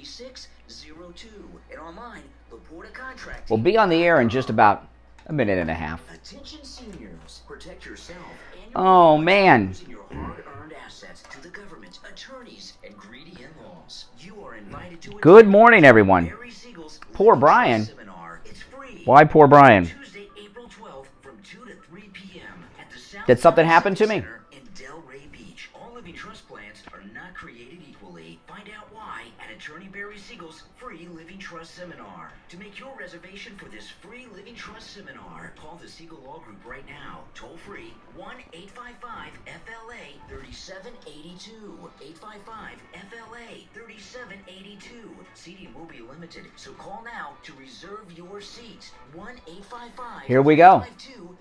3602 and online, Laporta Contracting. We'll be on the air in just about a minute and a half. Attention seniors, protect yourself and Oh, man. using your hard-earned assets to the government, attorneys, and greedy in-laws. You are invited to Good morning, everyone. Barry Siegel's Poor Living Brian. Trust Seminar. It's free. Why poor Brian? Tuesday, April 12th from 2 to 3 p.m. at the South Did something Town happen to me? Center in Delray Beach. All living trust plans are not created equally. Find out why at Attorney Barry Siegel's free Living Trust Seminar. To make your reservation for this free Living Trust Seminar, call the Siegel Law Group right now. Toll free 1-855-FLA-3782. 855-FLA-3782. Seating will be limited, so call now to reserve your seat. 1-855. Here we go.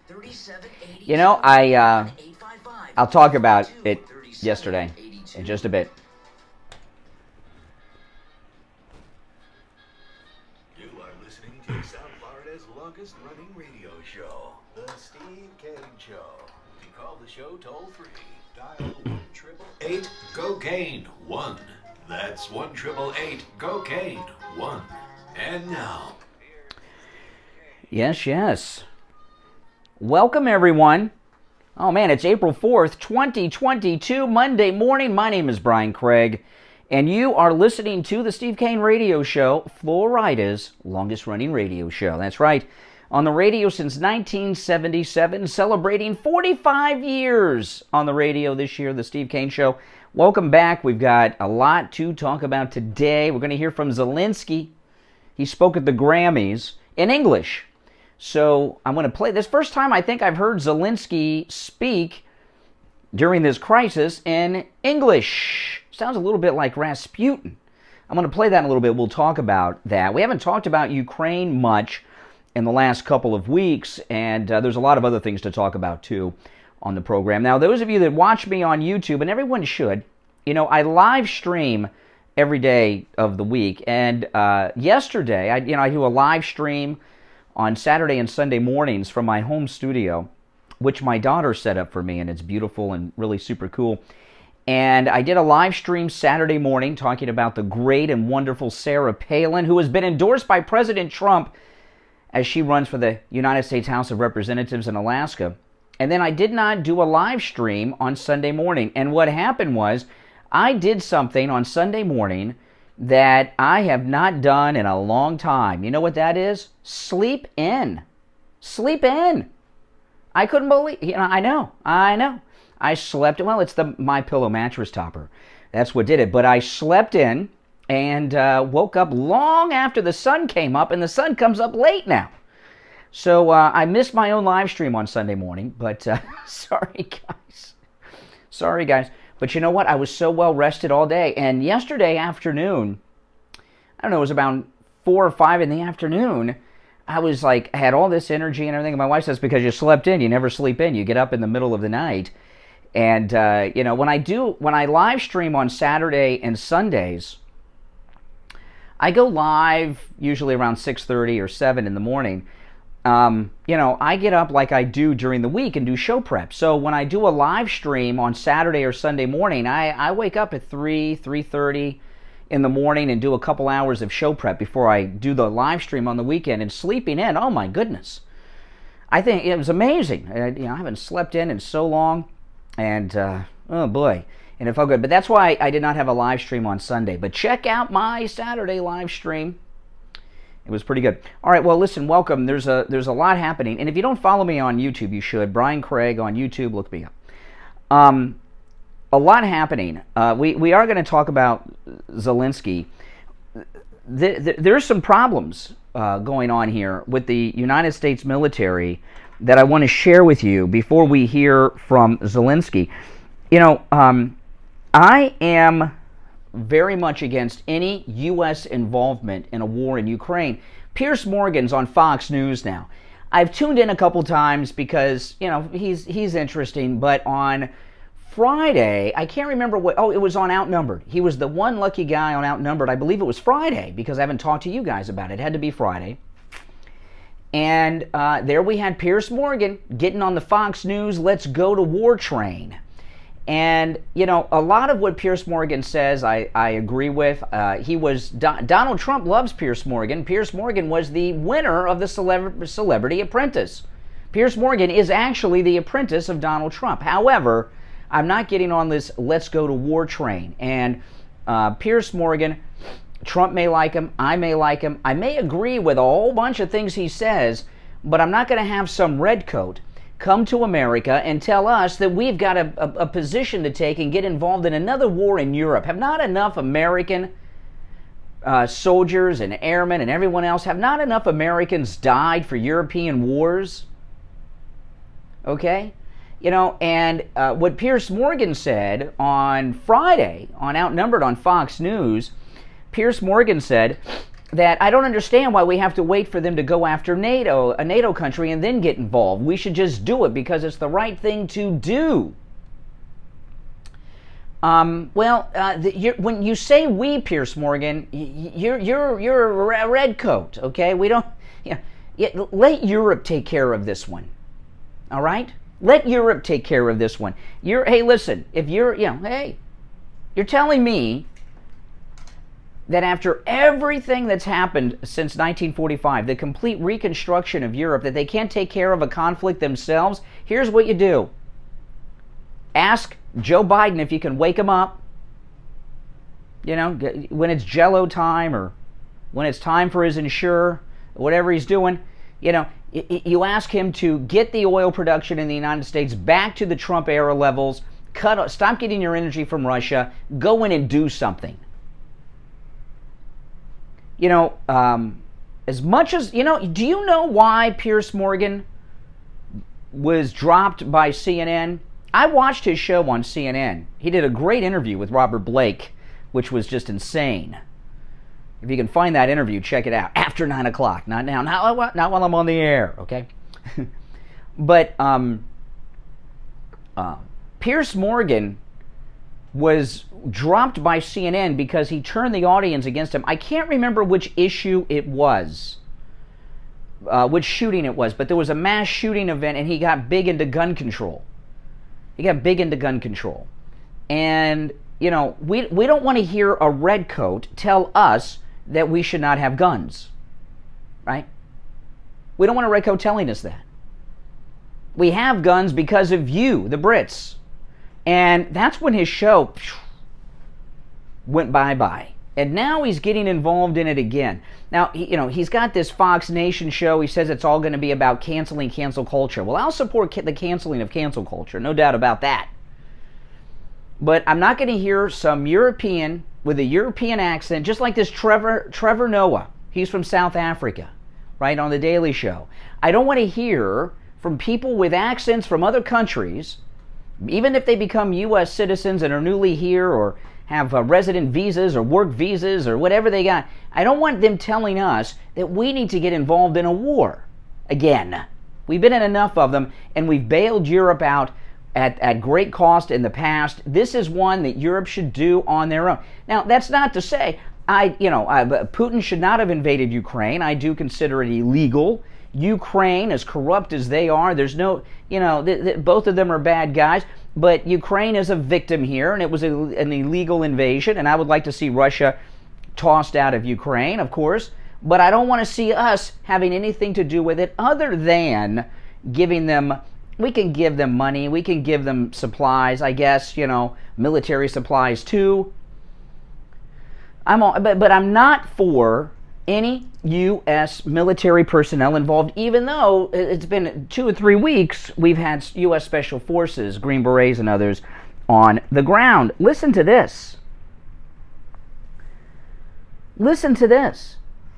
3782. You know, I'll talk about it yesterday in just a bit. You are listening to South Florida's longest running radio show, The Steve Kane Show. To call the show toll free, dial 1-888-GO-CANE-1. That's 1-888-GO-CANE-1. And now. Yes. Welcome, everyone. Oh, man, it's April 4th, 2022, Monday morning. My name is Brian Craig, and you are listening to the Steve Kane Radio Show, Florida's longest-running radio show. That's right. On the radio since 1977, celebrating 45 years on the radio this year, the Steve Kane Show. Welcome back. We've got a lot to talk about today. We're going to hear from Zelenskyy. He spoke at the Grammys in English. So I'm going to play this. First time I think I've heard Zelenskyy speak during this crisis in English. Sounds a little bit like Rasputin. I'm going to play that in a little bit. We'll talk about that. We haven't talked about Ukraine much in the last couple of weeks, and there's a lot of other things to talk about too on the program. Now, those of you that watch me on YouTube, and everyone should, you know, I live stream every day of the week, and yesterday, I do a live stream on Saturday and Sunday mornings from my home studio, which my daughter set up for me, and it's beautiful and really super cool. And I did a live stream Saturday morning talking about the great and wonderful Sarah Palin, who has been endorsed by President Trump as she runs for the United States House of Representatives in Alaska. And then I did not do a live stream on Sunday morning. And what happened was I did something on Sunday morning that I have not done in a long time. You know what that is? Sleep in. Sleep in. I couldn't believe, I know. I slept, well, it's the MyPillow mattress topper. That's what did it. But I slept in and woke up long after the sun came up, and the sun comes up late now. So I missed my own live stream on Sunday morning, but sorry, guys. But you know what? I was so well rested all day. And yesterday afternoon, I don't know, it was about 4 or 5 in the afternoon, I was like, I had all this energy and everything. And my wife says, because you slept in, you never sleep in. You get up in the middle of the night. And, when I live stream on Saturday and Sundays, I go live usually around 6:30 or 7 in the morning. I get up like I do during the week and do show prep. So when I do a live stream on Saturday or Sunday morning, I wake up at 3:30 in the morning and do a couple hours of show prep before I do the live stream on the weekend. And sleeping in, oh my goodness. I think it was amazing. I haven't slept in so long. And, oh boy. And it felt good. But that's why I did not have a live stream on Sunday. But check out my Saturday live stream. It was pretty good. All right, well, listen, welcome. There's a lot happening. And if you don't follow me on YouTube, you should. Brian Craig on YouTube. Look me up. A lot happening. We are going to talk about Zelenskyy. There's some problems going on here with the United States military that I want to share with you before we hear from Zelenskyy. I am very much against any U.S. involvement in a war in Ukraine. Piers Morgan's on Fox News now. I've tuned in a couple times because, he's interesting, but on Friday, I can't remember it was on Outnumbered. He was the one lucky guy on Outnumbered. I believe it was Friday because I haven't talked to you guys about it. It had to be Friday. And there we had Piers Morgan getting on the Fox News Let's Go to War train. And, a lot of what Piers Morgan says, I agree with. Donald Trump loves Piers Morgan. Piers Morgan was the winner of the Celebrity Apprentice. Piers Morgan is actually the apprentice of Donald Trump. However, I'm not getting on this let's go to war train. And Piers Morgan, Trump may like him, I may like him, I may agree with a whole bunch of things he says, but I'm not going to have some redcoat come to America and tell us that we've got a position to take and get involved in another war in Europe. Have not enough American soldiers and airmen and everyone else, have not enough Americans died for European wars? Okay? And what Piers Morgan said on Friday, on Outnumbered on Fox News, Piers Morgan said that I don't understand why we have to wait for them to go after NATO, a NATO country, and then get involved. We should just do it because it's the right thing to do. When you say we, Piers Morgan, you're a redcoat, okay? We don't. Let Europe take care of this one. All right? Let Europe take care of this one. Hey, listen. If you're telling me that after everything that's happened since 1945, the complete reconstruction of Europe, that they can't take care of a conflict themselves, here's what you do. Ask Joe Biden if you can wake him up, when it's Jell-O time or when it's time for his insurer, whatever he's doing, you ask him to get the oil production in the United States back to the Trump era levels, stop getting your energy from Russia, go in and do something. As much as, do you know why Piers Morgan was dropped by CNN? I watched his show on CNN. He did a great interview with Robert Blake, which was just insane. If you can find that interview, check it out. After 9 o'clock. Not now, not while I'm on the air, okay? But Piers Morgan was dropped by CNN because he turned the audience against him. I can't remember which issue it was, which shooting it was, but there was a mass shooting event and he got big into gun control. And, we don't want to hear a redcoat tell us that we should not have guns, right? We don't want a redcoat telling us that. We have guns because of you, the Brits. And that's when his show went bye-bye. And now he's getting involved in it again. Now, he's got this Fox Nation show. He says it's all going to be about canceling cancel culture. Well, I'll support the canceling of cancel culture, no doubt about that. But I'm not going to hear some European with a European accent, just like this Trevor Noah. He's from South Africa, right, on The Daily Show. I don't want to hear from people with accents from other countries, even if they become U.S. citizens and are newly here or have resident visas or work visas or whatever they got. I don't want them telling us that we need to get involved in a war again. We've been in enough of them, and we've bailed Europe out at great cost in the past. This is one that Europe should do on their own. Now, that's not to say Putin should not have invaded Ukraine. I do consider it illegal. Ukraine, as corrupt as they are, there's no, both of them are bad guys, but Ukraine is a victim here, and it was an illegal invasion, and I would like to see Russia tossed out of Ukraine, of course, but I don't want to see us having anything to do with it other than giving them, we can give them money, we can give them supplies, I guess, military supplies too. But I'm not for any U.S. military personnel involved, even though it's been 2 or 3 weeks we've had U.S. Special Forces, Green Berets and others on the ground. Listen to this. Listen to this.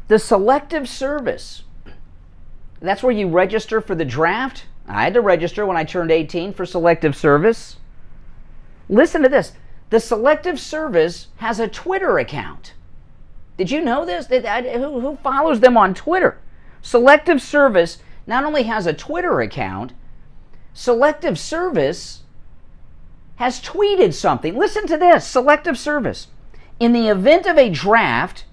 The Selective Service. That's where you register for the draft. I had to register when I turned 18 for Selective Service. Listen to this. The Selective Service has a Twitter account. Did you know this? Who follows them on Twitter? Selective Service not only has a Twitter account, Selective Service has tweeted something. Listen to this. Selective Service. In the event of a draft,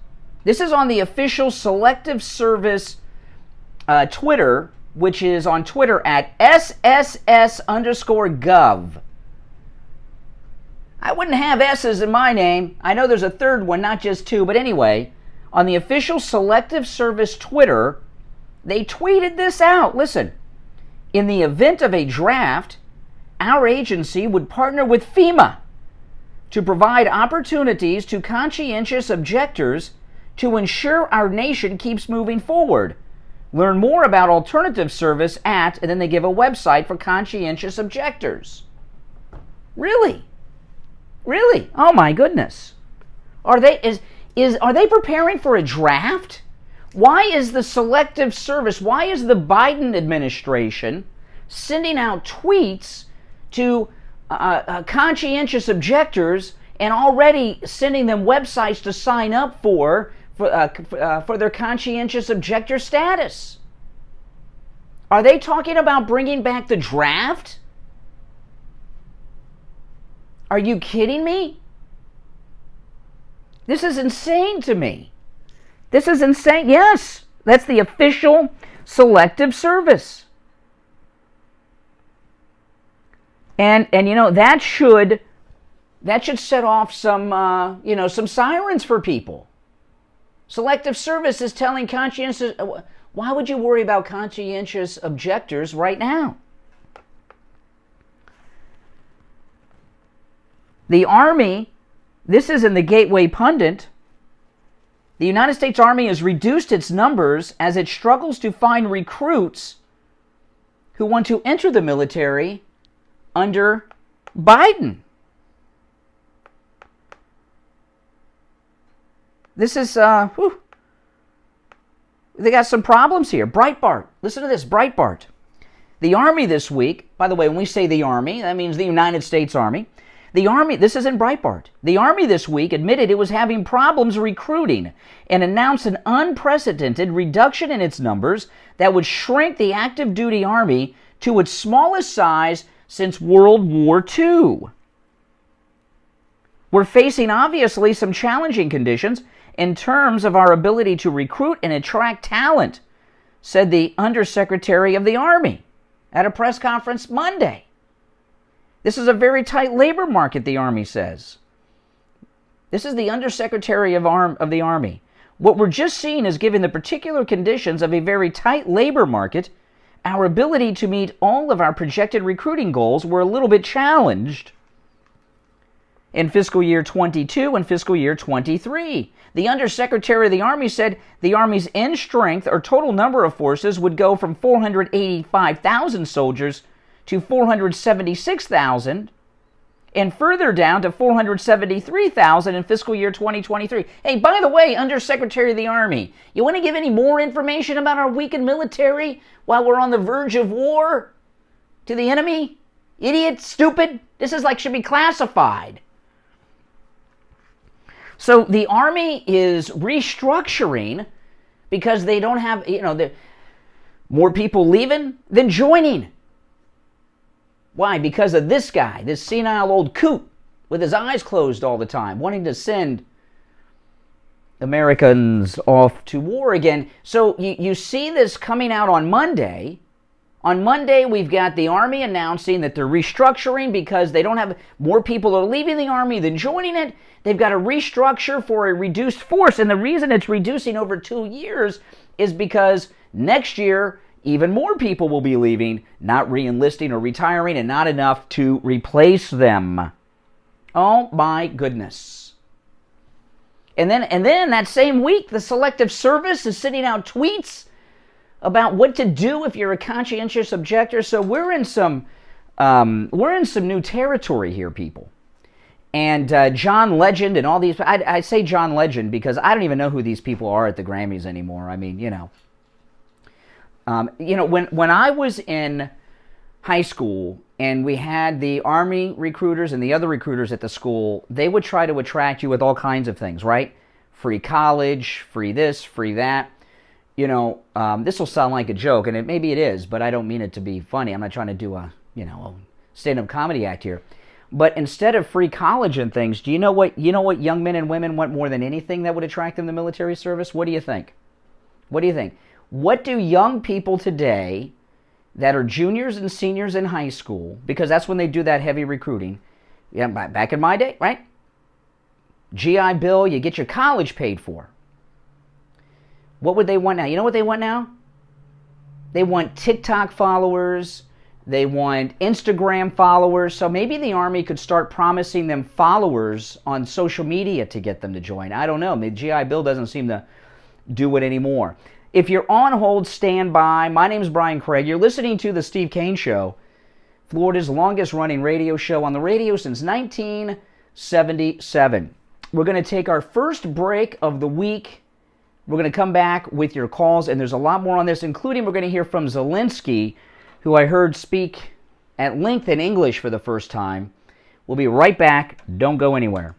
this is on the official Selective Service Twitter, which is on Twitter at SSS_gov. I wouldn't have S's in my name. I know there's a third one, not just two. But anyway, on the official Selective Service Twitter, they tweeted this out. Listen, in the event of a draft, our agency would partner with FEMA to provide opportunities to conscientious objectors to ensure our nation keeps moving forward. Learn more about alternative service at, and then they give a website for conscientious objectors. Really? Really? Oh my goodness. Are they preparing for a draft? Why is the Selective Service, why is the Biden administration sending out tweets to conscientious objectors and already sending them websites to sign up for their conscientious objector status? Are they talking about bringing back the draft? Are you kidding me? This is insane to me. This is insane. Yes, that's the official Selective Service. And you know, that should set off some some sirens for people. Selective Service is telling conscientious, why would you worry about conscientious objectors right now? The Army, this is in the Gateway Pundit, the United States Army has reduced its numbers as it struggles to find recruits who want to enter the military under Biden. This is, they got some problems here. Breitbart, listen to this, Breitbart. The Army this week, by the way, when we say the Army, that means the United States Army. The Army, this is in Breitbart. The Army this week admitted it was having problems recruiting and announced an unprecedented reduction in its numbers that would shrink the active duty Army to its smallest size since World War II. We're facing, obviously, some challenging conditions in terms of our ability to recruit and attract talent, said the Undersecretary of the Army at a press conference Monday. This is a very tight labor market, the Army says. This is the Undersecretary of the Army. What we're just seeing is, given the particular conditions of a very tight labor market, our ability to meet all of our projected recruiting goals were a little bit challenged in fiscal year 22 and fiscal year 23. The Undersecretary of the Army said the Army's end strength, or total number of forces, would go from 485,000 soldiers to 476,000, and further down to 473,000 in fiscal year 2023. Hey, by the way, Undersecretary of the Army, you want to give any more information about our weakened military while we're on the verge of war to the enemy? Idiot, stupid. This is should be classified. So the Army is restructuring because they don't have, more people leaving than joining. Why? Because of this guy, this senile old coot with his eyes closed all the time, wanting to send Americans off to war again. So you see this coming out on Monday. On Monday, we've got the Army announcing that they're restructuring because they don't have, more people are leaving the Army than joining it. They've got to restructure for a reduced force. And the reason it's reducing over 2 years is because next year, even more people will be leaving, not re-enlisting or retiring, and not enough to replace them. Oh my goodness. And then that same week, the Selective Service is sending out tweets about what to do if you're a conscientious objector. So we're in some new territory here, people. And John Legend and all these, I say John Legend because I don't even know who these people are at the Grammys anymore. I mean, when I was in high school and we had the Army recruiters and the other recruiters at the school, they would try to attract you with all kinds of things, right? Free college, free this, free that. This will sound like a joke, and maybe it is, but I don't mean it to be funny. I'm not trying to do a stand-up comedy act here. But instead of free college and things, do you know what young men and women want more than anything that would attract them to military service? What do you think? What do you think? What do young people today that are juniors and seniors in high school, because that's when they do that heavy recruiting, Yeah, back in my day, right? GI Bill, you get your college paid for. What would they want now? You know what they want now? They want TikTok followers. They want Instagram followers. So maybe the Army could start promising them followers on social media to get them to join. I don't know. The GI Bill doesn't seem to do it anymore. If you're on hold, stand by. My name is Brian Craig. You're listening to The Steve Kane Show, Florida's longest-running radio show on the radio since 1977. We're going to take our first break of the week. We're going to come back with your calls, and there's a lot more on this, including we're going to hear from Zelenskyy, who I heard speak at length in English for the first time. We'll be right back. Don't go anywhere.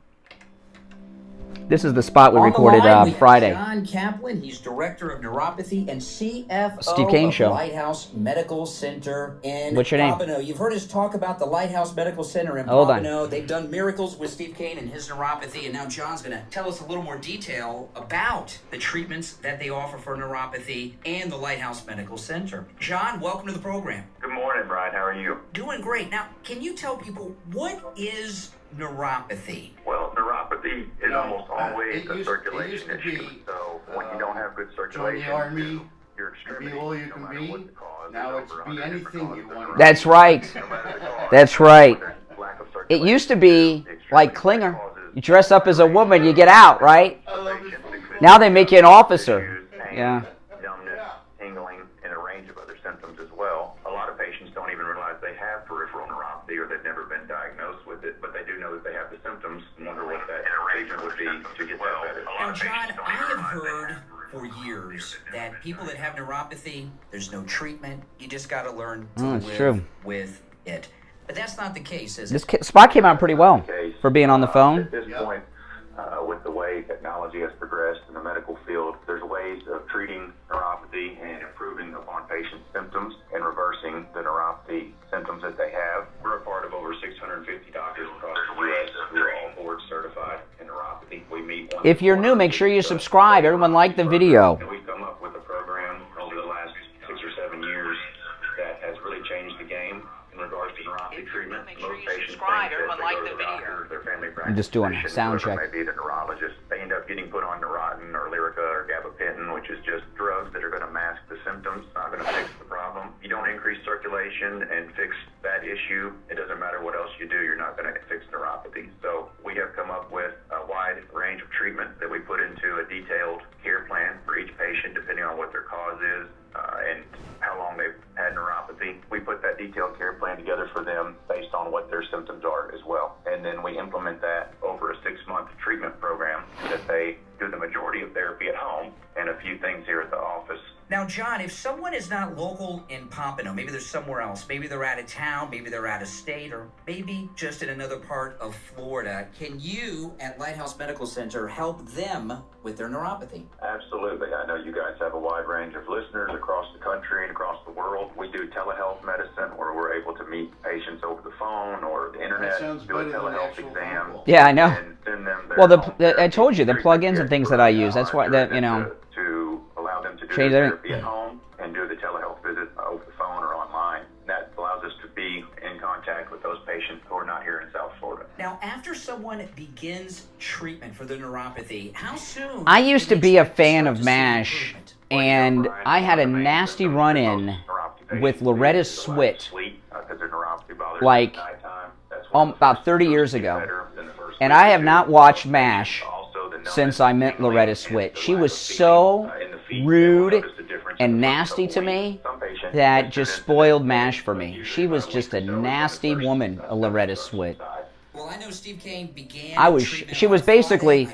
This is the spot we recorded Friday. John Kaplan, he's director of neuropathy and CFO Steve Kane of Show. Lighthouse Medical Center in What's your name? Pompano. You've heard us talk about the Lighthouse Medical Center in Hold on. Pompano. They've done miracles with Steve Kane and his neuropathy, and now John's going to tell us a little more detail about the treatments that they offer for neuropathy and the Lighthouse Medical Center. John, welcome to the program. Good morning, Brian. How are you? Doing great. Now, can you tell people what is neuropathy? Well, neuropathy is almost always a it circulation used to issue. be, So when you don't have good circulation, join the Army, your extremities, be all you no can matter be. what the cause, Now there's it's over be 100 different anything causes you of want. neuropathy. That's right. No matter the cause, That's right. whether it's lack of It circulation, used to be the like extremities Klinger. causes You dress up as a woman, you get out, right? I love this. Now they make you an officer. Pain, Yeah. numbness, tingling, and a range of other symptoms as well. A lot of patients don't even realize they have peripheral neuropathy or they've never been diagnosed with it, but they do know that they have the symptoms and wonder what that treatment would be to get that better. Now, John, I have heard for years that people that have neuropathy, there's no treatment. You just got to learn to it's live true. with it. But that's not the case, is This it? spot came out pretty well for being on the phone. At this point, with the way technology has progressed in the medical field, there's ways of treating neuropathy and improving upon patients' symptoms and reversing the neuropathy symptoms that they have. We're a part of over 650 doctors across the U.S. who are all board certified in neuropathy. We meet once If you're a new, quarter make sure you with, subscribe. Everyone like the video. And we've come up with a program over the last 6 or 7 years that has really changed the game in regards to neuropathy treatment. Most patients think that they go to the doctor, their family practice just doing a physician, sound whoever check. may be the neurologist. They end up getting put on Neurontin or Lyrica or gabapentin, which is just drugs that are going to mask the symptoms, not going to fix the problem. You don't increase circulation and fix that issue, it doesn't matter what else you do, you're not going to fix neuropathy. So we have come up with a wide range of treatment that we put into a detailed care plan for each patient, depending on what their cause is and how long they've had neuropathy. We put that detailed care plan together for them based on what their symptoms are as well. And then we implement that over a 6-month treatment program that they do the majority of therapy at home and a few things here at the office. Now, John, if someone is not local in Pompano, maybe they're somewhere else, maybe they're out of town, maybe they're out of state, or maybe just in another part of Florida, can you at Lighthouse Medical Center help them with their neuropathy? Absolutely. I know you guys have a wide range of listeners across the country and across the world. We do telehealth medicine where we're able to meet patients over the phone or the internet, That sounds do a better than telehealth actual exam. phone call. Yeah, I know. And send them their Well, home I told you, the therapy plugins and treatment things that I kit use, that's why, that, you know, to allow them to do change their their- therapy at home and do the telehealth visit over the phone or online. That allows us to be in contact with those patients who are not here in South Florida. Now, after someone begins treatment for their neuropathy, how soon? I used to can be they a start fan to of see MASH, improvement? and I had a nasty run-in with Loretta Swit like about 30 years ago. And I have not watched MASH since I met Loretta Swit. She was so rude and nasty to me that just spoiled MASH for me. She was just a nasty woman, Loretta Swit. Well, I know Steve Kane began She was basically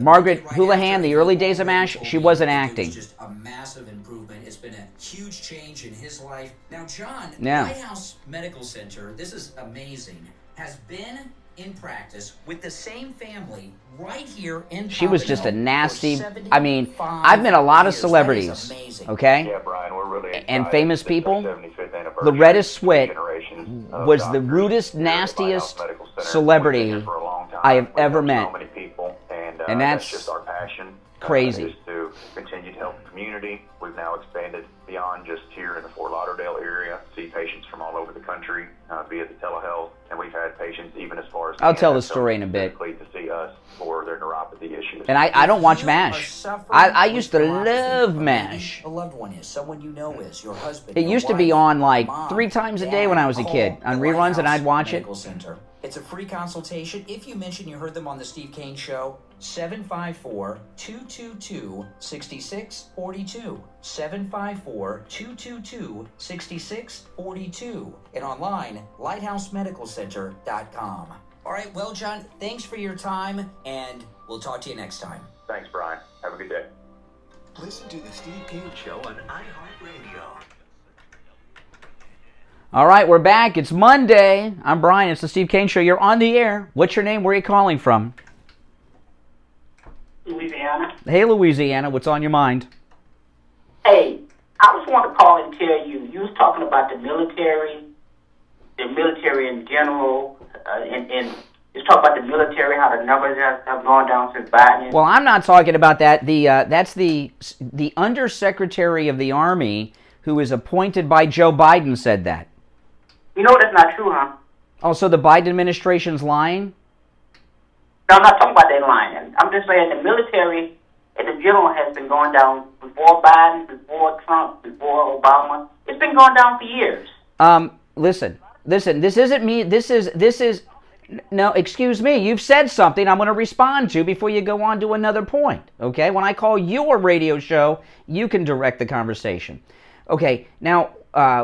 Margaret Houlihan, the early days of MASH. She wasn't acting. It was just a massive improvement. It's been a huge change in his life. Now, John, Yeah. Lighthouse Medical Center, this is amazing, has been in practice with the same family right here in She was just a Pompano nasty, for I mean, 75 I've met a lot of years. That is celebrities, amazing. okay? Yeah, Brian, we're really And excited. famous It's our people. 75th anniversary. Loretta Swit Generations of was the doctors rudest, here at Lighthouse nastiest Medical Center. celebrity We've been here for a long time. I have We ever know met. So many people, and And that's just our passion. crazy. Is to continue to help the community. We've now expanded beyond just here in the Fort Lauderdale area. See see patients from all over the country via the telehealth, and we've had patients even as far as I'll tell the story in a bit. to see us for their neuropathy issues. And I don't watch MASH. I used to love MASH. A loved one is, someone you know is, your husband. It your used to be wife, on like mom, 3 times a dad, day when I was a call kid on the reruns, and Lighthouse I'd watch it. Medical Center. It's a free consultation. If you mention you heard them on the Steve Kane Show, 754-222-6642. 754-222-6642. And online, lighthousemedicalcenter.com. All right, well, John, thanks for your time, and we'll talk to you next time. Thanks, Brian. Have a good day. Listen to the Steve Kane Show on iHeartRadio. All right, we're back. It's Monday. I'm Brian. It's the Steve Kane Show. You're on the air. What's your name? Where are you calling from? Louisiana. Hey, Louisiana. What's on your mind? Hey, I just want to call and tell you, you was talking about the military in general, and just talk about the military, how the numbers have gone down since Biden. Well, I'm not talking about that. That's the Undersecretary of the Army who is appointed by Joe Biden said that. You know that's not true, huh? Oh, so the Biden administration's lying? No, I'm not talking about that line. I'm just saying the military in general has been going down before Biden, before Trump, before Obama. It's been going down for years. Listen. This isn't me. This is. No, excuse me. You've said something I'm going to respond to before you go on to another point. Okay? When I call your radio show, you can direct the conversation. Okay. Now,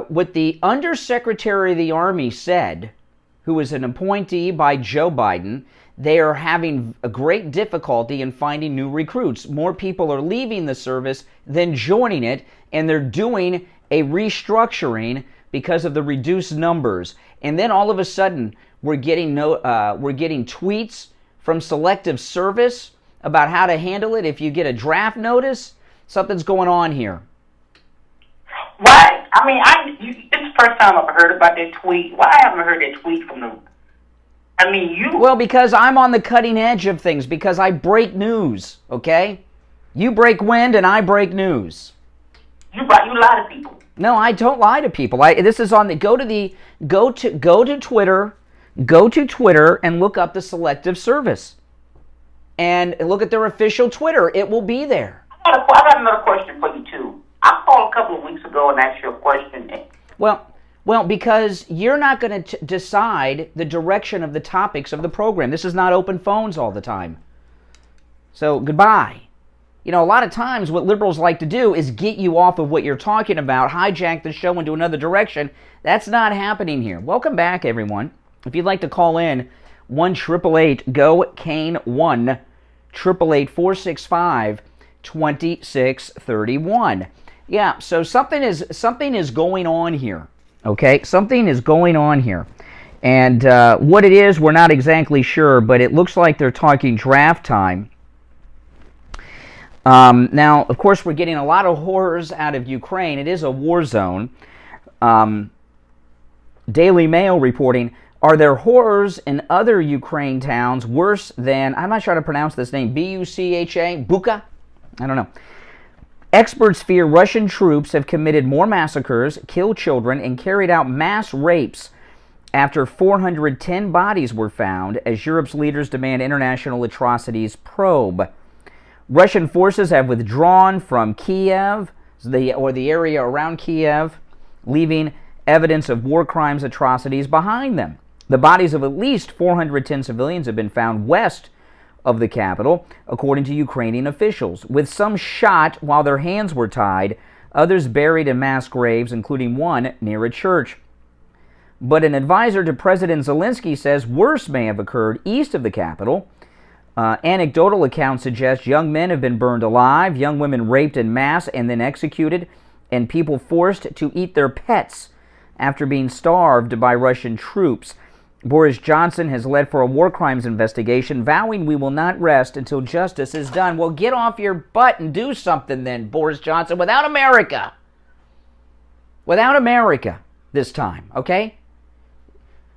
what the Undersecretary of the Army said, who is an appointee by Joe Biden, they are having a great difficulty in finding new recruits. More people are leaving the service than joining it, and they're doing a restructuring because of the reduced numbers. And then all of a sudden, we're getting tweets from Selective Service about how to handle it if you get a draft notice. Something's going on here. Why? I mean, it's the first time I've heard about that tweet. Why haven't I heard that tweet from them? I mean, you... Well, because I'm on the cutting edge of things, because I break news, okay? You break wind and I break news. You lie to people. No, I don't lie to people. This is on the go to Twitter and look up the Selective Service. And look at their official Twitter. It will be there. I got another question for you too. I called a couple of weeks ago and asked you a question. Well, because you're not going to decide the direction of the topics of the program. This is not open phones all the time. So, goodbye. You know, a lot of times what liberals like to do is get you off of what you're talking about, hijack the show into another direction. That's not happening here. Welcome back, everyone. If you'd like to call in, 1-888-GO-KANE 1-888-465-2631. Yeah, so something is going on here. Okay, something is going on here. And what it is, we're not exactly sure, but it looks like they're talking draft time. Now, of course, we're getting a lot of horrors out of Ukraine. It is a war zone. Daily Mail reporting, are there horrors in other Ukraine towns worse than, I'm not sure how to pronounce this name, B-U-C-H-A, Bucha? I don't know. Experts fear Russian troops have committed more massacres, killed children, and carried out mass rapes after 410 bodies were found as Europe's leaders demand international atrocities probe. Russian forces have withdrawn from Kyiv, the area around Kyiv, leaving evidence of war crimes atrocities behind them. The bodies of at least 410 civilians have been found west of the capital, according to Ukrainian officials, with some shot while their hands were tied, others buried in mass graves, including one near a church. But an advisor to President Zelenskyy says worse may have occurred east of the capital. Anecdotal accounts suggest young men have been burned alive, young women raped en masse and then executed, and people forced to eat their pets after being starved by Russian troops. Boris Johnson has led for a war crimes investigation, vowing we will not rest until justice is done. Well, get off your butt and do something then, Boris Johnson, without America. Without America this time, okay?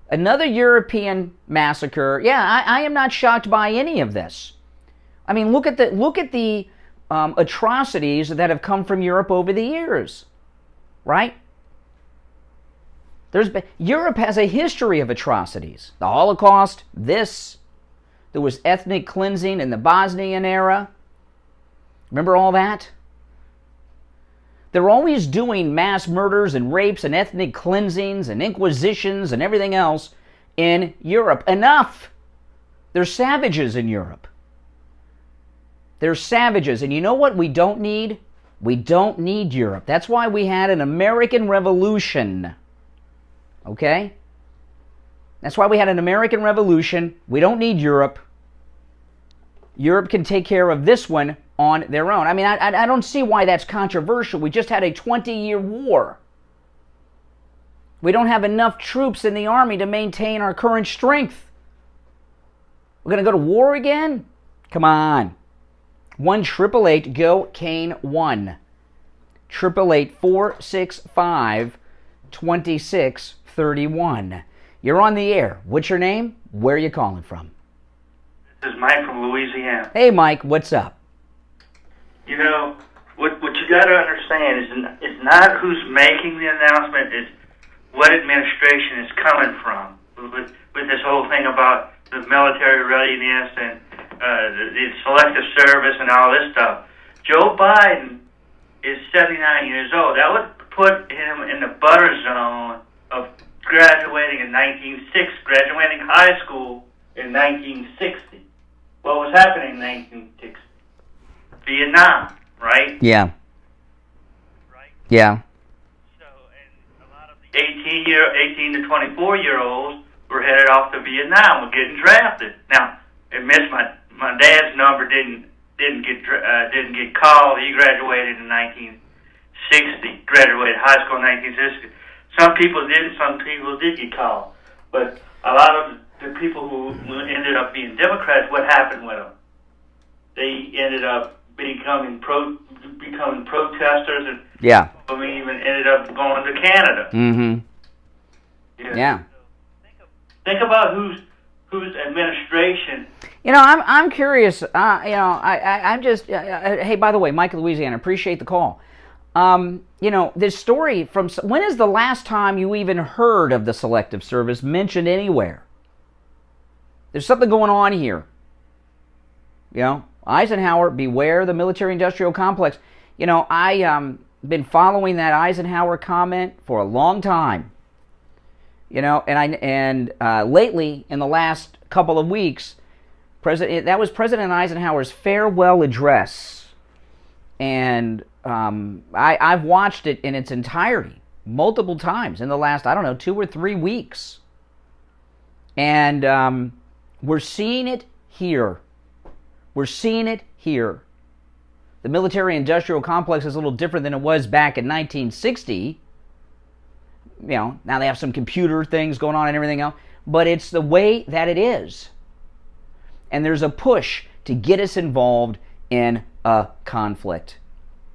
Another European massacre. Yeah, I am not shocked by any of this. I mean, look at the atrocities that have come from Europe over the years, right? Europe has a history of atrocities. The Holocaust, there was ethnic cleansing in the Bosnian era. Remember all that? They're always doing mass murders and rapes and ethnic cleansings and inquisitions and everything else in Europe. Enough! They're savages in Europe. They're savages. And you know what we don't need? We don't need Europe. That's why we had an American Revolution. Okay? That's why we had an American Revolution. We don't need Europe. Europe can take care of this one on their own. I mean, I don't see why that's controversial. We just had a 20-year war. We don't have enough troops in the army to maintain our current strength. We're going to go to war again? Come on. 1-888-GO-KANE-1. 888-465-2631. You're on the air. What's your name? Where are you calling from? This is Mike from Louisiana. Hey, Mike. What's up? You know, what you got to understand is it's not who's making the announcement, it's what administration is coming from. With this whole thing about the military readiness and the selective service and all this stuff. Joe Biden is 79 years old. That would put him in the butter zone of graduating high school in 1960. What was happening in 1960? Vietnam, right? Yeah. Right? Yeah. So, and a lot of the 18 to 24-year-olds were headed off to Vietnam, were getting drafted. Now, it missed my dad's number didn't get called. He graduated in 1960. Graduated high school in 1960. Some people didn't. Some people did get called. But a lot of the people who ended up being Democrats, what happened with them? They ended up becoming protesters, and Yeah. some even ended up going to Canada. Mm-hmm. Yeah. Think about whose administration. You know, I'm curious. I'm just. Hey, by the way, Mike, Louisiana, appreciate the call. You know, this story from when is the last time you even heard of the Selective Service mentioned anywhere? There's something going on here. You know, Eisenhower, beware the military-industrial complex. You know, I been following that Eisenhower comment for a long time. You know, and lately, in the last couple of weeks, that was President Eisenhower's farewell address, and I've watched it in its entirety multiple times in the last, 2 or 3 weeks, and we're seeing it here. We're seeing it here. The military-industrial complex is a little different than it was back in 1960. You know, now they have some computer things going on and everything else, but it's the way that it is. And there's a push to get us involved in a conflict.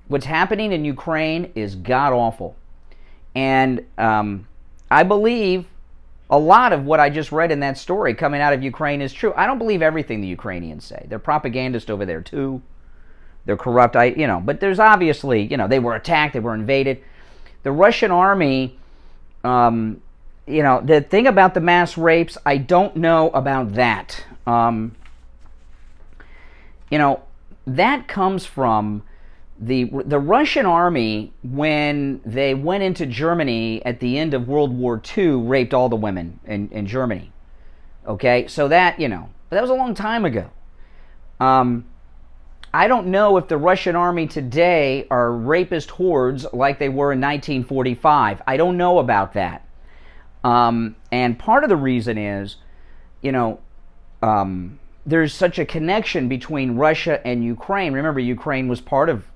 What's happening in Ukraine is god-awful. And I believe a lot of what I just read in that story coming out of Ukraine is true. I don't believe everything the Ukrainians say. They're propagandists over there too. They're corrupt, but there's obviously, they were attacked, they were invaded. The Russian army, the thing about the mass rapes, I don't know about that. That comes from the Russian army, when they went into Germany at the end of World War II, raped all the women in Germany. Okay, so that, but that was a long time ago. I don't know if the Russian army today are rapist hordes like they were in 1945. I don't know about that. And part of the reason is, there's such a connection between Russia and Ukraine. Remember, Ukraine was part of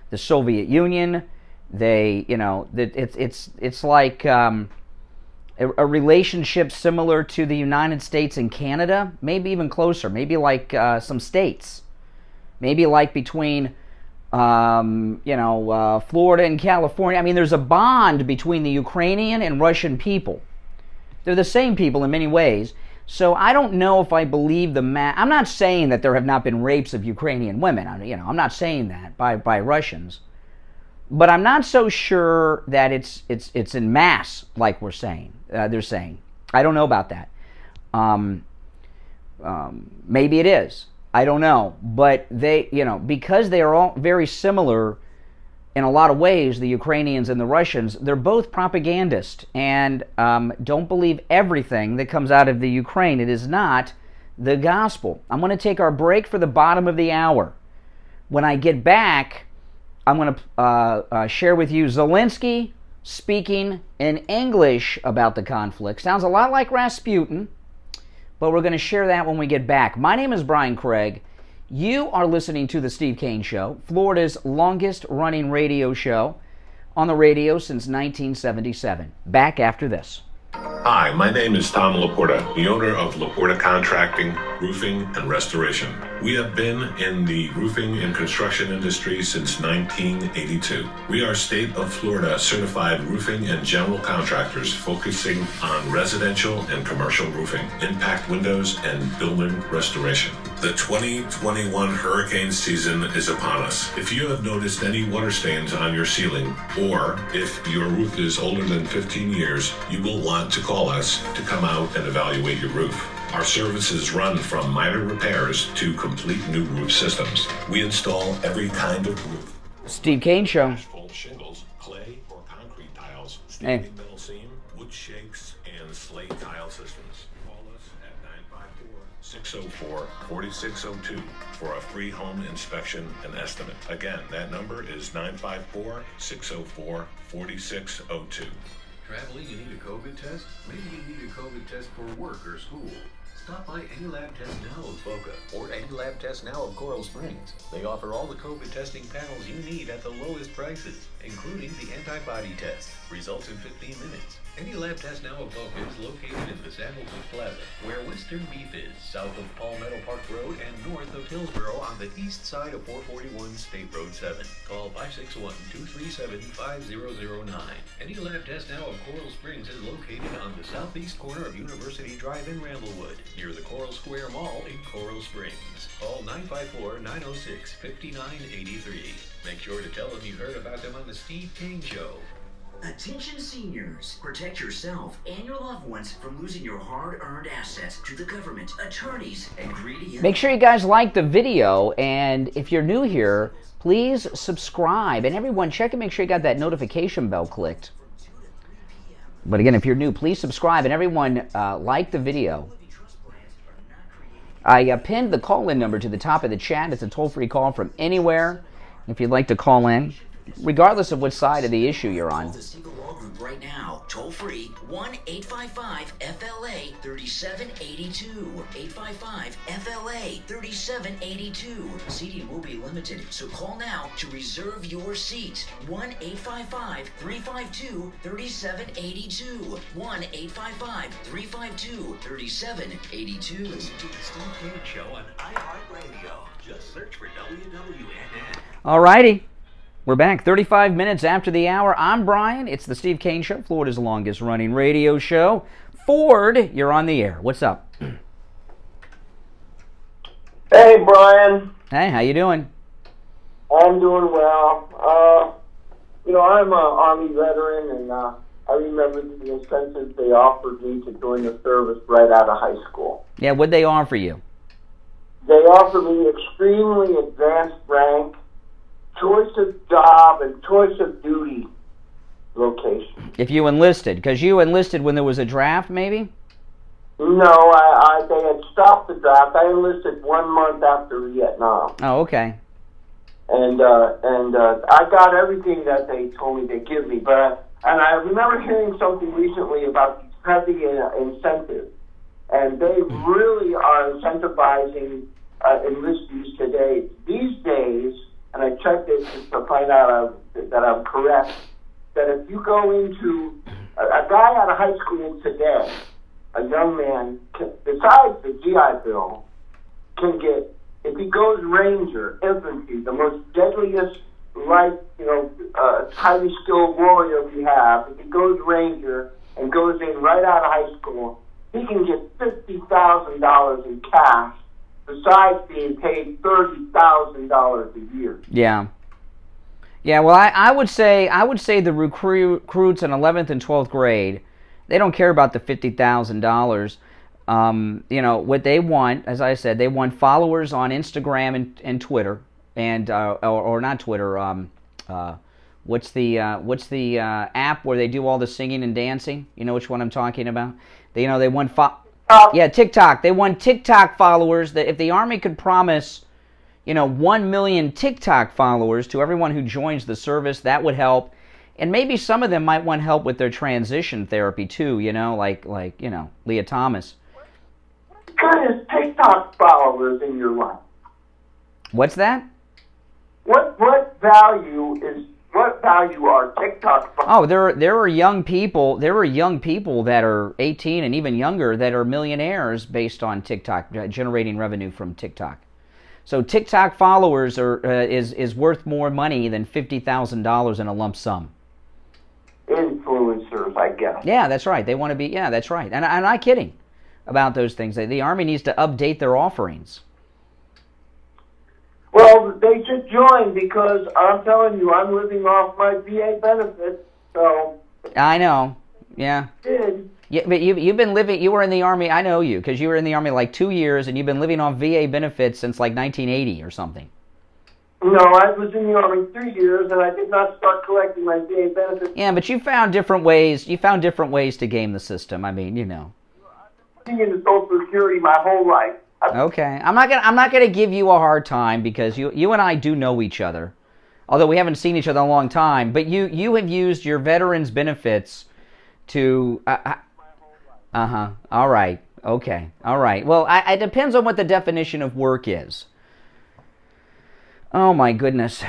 the Soviet Union. They, it's like a relationship similar to the United States and Canada, maybe even closer, maybe like some states. Maybe like between, Florida and California. I mean, there's a bond between the Ukrainian and Russian people. They're the same people in many ways. So I don't know if I believe I'm not saying that there have not been rapes of Ukrainian women. I'm not saying that by Russians. But I'm not so sure that it's in mass like we're saying. They're saying. I don't know about that. Maybe it is. I don't know. But they, because they are all very similar in a lot of ways, the Ukrainians and the Russians, they're both propagandists, and don't believe everything that comes out of the Ukraine. It is not the gospel. I'm going to take our break for the bottom of the hour. When I get back, I'm going to share with you Zelenskyy speaking in English about the conflict. Sounds a lot like Rasputin, but we're going to share that when we get back. My name is Brian Craig. You are listening to The Steve Kane Show, Florida's longest-running radio show on the radio since 1977. Back after this. Hi, my name is Tom Laporta, the owner of Laporta Contracting, Roofing, and Restoration. We have been in the roofing and construction industry since 1982. We are state of Florida certified roofing and general contractors focusing on residential and commercial roofing, impact windows, and building restoration. The 2021 hurricane season is upon us. If you have noticed any water stains on your ceiling, or if your roof is older than 15 years, you will want to call us to come out and evaluate your roof. Our services run from minor repairs to complete new roof systems. We install every kind of roof. Steve Kane Show. Asphalt shingles, clay or concrete tiles, standing metal seam, wood shakes, and slate tile systems. Call us at 954-604-4602 for a free home inspection and estimate. Again, that number is 954-604-4602. Traveling, you need a COVID test? Maybe you need a COVID test for work or school. Stop by Any Lab Test Now of Boca or Any Lab Test Now of Coral Springs. They offer all the COVID testing panels you need at the lowest prices, including the antibody test. Results in 15 minutes. Any Lab Test Now of Boca is located in the Sandalwood Plaza, where Western Beef is, south of Palmetto Park Road and north of Hillsborough on the east side of 441 State Road 7. Call 561-237-5009. Any Lab Test Now of Coral Springs is located on the southeast corner of University Drive in Ramblewood, near the Coral Square Mall in Coral Springs. Call 954-906-5983. Make sure to tell them you heard about them on the Steve Kane Show. Attention seniors, protect yourself and your loved ones from losing your hard-earned assets to the government, attorneys, and greedy... Make sure you guys like the video, and if you're new here, please subscribe. And everyone, check and make sure you got that notification bell clicked. But again, if you're new, please subscribe, and everyone, like the video. I pinned the call-in number to the top of the chat. It's a toll-free call from anywhere if you'd like to call in, regardless of which side of the issue you're on. Call the Siegel Law Group right now. Toll free 1-855-FLA-3782. 855-FLA-3782. Seating will be limited, so call now to reserve your seat. 1-855-352-3782. 1-855-352-3782. Listen to the Steve Kane Show on iHeartRadio. Just search for WWNN. All righty. We're back 35 minutes after the hour. I'm Brian. It's the Steve Kane Show, Florida's longest-running radio show. Ford, you're on the air. What's up? Hey, Brian. Hey, how you doing? I'm doing well. I'm an Army veteran, and I remember the incentive they offered me to join the service right out of high school. Yeah, what'd they offer you? They offered me extremely advanced rank, choice of job, and choice of duty location. If you enlisted, because you enlisted when there was a draft, maybe? No, they had stopped the draft. I enlisted 1 month after Vietnam. Oh, okay. And I got everything that they told me they'd give me. But I remember hearing something recently about these heavy incentives, and they really are incentivizing enlistees today. These days, and I checked it just to find out that I'm correct, that if you go into a guy out of high school today, a young man, besides the GI Bill, can get, if he goes Ranger, infantry, the most deadliest, highly skilled warrior we have, if he goes Ranger and goes in right out of high school, he can get $50,000 in cash, besides being paid $30,000 a year. Yeah. Yeah, well, I would say the recruits in 11th and 12th grade, they don't care about the $50,000. What they want, as I said, they want followers on Instagram and Twitter, and or not Twitter. What's the app where they do all the singing and dancing? You know which one I'm talking about? They want TikTok. They want TikTok followers. That if the Army could promise 1 million TikTok followers to everyone who joins the service, that would help. And maybe some of them might want help with their transition therapy too, like Leah Thomas. What kind of TikTok followers in your life? What's that? What value are TikTok followers? Oh, there are young people that are 18 and even younger that are millionaires based on TikTok, generating revenue from TikTok. So TikTok followers is worth more money than $50,000 in a lump sum. Influencers, I guess. Yeah, that's right. They want to be. Yeah, that's right. And I'm not kidding about those things. The Army needs to update their offerings. Well, they should join because I'm telling you, I'm living off my VA benefits. So I know. Yeah. Did. Yeah, but you've been living. You were in the Army. I know you because you were in the Army like 2 years, and you've been living off VA benefits since like 1980 or something. No, I was in the Army 3 years, and I did not start collecting my VA benefits. Yeah, but you found different ways. You found different ways to game the system. I mean, I've been putting into Social Security my whole life. Okay, I'm not gonna give you a hard time because you and I do know each other, although we haven't seen each other in a long time. But you have used your veterans benefits to. All right. Okay. All right. Well, it depends on what the definition of work is. Oh my goodness.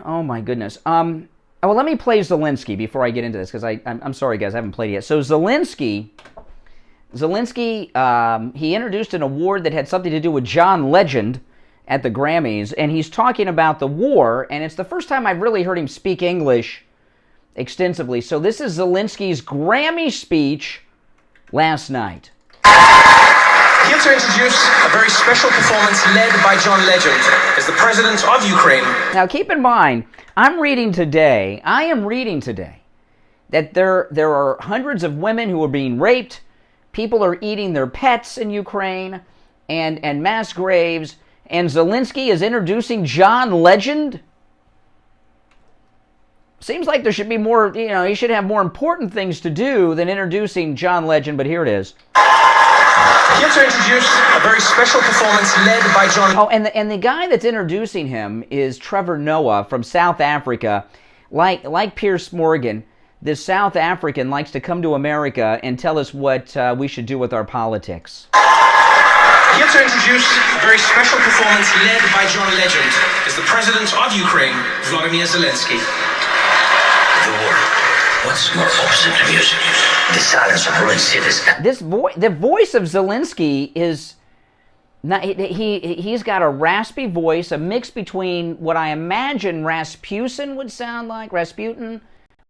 Oh my goodness. Well, let me play Zelenskyy before I get into this because I'm sorry guys, I haven't played it yet. So Zelenskyy, he introduced an award that had something to do with John Legend at the Grammys, and he's talking about the war, and it's the first time I've really heard him speak English extensively. So this is Zelenskyy's Grammy speech last night. Here to introduce a very special performance led by John Legend as the President of Ukraine. Now keep in mind, I am reading today, that there are hundreds of women who are being raped, people are eating their pets in Ukraine, and mass graves, and Zelenskyy is introducing John Legend? Seems like there should be more, he should have more important things to do than introducing John Legend, but here it is. Here to introduce a very special performance led by John... Oh, and the guy that's introducing him is Trevor Noah from South Africa. Like Piers Morgan, this South African likes to come to America and tell us what we should do with our politics. Here to introduce a very special performance led by John Legend is the President of Ukraine, Volodymyr Zelenskyy. The war. What's more opposite to music? The silence of ruined cities. The voice of Zelenskyy is not, he's got a raspy voice, a mix between what I imagine Rasputin would sound like, Rasputin,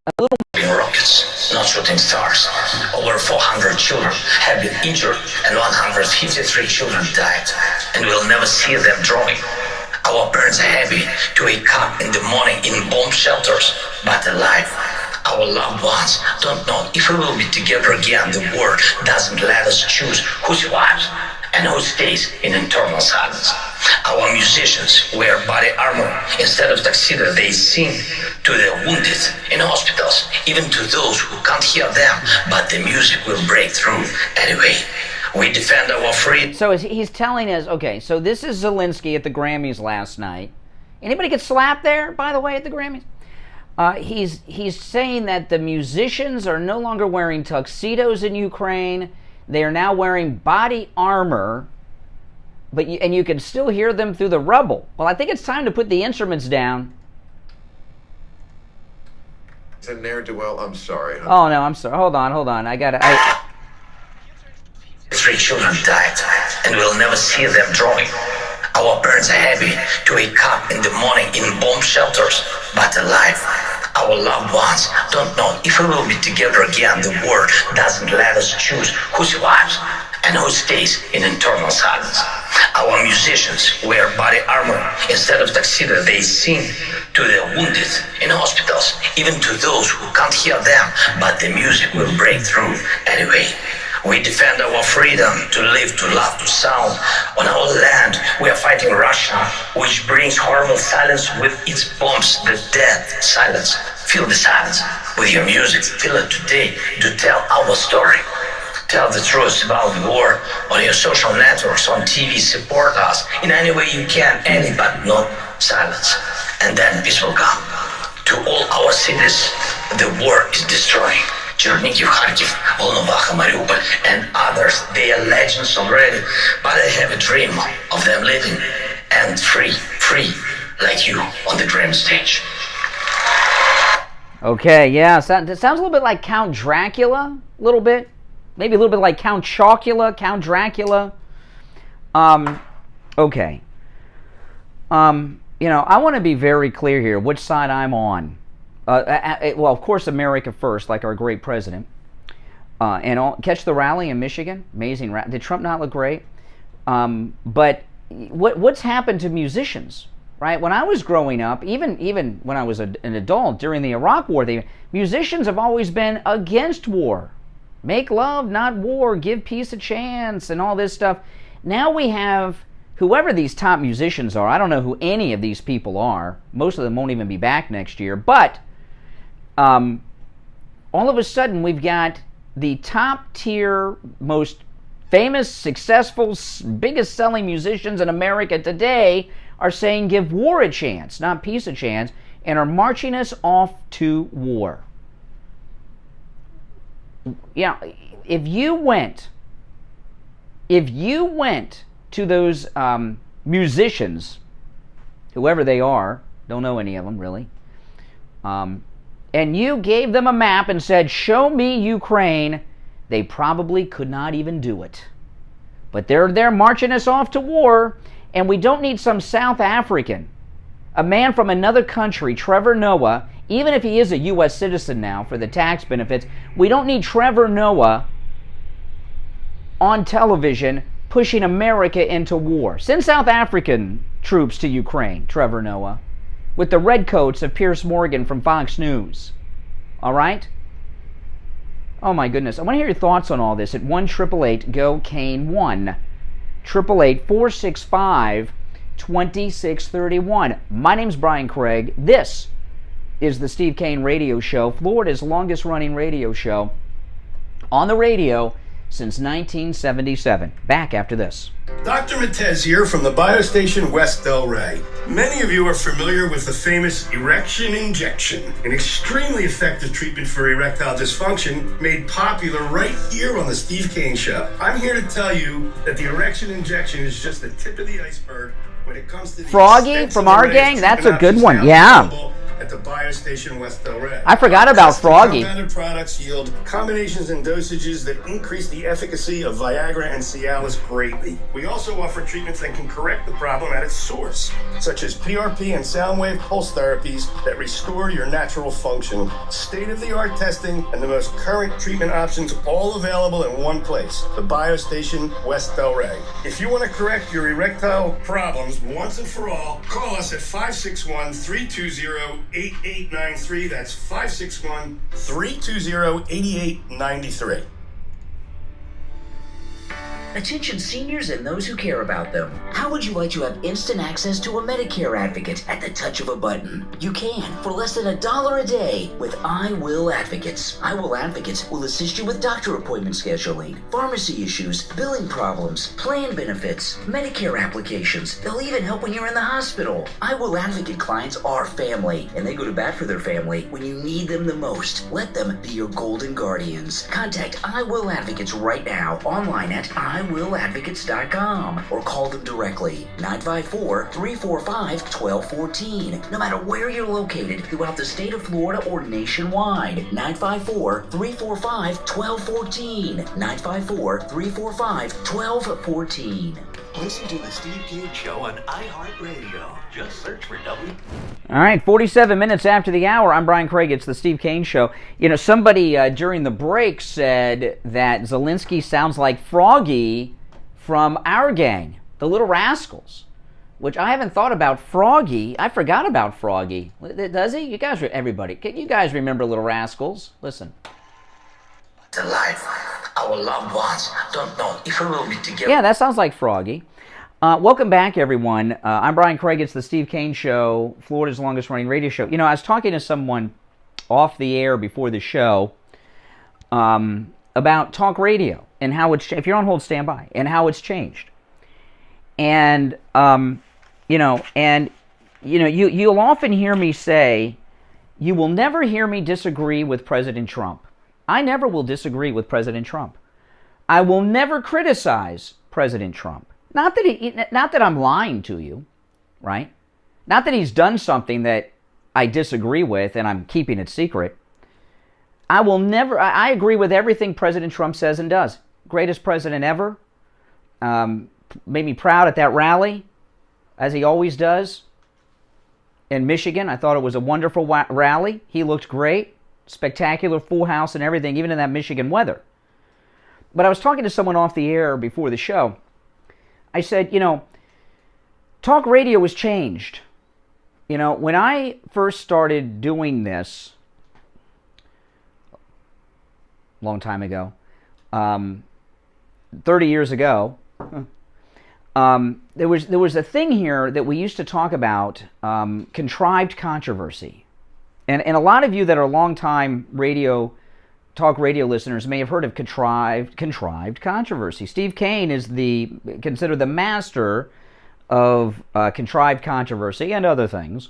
a little rockets, not shooting stars. Over 400 children have been injured and 153 children died, and we'll never see them drawing. Our parents are happy to wake up in the morning in bomb shelters, but alive. Our loved ones don't know if we will be together again. The war doesn't let us choose who survives and who stays in internal silence. Our musicians wear body armor instead of tuxedo. They sing to the wounded in hospitals, even to those who can't hear them, but the music will break through anyway. We defend our freedom. So he's telling us, okay, so this is Zelenskyy at the Grammys last night. Anybody get slapped there, by the way, at the Grammys? He's saying that the musicians are no longer wearing tuxedos in Ukraine. They are now wearing body armor, and you can still hear them through the rubble. Well, I think it's time to put the instruments down. It's a ne'er-do-well. I'm sorry. Oh, no, I'm sorry. Hold on. I got to... 3 children died, and we'll never see them drawing. Our parents are happy to wake up in the morning in bomb shelters, but alive. Our loved ones don't know if we will be together again. The war doesn't let us choose who survives and who stays in internal silence. Our musicians wear body armor. Instead of tuxedo, they sing to the wounded in hospitals, even to those who can't hear them, but the music will break through anyway. We defend our freedom to live, to love, to sound. On our land, we are fighting Russia, which brings horrible silence with its bombs, the death silence. Feel the silence with your music. Feel it today to tell our story. Tell the truth about the war on your social networks, on TV. Support us in any way you can, any but not silence. And then peace will come. To all our cities, the war is destroying. Chernihiv, Kharkiv, Volnovakha, Mariupol, and others. They are legends already, but I have a dream of them living and free, like you on the grand stage. Okay, yeah, it sounds a little bit like Count Dracula, a little bit. Maybe a little bit like Count Chocula, Count Dracula. Okay. I want to be very clear here which side I'm on. Well, of course, America first, like our great president. Catch the rally in Michigan, amazing rally. Did Trump not look great? But what's happened to musicians, right? When I was growing up, even when I was an adult during the Iraq War, musicians have always been against war. Make love, not war. Give peace a chance, and all this stuff. Now we have whoever these top musicians are. I don't know who any of these people are. Most of them won't even be back next year, but all of a sudden, we've got the top-tier, most famous, successful, biggest-selling musicians in America today are saying give war a chance, not peace a chance, and are marching us off to war. Yeah, if you went to those musicians, whoever they are, don't know any of them really, and you gave them a map and said, show me Ukraine, they probably could not even do it. But they're there marching us off to war, and we don't need some South African, a man from another country, Trevor Noah, even if he is a U.S. citizen now for the tax benefits, we don't need Trevor Noah on television pushing America into war. Send South African troops to Ukraine, Trevor Noah, with the redcoats of Piers Morgan from Fox News. All right? Oh my goodness. I want to hear your thoughts on all this at 1-888-GO-CANE 1-888-465-2631. My name's Brian Craig. This is the Steve Kane Radio Show, Florida's longest running radio show on the radio since 1977. Back after this. Dr. Matez here from the Biostation West Delray. Many of you are familiar with the famous erection injection, an extremely effective treatment for erectile dysfunction made popular right here on the Steve Kane Show. I'm here to tell you that the erection injection is just the tip of the iceberg when it comes to the Froggy from our gang, that's a good one. Yeah. At the Biostation West Delray. I forgot about Froggy. Compounded products yield combinations and dosages that increase the efficacy of Viagra and Cialis greatly. We also offer treatments that can correct the problem at its source, such as PRP and soundwave pulse therapies that restore your natural function. State-of-the-art testing and the most current treatment options all available in one place, the Biostation West Delray. If you want to correct your erectile problems once and for all, call us at 561-320-8893. That's 561-320-8893. Attention seniors and those who care about them. How would you like to have instant access to a Medicare advocate at the touch of a button? You can for less than $1 a day with I Will Advocates. I Will Advocates will assist you with doctor appointment scheduling, pharmacy issues, billing problems, plan benefits, Medicare applications. They'll even help when you're in the hospital. I Will Advocate clients are family, and they go to bat for their family when you need them the most. Let them be your golden guardians. Contact I Will Advocates right now online at IWillAdvocates.com or call them directly, 954-345-1214. No matter where you're located throughout the state of Florida or nationwide, 954-345-1214. 954-345-1214. Listen to the Steve Kane Show on iHeartRadio. Just search for W. All right, 47 minutes after the hour. I'm Brian Craig. It's the Steve Kane Show. You know, somebody during the break said that Zelenskyy sounds like Froggy from our gang, The Little Rascals, which I haven't thought about. Froggy, I forgot about Froggy. Does he? You guys, everybody, you guys remember Little Rascals? Listen. The life, our loved ones don't know if we will be together. Yeah, that sounds like Froggy. Welcome back, everyone. I'm Brian Craig. It's the Steve Kane Show, Florida's longest running radio show. You know, I was talking to someone off the air before the show about talk radio and how it's, if you're on hold, stand by, and how it's changed. And, you'll often hear me say, you will never hear me disagree with President Trump. I never will disagree with President Trump. I will never criticize President Trump. Not that I'm lying to you, right? Not that he's done something that I disagree with and I'm keeping it secret. I agree with everything President Trump says and does. Greatest president ever. Made me proud at that rally, as he always does. In Michigan, I thought it was a wonderful rally. He looked great. Spectacular, full house and everything, even in that Michigan weather. But I was talking to someone off the air before the show. I said, talk radio has changed. When I first started doing this, a long time ago, 30 years ago, there was a thing here that we used to talk about, contrived controversy. And a lot of you that are longtime talk radio listeners may have heard of contrived controversy. Steve Kane is considered the master of contrived controversy and other things.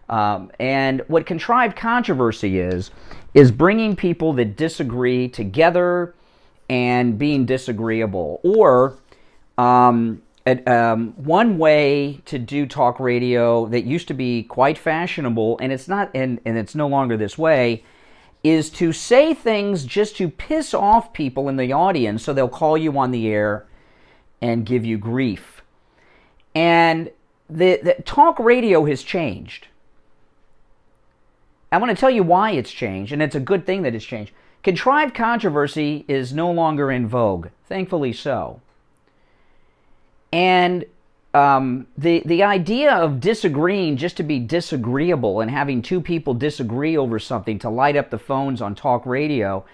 And what contrived controversy is bringing people that disagree together and being disagreeable. Or one way to do talk radio that used to be quite fashionable, and it's not, and it's no longer this way, is to say things just to piss off people in the audience so they'll call you on the air and give you grief. And the talk radio has changed. I want to tell you why it's changed, and it's a good thing that it's changed. Contrived controversy is no longer in vogue, thankfully so. And the idea of disagreeing just to be disagreeable and having two people disagree over something to light up the phones on talk radio,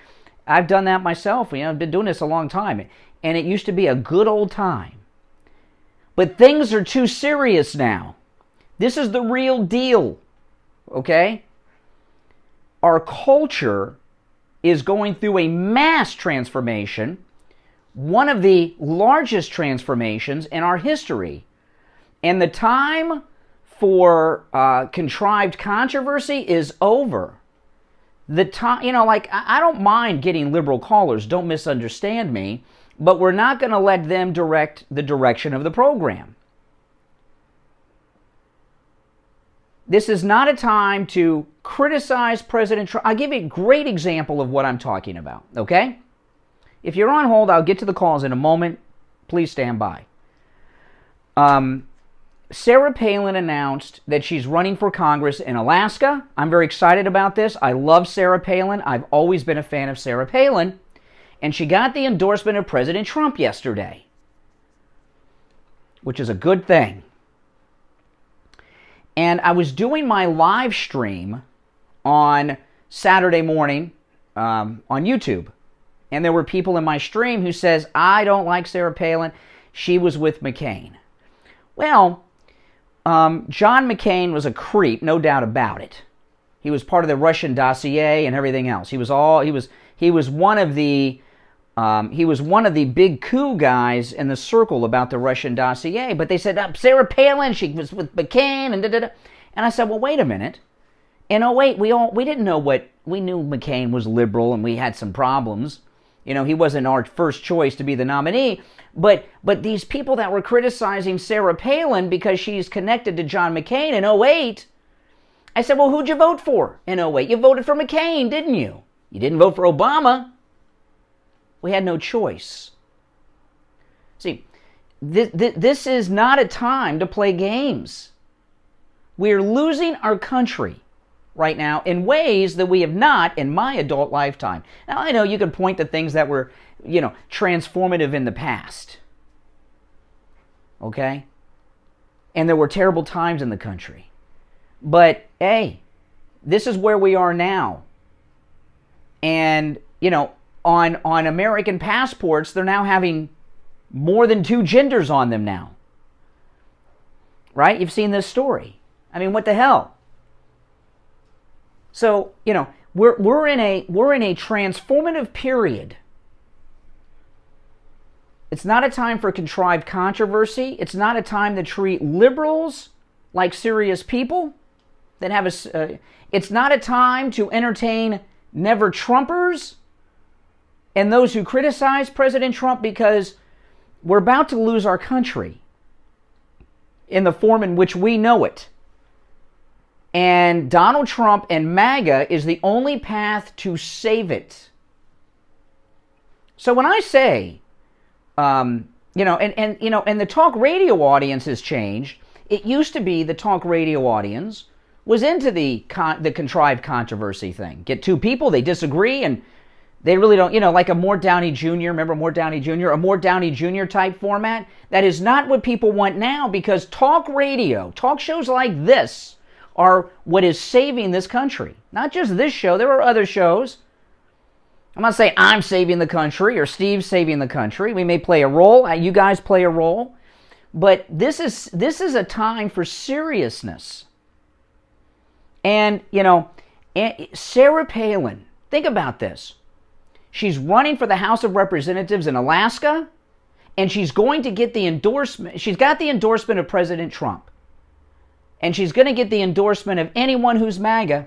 I've done that myself. I've been doing this a long time, and it used to be a good old time. But things are too serious now. This is the real deal, okay? Our culture is going through a mass transformation, one of the largest transformations in our history. And the time for contrived controversy is over. The time, I don't mind getting liberal callers, don't misunderstand me, but we're not going to let them direct the direction of the program. This is not a time to criticize President Trump. I'll give you a great example of what I'm talking about, okay? If you're on hold, I'll get to the calls in a moment. Please stand by. Sarah Palin announced that she's running for Congress in Alaska. I'm very excited about this. I love Sarah Palin. I've always been a fan of Sarah Palin. And she got the endorsement of President Trump yesterday, which is a good thing. And I was doing my live stream on Saturday morning on YouTube. And there were people in my stream who says, I don't like Sarah Palin. She was with McCain. Well, John McCain was a creep, no doubt about it. He was part of the Russian dossier and everything else. He was one of the big coup guys in the circle about the Russian dossier. But they said, Sarah Palin, she was with McCain, and da-da-da. And I said, well, wait a minute. In 08, we didn't know we knew McCain was liberal and we had some problems. He wasn't our first choice to be the nominee. But these people that were criticizing Sarah Palin because she's connected to John McCain in 08, I said, well, who'd you vote for in 08? You voted for McCain, didn't you? You didn't vote for Obama. We had no choice. See, this is not a time to play games. We're losing our country right now in ways that we have not in my adult lifetime. Now, I know you can point to things that were, transformative in the past. okay? And there were terrible times in the country. But, hey, this is where we are now. And, you know, on American passports, they're now having more than 2 genders on them now. Right? You've seen this story. I mean, what the hell? So, you know, we're in a transformative period. It's not a time for contrived controversy. It's not a time to treat liberals like serious people that have it's not a time to entertain never-Trumpers and those who criticize President Trump, because we're about to lose our country in the form in which we know it. And Donald Trump and MAGA is the only path to save it. So when I say, you know, and the talk radio audience has changed. It used to be the talk radio audience was into the contrived controversy thing. Get 2 people, they disagree, and they really don't, you know, like a Mort Downey Jr., remember Mort Downey Jr., a Mort Downey Jr. type format? That is not what people want now, because talk radio, talk shows like this are what is saving this country. Not just this show, there are other shows. I'm not saying I'm saving the country or Steve's saving the country. We may play a role, you guys play a role, but this is a time for seriousness. And, you know, Sarah Palin, think about this. She's running for the House of Representatives in Alaska, and she's going to get the endorsement. She's got the endorsement of President Trump. And she's going to get the endorsement of anyone who's MAGA.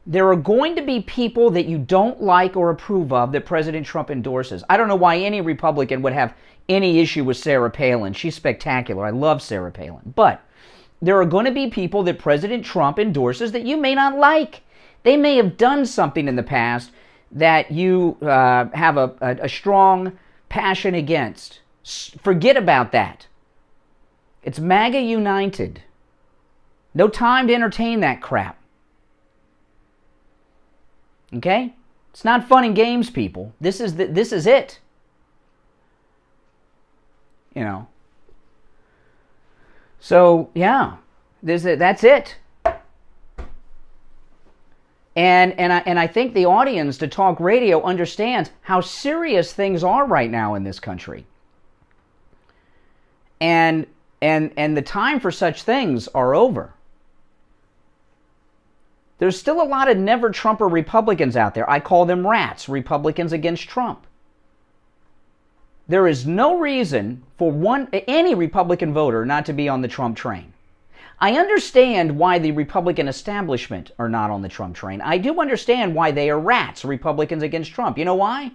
There are going to be people that you don't like or approve of that President Trump endorses. I don't know why any Republican would have any issue with Sarah Palin. She's spectacular. I love Sarah Palin. But there are going to be people that President Trump endorses that you may not like. They may have done something in the past that you have a strong passion against. Forget about that. It's MAGA United. No time to entertain that crap. Okay? It's not fun and games, people. This is it. You know. So, yeah. That's it. And I think the audience to talk radio understands how serious things are right now in this country. And the time for such things are over. There's still a lot of never-Trumper Republicans out there. I call them rats, Republicans against Trump. There is no reason for any Republican voter not to be on the Trump train. I understand why the Republican establishment are not on the Trump train. I do understand why they are rats, Republicans against Trump. You know why?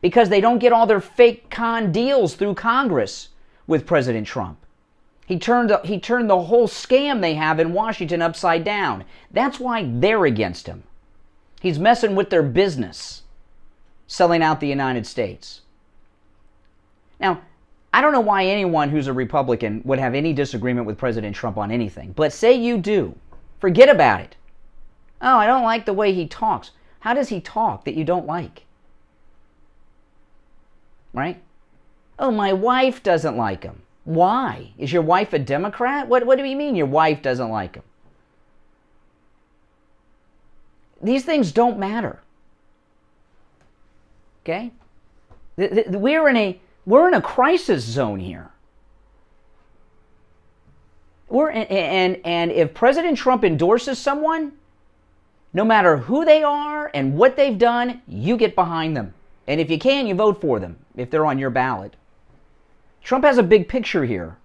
Because they don't get all their fake con deals through Congress with President Trump. He turned the whole scam they have in Washington upside down. That's why they're against him. He's messing with their business, selling out the United States. Now, I don't know why anyone who's a Republican would have any disagreement with President Trump on anything, but say you do. Forget about it. Oh, I don't like the way he talks. How does he talk that you don't like? Right? Oh, my wife doesn't like him. Why? Is your wife a Democrat? What do you mean your wife doesn't like him? These things don't matter. Okay? We're in a crisis zone here. And if President Trump endorses someone, no matter who they are and what they've done, you get behind them. And if you can, you vote for them if they're on your ballot. Trump has a big picture here.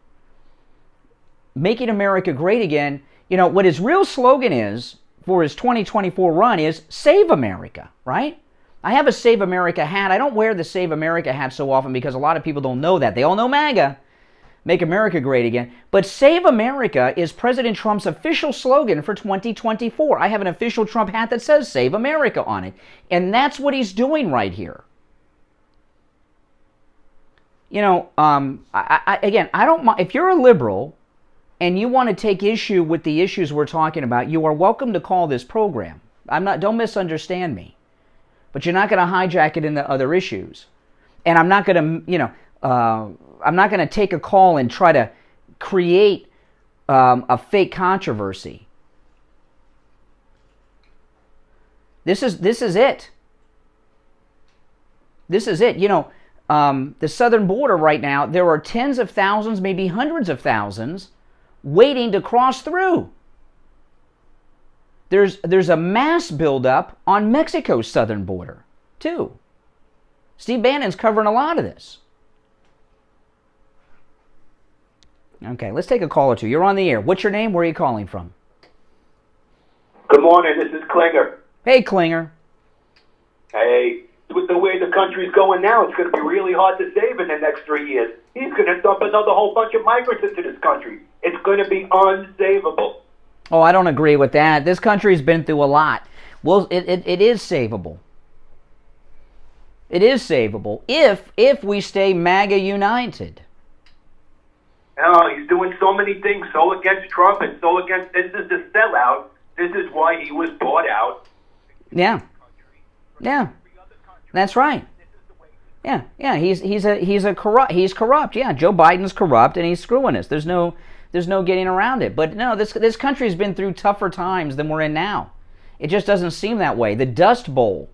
Making America great again. You know, what his real slogan is for his 2024 run is Save America, right? I have a Save America hat. I don't wear the Save America hat so often because a lot of people don't know that. They all know MAGA, Make America Great Again. But Save America is President Trump's official slogan for 2024. I have an official Trump hat that says Save America on it. And that's what he's doing right here. You know, I don't mind. If you're a liberal and you want to take issue with the issues we're talking about, you are welcome to call this program. Don't misunderstand me. But you're not going to hijack it into other issues. And I'm not going to, I'm not going to take a call and try to create a fake controversy. This is it. This is it. You know, the southern border right now, there are tens of thousands, maybe hundreds of thousands, waiting to cross through. There's a mass buildup on Mexico's southern border, too. Steve Bannon's covering a lot of this. Okay, let's take a call or two. You're on the air. What's your name? Where are you calling from? Good morning. This is Klinger. Hey, Klinger. Hey, with the way the country's going now, it's going to be really hard to save in the next 3 years. He's going to dump another whole bunch of migrants into this country. It's going to be unsavable. Oh, I don't agree with that. This country's been through a lot. Well, it is savable. It is savable if we stay MAGA united. No, he's doing so many things, so against Trump and so against... This is the sellout. This is why he was bought out. Yeah. Yeah. That's right. Yeah. Yeah. He's corrupt. Yeah. Joe Biden's corrupt and he's screwing us. There's no getting around it. But no, this country's been through tougher times than we're in now. It just doesn't seem that way. The Dust Bowl.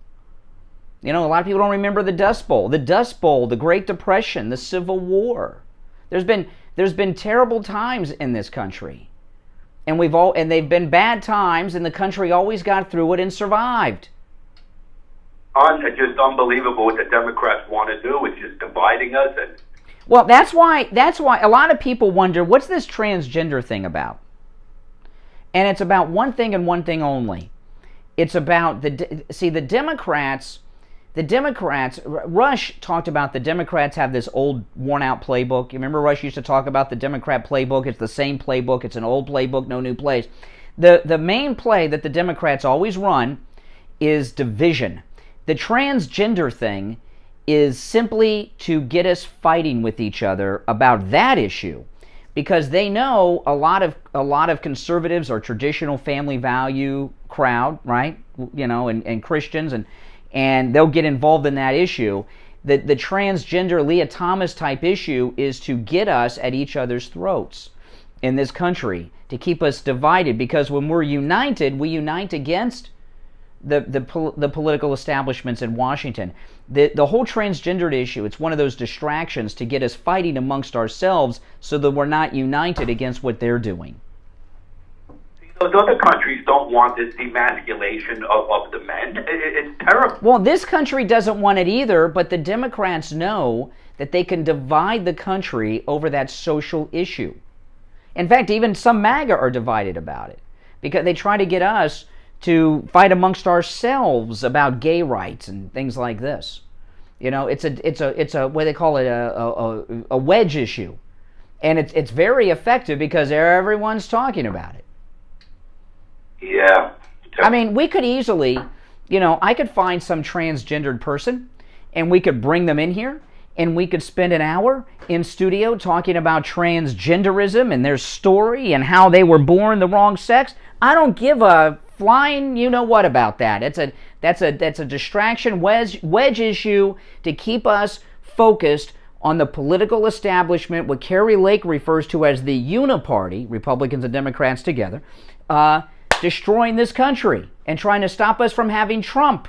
You know, a lot of people don't remember the Dust Bowl. The Dust Bowl, the Great Depression, the Civil War. There's been terrible times in this country. And they've been bad times, and the country always got through it and survived. It's just unbelievable what the Democrats want to do. It's just dividing us. Well, that's why a lot of people wonder, what's this transgender thing about? And it's about one thing and one thing only. It's about the Democrats. Rush talked about the Democrats have this old, worn-out playbook. You remember Rush used to talk about the Democrat playbook? It's the same playbook. It's an old playbook, no new plays. The main play that the Democrats always run is division. The transgender thing is simply to get us fighting with each other about that issue, because they know a lot of conservatives are traditional family value crowd, right? You know, and Christians, and they'll get involved in that issue. The transgender Leah Thomas type issue is to get us at each other's throats in this country, to keep us divided, because when we're united, we unite against the political establishments in Washington. The whole transgendered issue, it's one of those distractions to get us fighting amongst ourselves so that we're not united against what they're doing. Those other countries don't want this demasculation of the men. It's terrible. Well, this country doesn't want it either, but the Democrats know that they can divide the country over that social issue. In fact, even some MAGA are divided about it, because they try to get us to fight amongst ourselves about gay rights and things like this. You know, it's a what they call it, a wedge issue, and it's very effective because everyone's talking about it. Yeah. I mean, we could easily, you know, I could find some transgendered person, and we could bring them in here, and we could spend an hour in studio talking about transgenderism and their story and how they were born the wrong sex. I don't give a flying you know what about that. That's a distraction wedge issue to keep us focused on the political establishment, what Carrie Lake refers to as the uniparty, Republicans and Democrats together, destroying this country and trying to stop us from having Trump.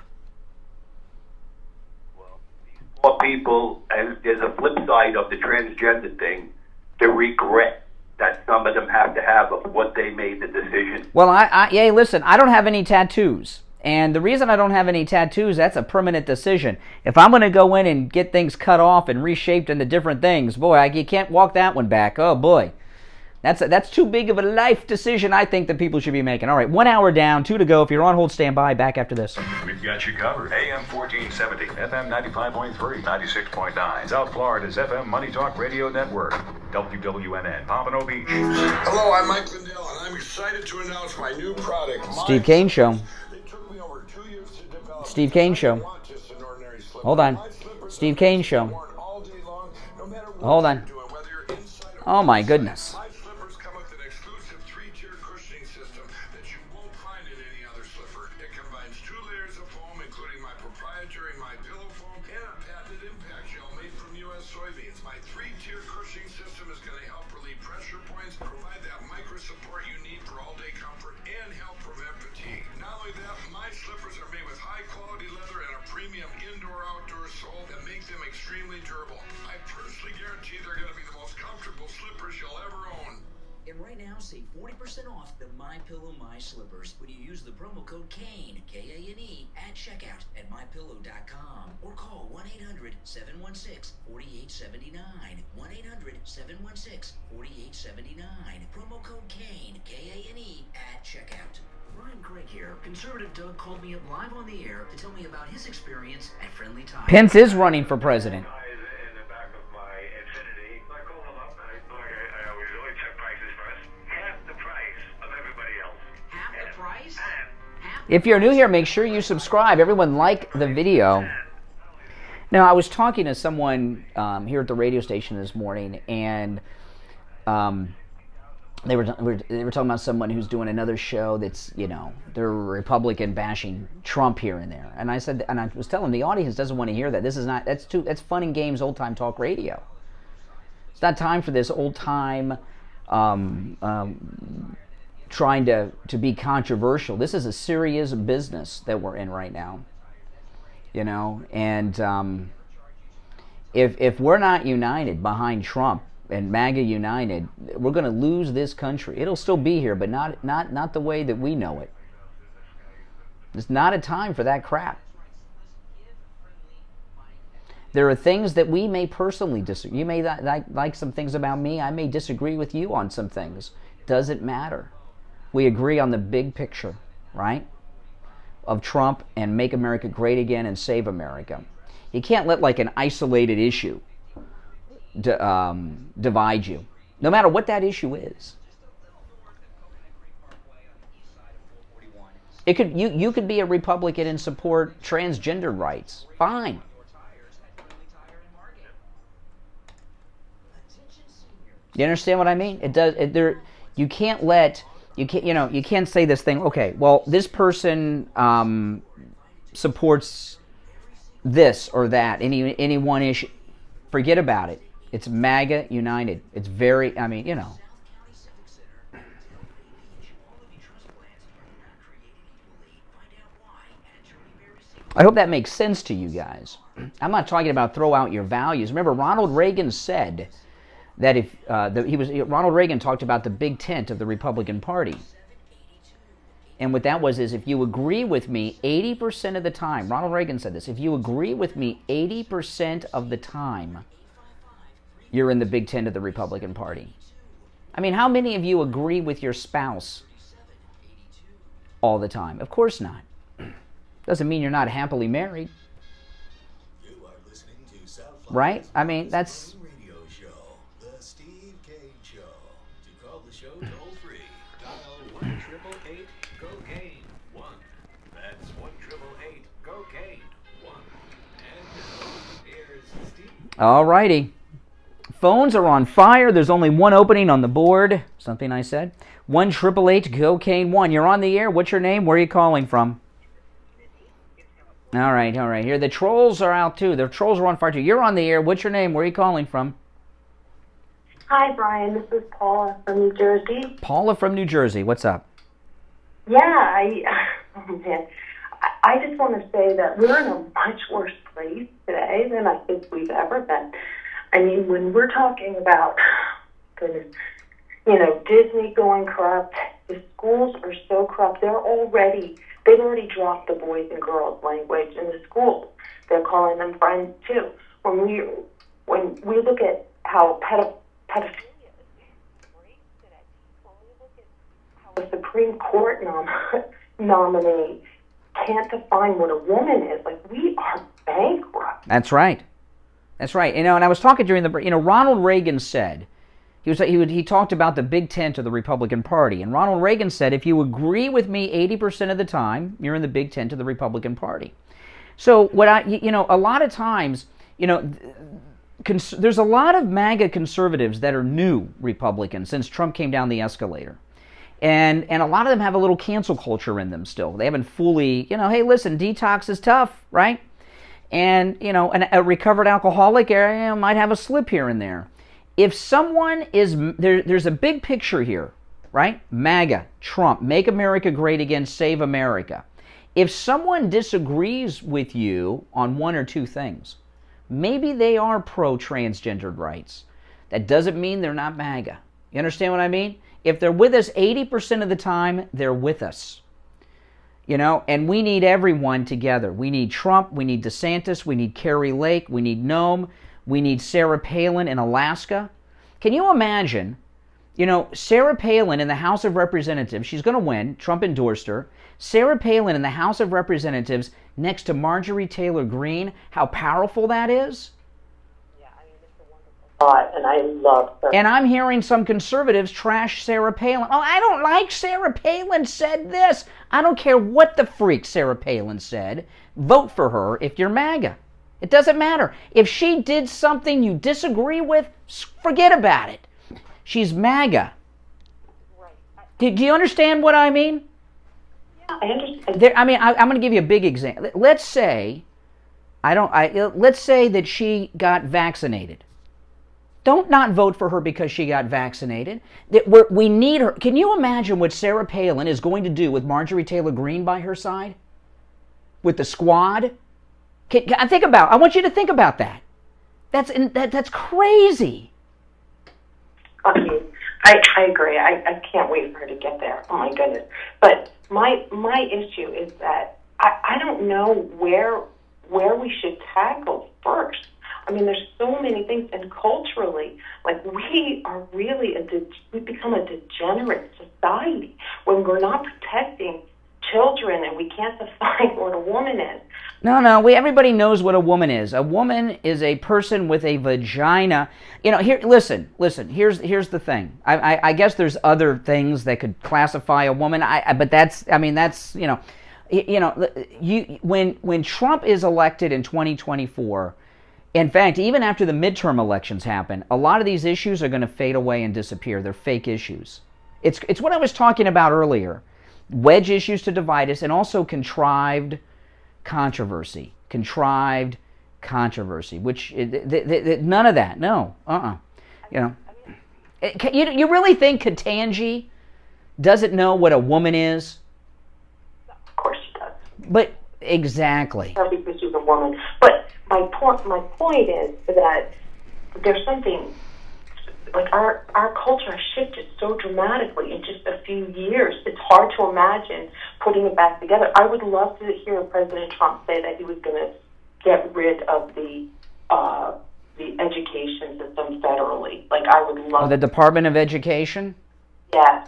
Well, these poor people, and there's a flip side of the transgender thing, the regret that some of them have to have of what they made the decision. Well, hey, listen, I don't have any tattoos. And the reason I don't have any tattoos, that's a permanent decision. If I'm going to go in and get things cut off and reshaped into different things, boy, you can't walk that one back. Oh, boy. That's too big of a life decision I think that people should be making. All right, 1 hour down, 2 to go. If you're on hold, stand by. Back after this. We've got you covered. AM 1470, FM 95.3, 96.9. South Florida's FM Money Talk Radio Network. WWNN, Pompano Beach. Hello, I'm Mike Lindell, and I'm excited to announce my new product. Steve Kane Show. Steve Kane Show. Hold on. Steve Kane Show. Hold on. Oh, my goodness. Slipper. It combines 2 layers of foam, including my proprietary My Pillow foam and a patented impact gel made from U.S. soybeans. My 3-tier cushioning system is going to help relieve pressure points, provide that micro support you need for all-day comfort, and help prevent fatigue. Not only that, my slippers are made with high-quality leather and a premium indoor-outdoor sole that make them extremely durable. I personally guarantee they're going to be the most comfortable slippers you'll ever own. And right now, save 40% off the My Pillow My Slippers when you use the promo code KANE, K-A-N-E, at checkout at mypillow.com or call 1-800-716-4879. 1-800-716-4879. Promo code KANE, K-A-N-E, at checkout. Brian Craig here. Conservative Doug called me up live on the air to tell me about his experience at Friendly Tire. Pence is running for president. If you're new here, make sure you subscribe. Everyone like the video. Now, I was talking to someone here at the radio station this morning, and they were talking about someone who's doing another show that's, you know, they're Republican bashing Trump here and there. And I said, and I was telling the audience doesn't want to hear that. This is not, that's fun and games, old time talk radio. It's not time for this old time trying to be controversial. This is a serious business that we're in right now, you know. And if we're not united behind Trump and MAGA united, we're going to lose this country. It'll still be here, but not the way that we know it. It's not a time for that crap. There are things that we may personally disagree. You may like some things about me. I may disagree with you on some things. Doesn't matter. We agree on the big picture, right? Of Trump and make America great again and save America. You can't let like an isolated issue divide you, no matter what that issue is. It could you could be a Republican and support transgender rights. Fine. You understand what I mean? It does. You can't let. You can't say this thing, okay, well, this person supports this or that, any one issue. Forget about it. It's MAGA united. It's very, I mean, you know. I hope that makes sense to you guys. I'm not talking about throw out your values. Remember, Ronald Reagan said that if Ronald Reagan talked about the big tent of the Republican Party. And what that was is, if you agree with me 80% of the time, Ronald Reagan said this, if you agree with me 80% of the time, you're in the big tent of the Republican Party. I mean, how many of you agree with your spouse all the time? Of course not. Doesn't mean you're not happily married. Right? I mean, that's... All righty. Phones are on fire. There's only one opening on the board. Something I said. 1-888-COCAINE-1. You're on the air. What's your name? Where are you calling from? All right. Here, the trolls are out too. The trolls are on fire too. You're on the air. What's your name? Where are you calling from? Hi, Brian. This is Paula from New Jersey. Paula from New Jersey. What's up? Yeah, I just want to say that we're in a much worse place today than I think we've ever been. I mean, when we're talking about, goodness, Disney going corrupt, the schools are so corrupt. They've already dropped the boys and girls language in the schools. They're calling them friends too. When we look at how pedophilia is great today, when we look at how a Supreme Court nominee can't define what a woman is, like, we are bankrupt. That's right. And I was talking during the, Ronald Reagan said, he talked about the big tent of the Republican Party, and Ronald Reagan said, if you agree with me 80% of the time, you're in the big tent of the Republican Party. So a lot of times, there's a lot of MAGA conservatives that are new Republicans since Trump came down the escalator. And a lot of them have a little cancel culture in them still. They haven't fully, hey, listen, detox is tough, right? And, a recovered alcoholic area might have a slip here and there. If someone is, there's a big picture here, right? MAGA, Trump, Make America Great Again, Save America. If someone disagrees with you on one or two things, maybe they are pro-transgendered rights. That doesn't mean they're not MAGA. You understand what I mean? If they're with us 80% of the time, they're with us. And we need everyone together. We need Trump, we need DeSantis, we need Kari Lake, we need Noam, we need Sarah Palin in Alaska. Can you imagine, Sarah Palin in the House of Representatives, she's going to win, Trump endorsed her. Sarah Palin in the House of Representatives next to Marjorie Taylor Greene, how powerful that is? And I love her. And I'm hearing some conservatives trash Sarah Palin. Oh, I don't like Sarah Palin said this. I don't care what the freak Sarah Palin said. Vote for her if you're MAGA. It doesn't matter. If she did something you disagree with, forget about it. She's MAGA. Right. Do you understand what I mean? Yeah, I understand. I'm going to give you a big example. Let's say, let's say that she got vaccinated. Don't not vote for her because she got vaccinated. We need her. Can you imagine what Sarah Palin is going to do with Marjorie Taylor Greene by her side? With the squad? I want you to think about that. That's crazy. I agree. I can't wait for her to get there. Oh my goodness. But my issue is that I don't know where we should tackle first. There's so many things, and culturally, we are really we've become a degenerate society when we're not protecting children and we can't define what a woman is. No, everybody knows what a woman is. A woman is a person with a vagina. Here, listen. Here's the thing. I guess there's other things that could classify a woman. But that's when Trump is elected in 2024. In fact, even after the midterm elections happen, a lot of these issues are going to fade away and disappear. They're fake issues. It's what I was talking about earlier. Wedge issues to divide us, and also contrived controversy, which none of that. No, You really think Ketanji doesn't know what a woman is? Of course she does. But exactly. Because she's a woman. But my point is that there's something. Our culture has shifted so dramatically in just a few years. It's hard to imagine putting it back together. I would love to hear President Trump say that he was going to get rid of the education system federally. I would love the Department of Education? Yes,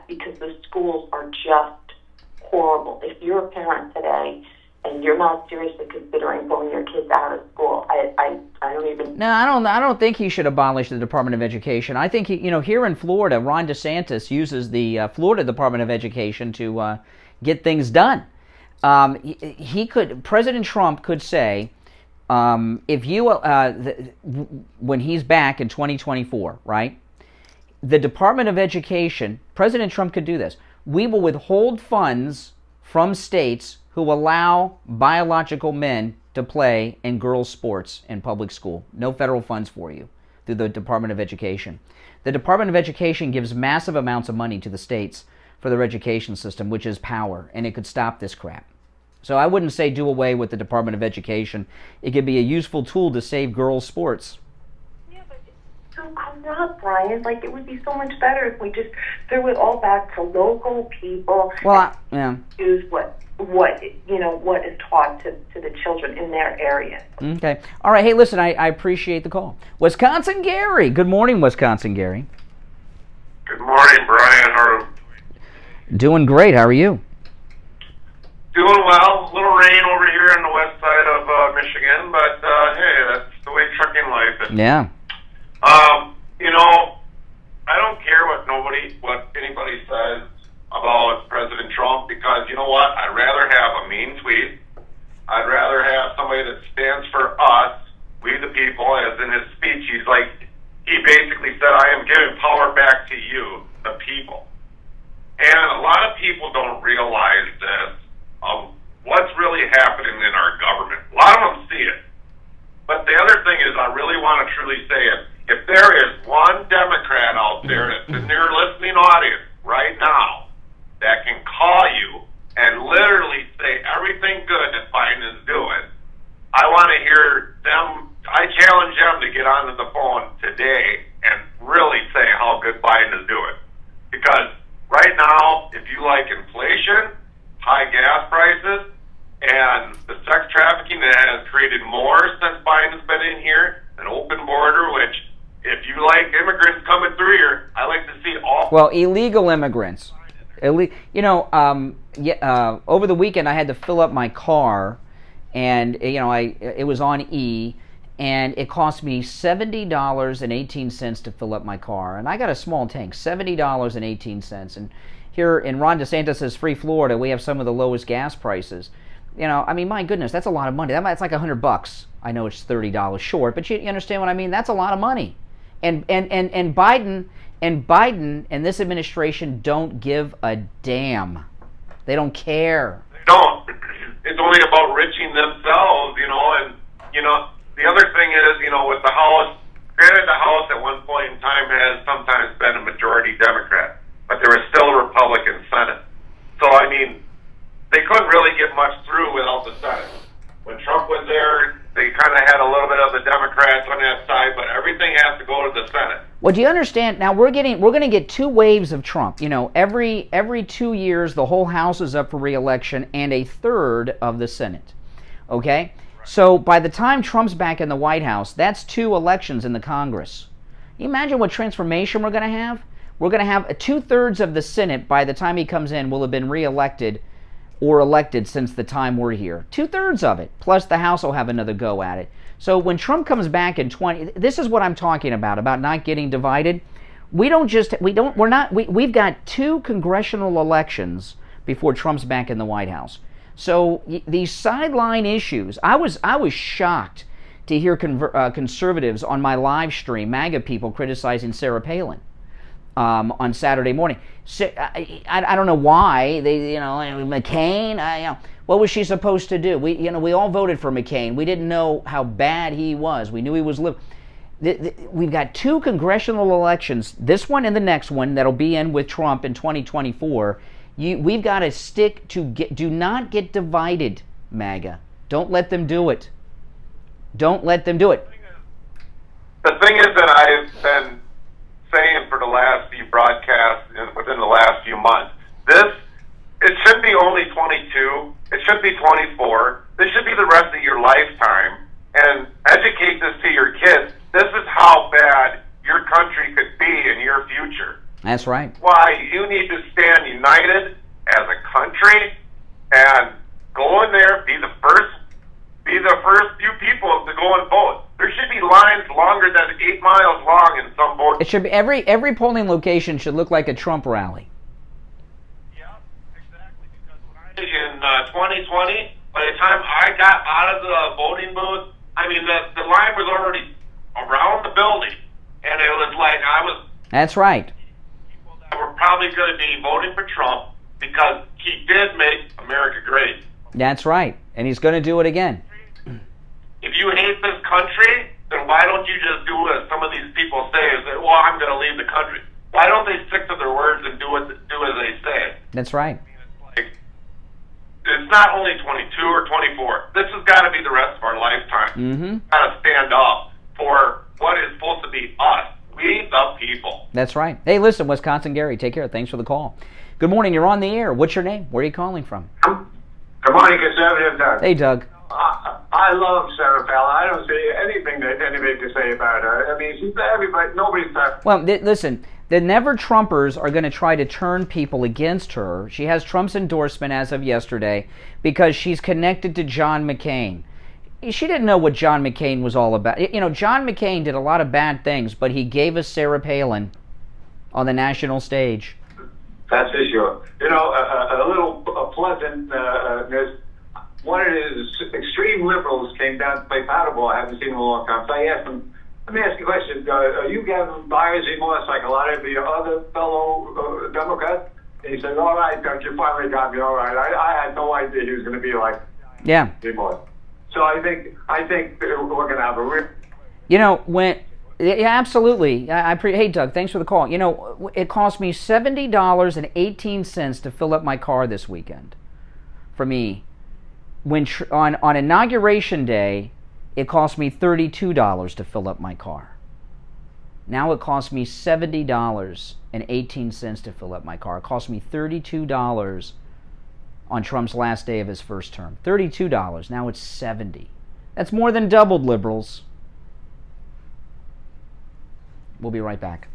because the schools are just horrible. If you're a parent today and you're not seriously considering pulling your kids out of school, I don't even... No, I don't think he should abolish the Department of Education. I think here in Florida, Ron DeSantis uses the Florida Department of Education to get things done. President Trump could say, when he's back in 2024, right? The Department of Education, President Trump could do this. We will withhold funds from states who allow biological men to play in girls' sports in public school. No federal funds for you through the Department of Education. The Department of Education gives massive amounts of money to the states for their education system, which is power, and it could stop this crap. So I wouldn't say do away with the Department of Education. It could be a useful tool to save girls' sports. I'm not, Brian. It would be so much better if we just threw it all back to local people. Well, use what is taught to the children in their area. Okay. All right. Hey, listen, I appreciate the call. Wisconsin Gary. Good morning, Wisconsin Gary. Good morning, Brian. How are you? Doing great. How are you? Doing well. A little rain over here on the west side of Michigan, but hey, that's the way trucking life is. Yeah. I don't care what anybody says about President Trump, because you know what? I'd rather have a mean tweet. I'd rather have somebody that stands for us, we the people, as in his speech, he basically said, I am giving power back to you, the people. And a lot of people don't realize this, of what's really happening in our government. A lot of them see it. But the other thing is, I really want to truly say it. If there is one Democrat out there that's in their listening audience right now that can call you and literally say everything good that Biden is doing, I want to hear them. I challenge them to get onto the phone today and really say how good Biden is doing. Because right now, if you like inflation, high gas prices, and the sex trafficking that has created more since Biden's been in here, an open border, which if you like immigrants coming through here, I like to see all. Well, illegal immigrants. Over the weekend I had to fill up my car, and it was on E, and it cost me $70.18 to fill up my car, and I got a small tank, $70.18, and here in Ron DeSantis' free Florida, we have some of the lowest gas prices. My goodness, that's a lot of money. That's like $100. I know it's $30 short, but you understand what I mean? That's a lot of money. And Biden and this administration don't give a damn. They don't care. They don't. It's only about enriching themselves, and the other thing is, with the House, granted the House at one point in time has sometimes been a majority Democrat, but there was still a Republican Senate. So, they couldn't really get much through without the Senate. When Trump was there, they kind of had a little bit of the Democrats on that side, but everything has to go to the Senate. Well, do you understand? Now we're going to get two waves of Trump. Every 2 years, the whole House is up for re-election, and a third of the Senate. Okay, so by the time Trump's back in the White House, that's 2 elections in the Congress. Can you imagine what transformation we're going to have? We're going to have 2/3 of the Senate by the time he comes in will have been re-elected or elected since the time we're here. 2/3 of it, plus the House will have another go at it. So when Trump comes back in this is what I'm talking about not getting divided. We've got 2 congressional elections before Trump's back in the White House. So these sideline issues, I was shocked to hear conservatives on my live stream, MAGA people, criticizing Sarah Palin on Saturday morning. So, I don't know why McCain. What was she supposed to do? We all voted for McCain. We didn't know how bad he was. We knew he was we've got 2 congressional elections, this one and the next one that'll be in with Trump in 2024. We've got to stick to do not get divided, MAGA. Don't let them do it. Don't let them do it. The thing is that I've been saying for the last few broadcasts within the last few months, it should be only 22, it should be 24, this should be the rest of your lifetime, and educate this to your kids. This is how bad your country could be in your future. That's right. Why you need to stand united as a country and go in there, be the first few people to go and vote. There should be lines longer than 8 miles long in some votes. It should be every polling location should look like a Trump rally. Yeah, exactly. Because in 2020, by the time I got out of the voting booth, the line was already around the building, and it was like That's right. People that were probably going to be voting for Trump because he did make America great. That's right, and he's going to do it again. If you hate this country, then why don't you just do what some of these people say? Is that, well, I'm going to leave the country. Why don't they stick to their words and do as they say? That's right. It's not only 22 or 24. This has got to be the rest of our lifetime. Mm-hmm. Got to stand up for what is supposed to be us, we the people. That's right. Hey, listen, Wisconsin Gary, take care. Thanks for the call. Good morning. You're on the air. What's your name? Where are you calling from? Good morning, Conservative Doug. Hey, Doug. I love Sarah Palin. I don't see anything that anybody can say about her. She's everybody. Nobody's talking. Well, listen. The never-Trumpers are going to try to turn people against her. She has Trump's endorsement as of yesterday because she's connected to John McCain. She didn't know what John McCain was all about. John McCain did a lot of bad things, but he gave us Sarah Palin on the national stage. That's for sure. A little pleasantness. One of his extreme liberals came down to play paddleball. I haven't seen him in a long time. So I asked him, let me ask you a question. Are you getting buyer's remorse like a lot of your other fellow Democrats? He said, all right, Doug, you finally got me. All right. I had no idea he was going to be like big boy. So I think we're going to have a real... You know, yeah, absolutely. Hey, Doug, thanks for the call. You know, it cost me $70.18 to fill up my car this weekend. For me, when on Inauguration Day, it cost me $32 to fill up my car. Now it costs me $70.18 to fill up my car. It cost me $32 on Trump's last day of his first term. $32. Now it's $70. That's more than doubled, liberals. We'll be right back.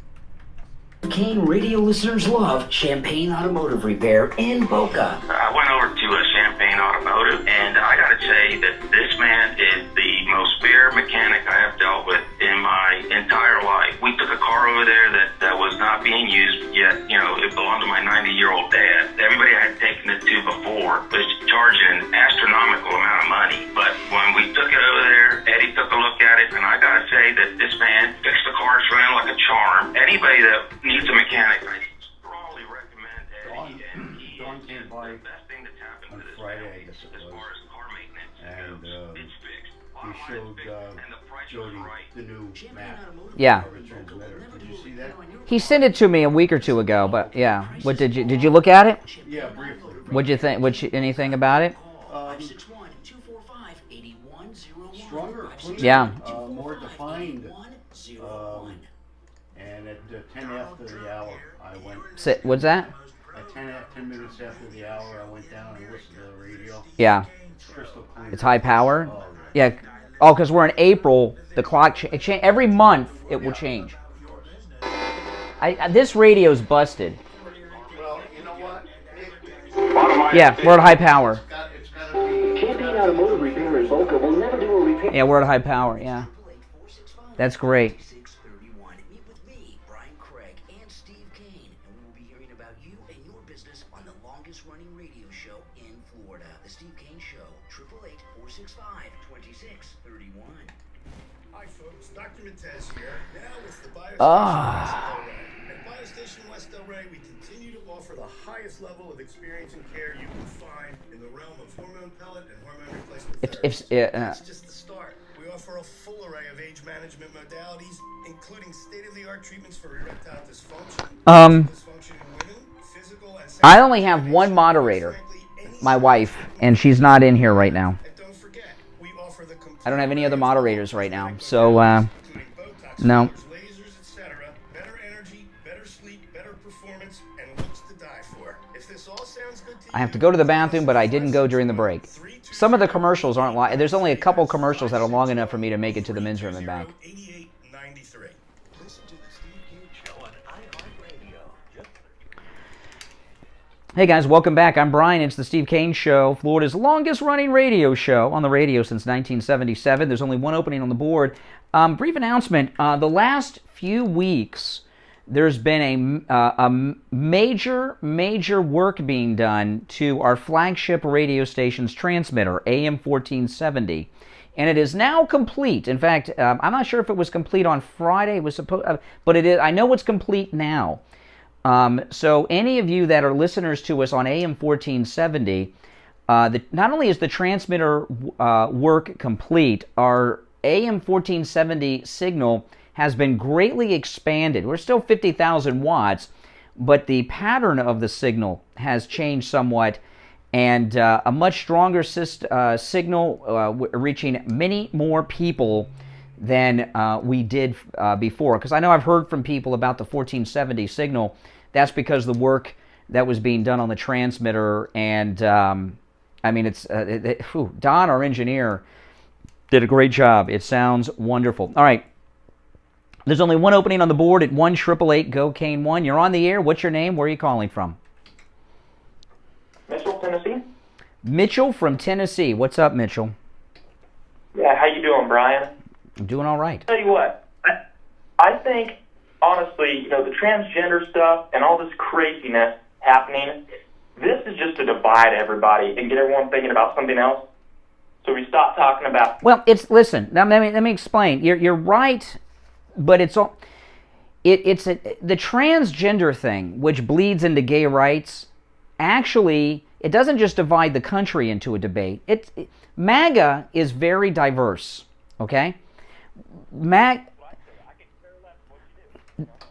Kane radio listeners love Champagne Automotive Repair in Boca. I went over to Champagne Automotive, and I got to say that this man is the most fair mechanic I have dealt with in my entire life. We took a car over there that was not being used yet. You know, it belonged to my 90-year-old dad. Everybody I had taken it to before was charging an astronomical amount of money. But when we took it over there, Eddie took a look at it, and I got to say that this man fixed the cars for him like a charm. Anybody that needs a mechanic, I strongly recommend Eddie. Dawn came by on Friday, I guess it was, and he showed Jody the new map. Yeah. Did you see that? He sent it to me a week or two ago, but yeah. What did you look at it? Yeah, briefly. What'd you think? Anything about it? Stronger, cleaner, yeah. More defined. And at 10 after the hour, I went. What's that? At 10 minutes after the hour, I went down and listened to the radio. Yeah. It's crystal clear. It's high power. Yeah. Oh, because we're in April. The clock every month it will change. This radio's busted. Well, you know what? Yeah, we're at high power. Champagne Automotive Repair in Boca will never do a repair. Yeah, we're at high power. Yeah. That's great. Meet with me, Brian Craig, and Steve Kane, and we will be hearing about you and your business on the longest-running radio show in Florida, The Steve Kane Show, 888-465-2631. Hi, folks. Dr. Matez here. Now with the Biostation West Del Rey. At Biostation West Del Rey, we continue to offer the highest level of experience and care you can find in the realm of hormone pellet and hormone replacement therapy. That's just the start. We offer a full array of age management modalities, including state-of-the-art treatments for erectile dysfunction, dysfunction in women, physical and I only have one moderator, my wife, and she's not in here right now. I don't have any other moderators right now, so no. Lasers, etc. Better energy, better sleep, better performance, and looks to die for. If this all sounds good to you, I have to go to the bathroom, but I didn't go during the break. Some of the commercials aren't long. There's only a couple commercials that are long enough for me to make it to the men's room and back. Hey guys, welcome back. I'm Brian. It's the Steve Kane Show, Florida's longest-running radio show on the radio since 1977. There's only one opening on the board. Brief announcement. The last few weeks, there's been a major work being done to our flagship radio station's transmitter, AM 1470. And it is now complete. In fact, I'm not sure if it was complete on Friday. It was supposed, but it is. I know it's complete now. So any of you that are listeners to us on AM 1470, not only is the transmitter work complete, our AM 1470 signal has been greatly expanded. We're still 50,000 watts, but the pattern of the signal has changed somewhat, and a much stronger signal reaching many more people than we did before. Because I know I've heard from people about the 1470 signal. That's because the work that was being done on the transmitter, and I mean, it's Don, our engineer, did a great job. It sounds wonderful. All right. There's only one opening on the board at 1-888-GO-KANE-1. You're on the air. What's your name? Where are you calling from? Mitchell, Tennessee. Mitchell from Tennessee. What's up, Mitchell? Yeah, how you doing, Brian? I'm doing all right. Tell you what, I think, honestly, the transgender stuff and all this craziness happening, this is just to divide everybody and get everyone thinking about something else. So we stop talking about... Well, listen, let me explain. You're right, but it's all... the transgender thing, which bleeds into gay rights. Actually, it doesn't just divide the country into a debate. MAGA is very diverse. Okay,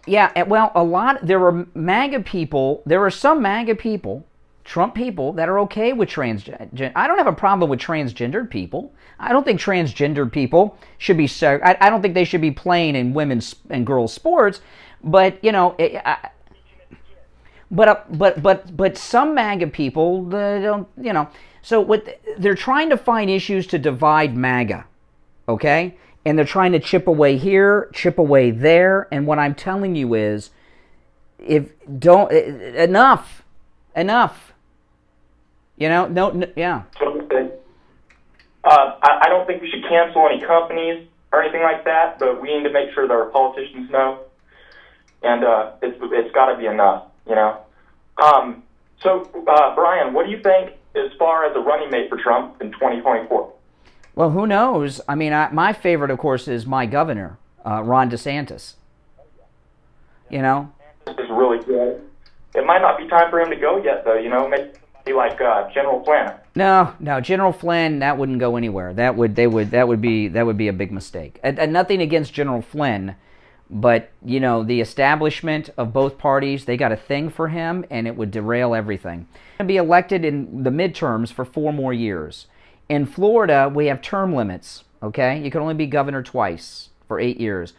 yeah. Well, there are MAGA people. There are some MAGA people, Trump people, that are okay with transgender. I don't have a problem with transgendered people. I don't think transgendered people should be. I don't think they should be playing in women's and girls' sports. But you know, but some MAGA people don't. You know, so they're trying to find issues to divide MAGA. Okay, and they're trying to chip away here, chip away there. And what I'm telling you is, enough. You know, no, yeah. I don't think we should cancel any companies or anything like that, but we need to make sure that our politicians know, and it's got to be enough, you know. So, Brian, what do you think as far as a running mate for Trump in 2024? Well, who knows? I mean, my favorite, of course, is my governor, Ron DeSantis. You know? This is really good. It might not be time for him to go yet, though, you know, maybe like General Flynn. No, General Flynn, that wouldn't go anywhere. That would be a big mistake. And nothing against General Flynn, but you know, the establishment of both parties, they got a thing for him, and it would derail everything. He's going to be elected in the midterms for 4 more years. In Florida, we have term limits. Okay, you can only be governor twice for 8 years.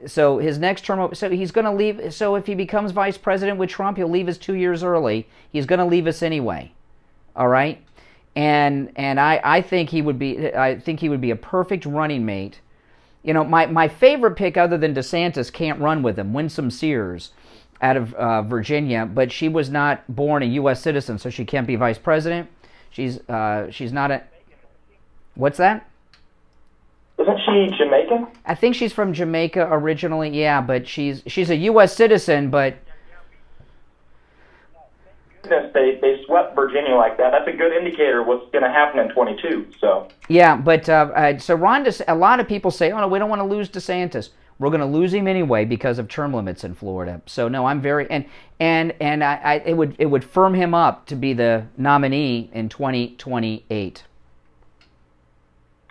So his next term, so he's going to leave. So if he becomes vice president with Trump, he'll leave us 2 years early. He's going to leave us anyway. All right, and I think he would be. I think he would be a perfect running mate. You know, my favorite pick, other than DeSantis, can't run with him. Winsome Sears, out of Virginia, but she was not born a U.S. citizen, so she can't be vice president. She's not a. What's that? Isn't she Jamaican? I think she's from Jamaica originally, yeah, but she's a U.S. citizen, but... They swept Virginia like that. That's a good indicator of what's going to happen in 22, so... Yeah, but, so a lot of people say, oh, no, we don't want to lose DeSantis. We're going to lose him anyway because of term limits in Florida. So, no, I'm very... And it would firm him up to be the nominee in 2028.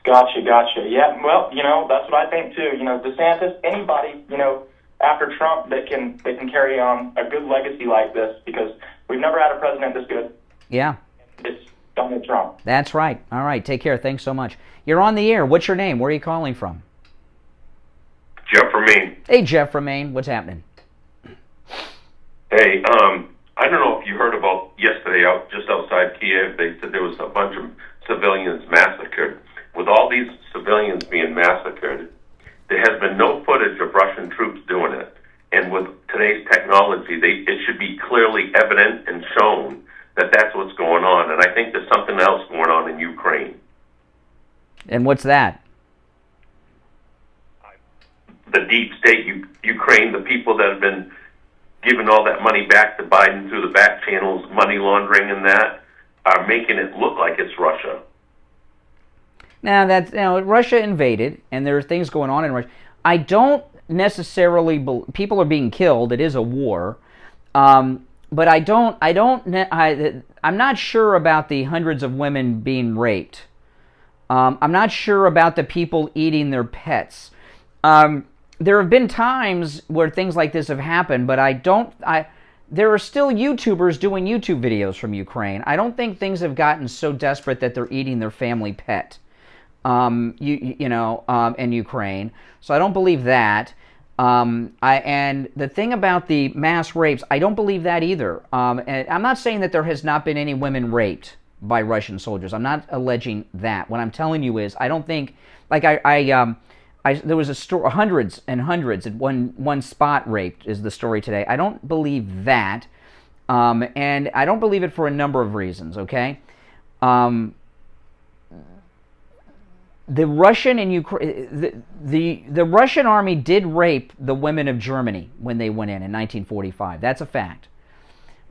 Gotcha. Yeah, well, you know, that's what I think too. You know, DeSantis, anybody, you know, after Trump that can carry on a good legacy like this, because we've never had a president this good. Yeah. It's Donald Trump. That's right. All right, take care. Thanks so much. You're on the air. What's your name? Where are you calling from? Jeff from Maine. Hey, Jeff from Maine. What's happening? Hey, I don't know if you heard about yesterday just outside Kyiv, they said there was a bunch of civilians massacred. With all these civilians being massacred, there has been no footage of Russian troops doing it. And with today's technology, it should be clearly evident and shown that that's what's going on. And I think there's something else going on in Ukraine. And what's that? The deep state, Ukraine, the people that have been giving all that money back to Biden through the back channels, money laundering and that, are making it look like it's Russia. Now, Russia invaded, and there are things going on in Russia. I don't necessarily believe people are being killed. It is a war, but I'm not sure about the hundreds of women being raped. I'm not sure about the people eating their pets. There have been times where things like this have happened, but there are still YouTubers doing YouTube videos from Ukraine. I don't think things have gotten so desperate that they're eating their family pet. In Ukraine. So I don't believe that. And the thing about the mass rapes, I don't believe that either. And I'm not saying that there has not been any women raped by Russian soldiers. I'm not alleging that. What I'm telling you is, I don't think, like there was hundreds and hundreds at one spot raped is the story today. I don't believe that. And I don't believe it for a number of reasons, okay? The Russian and Ukraine, the Russian army did rape the women of Germany when they went in 1945. That's a fact.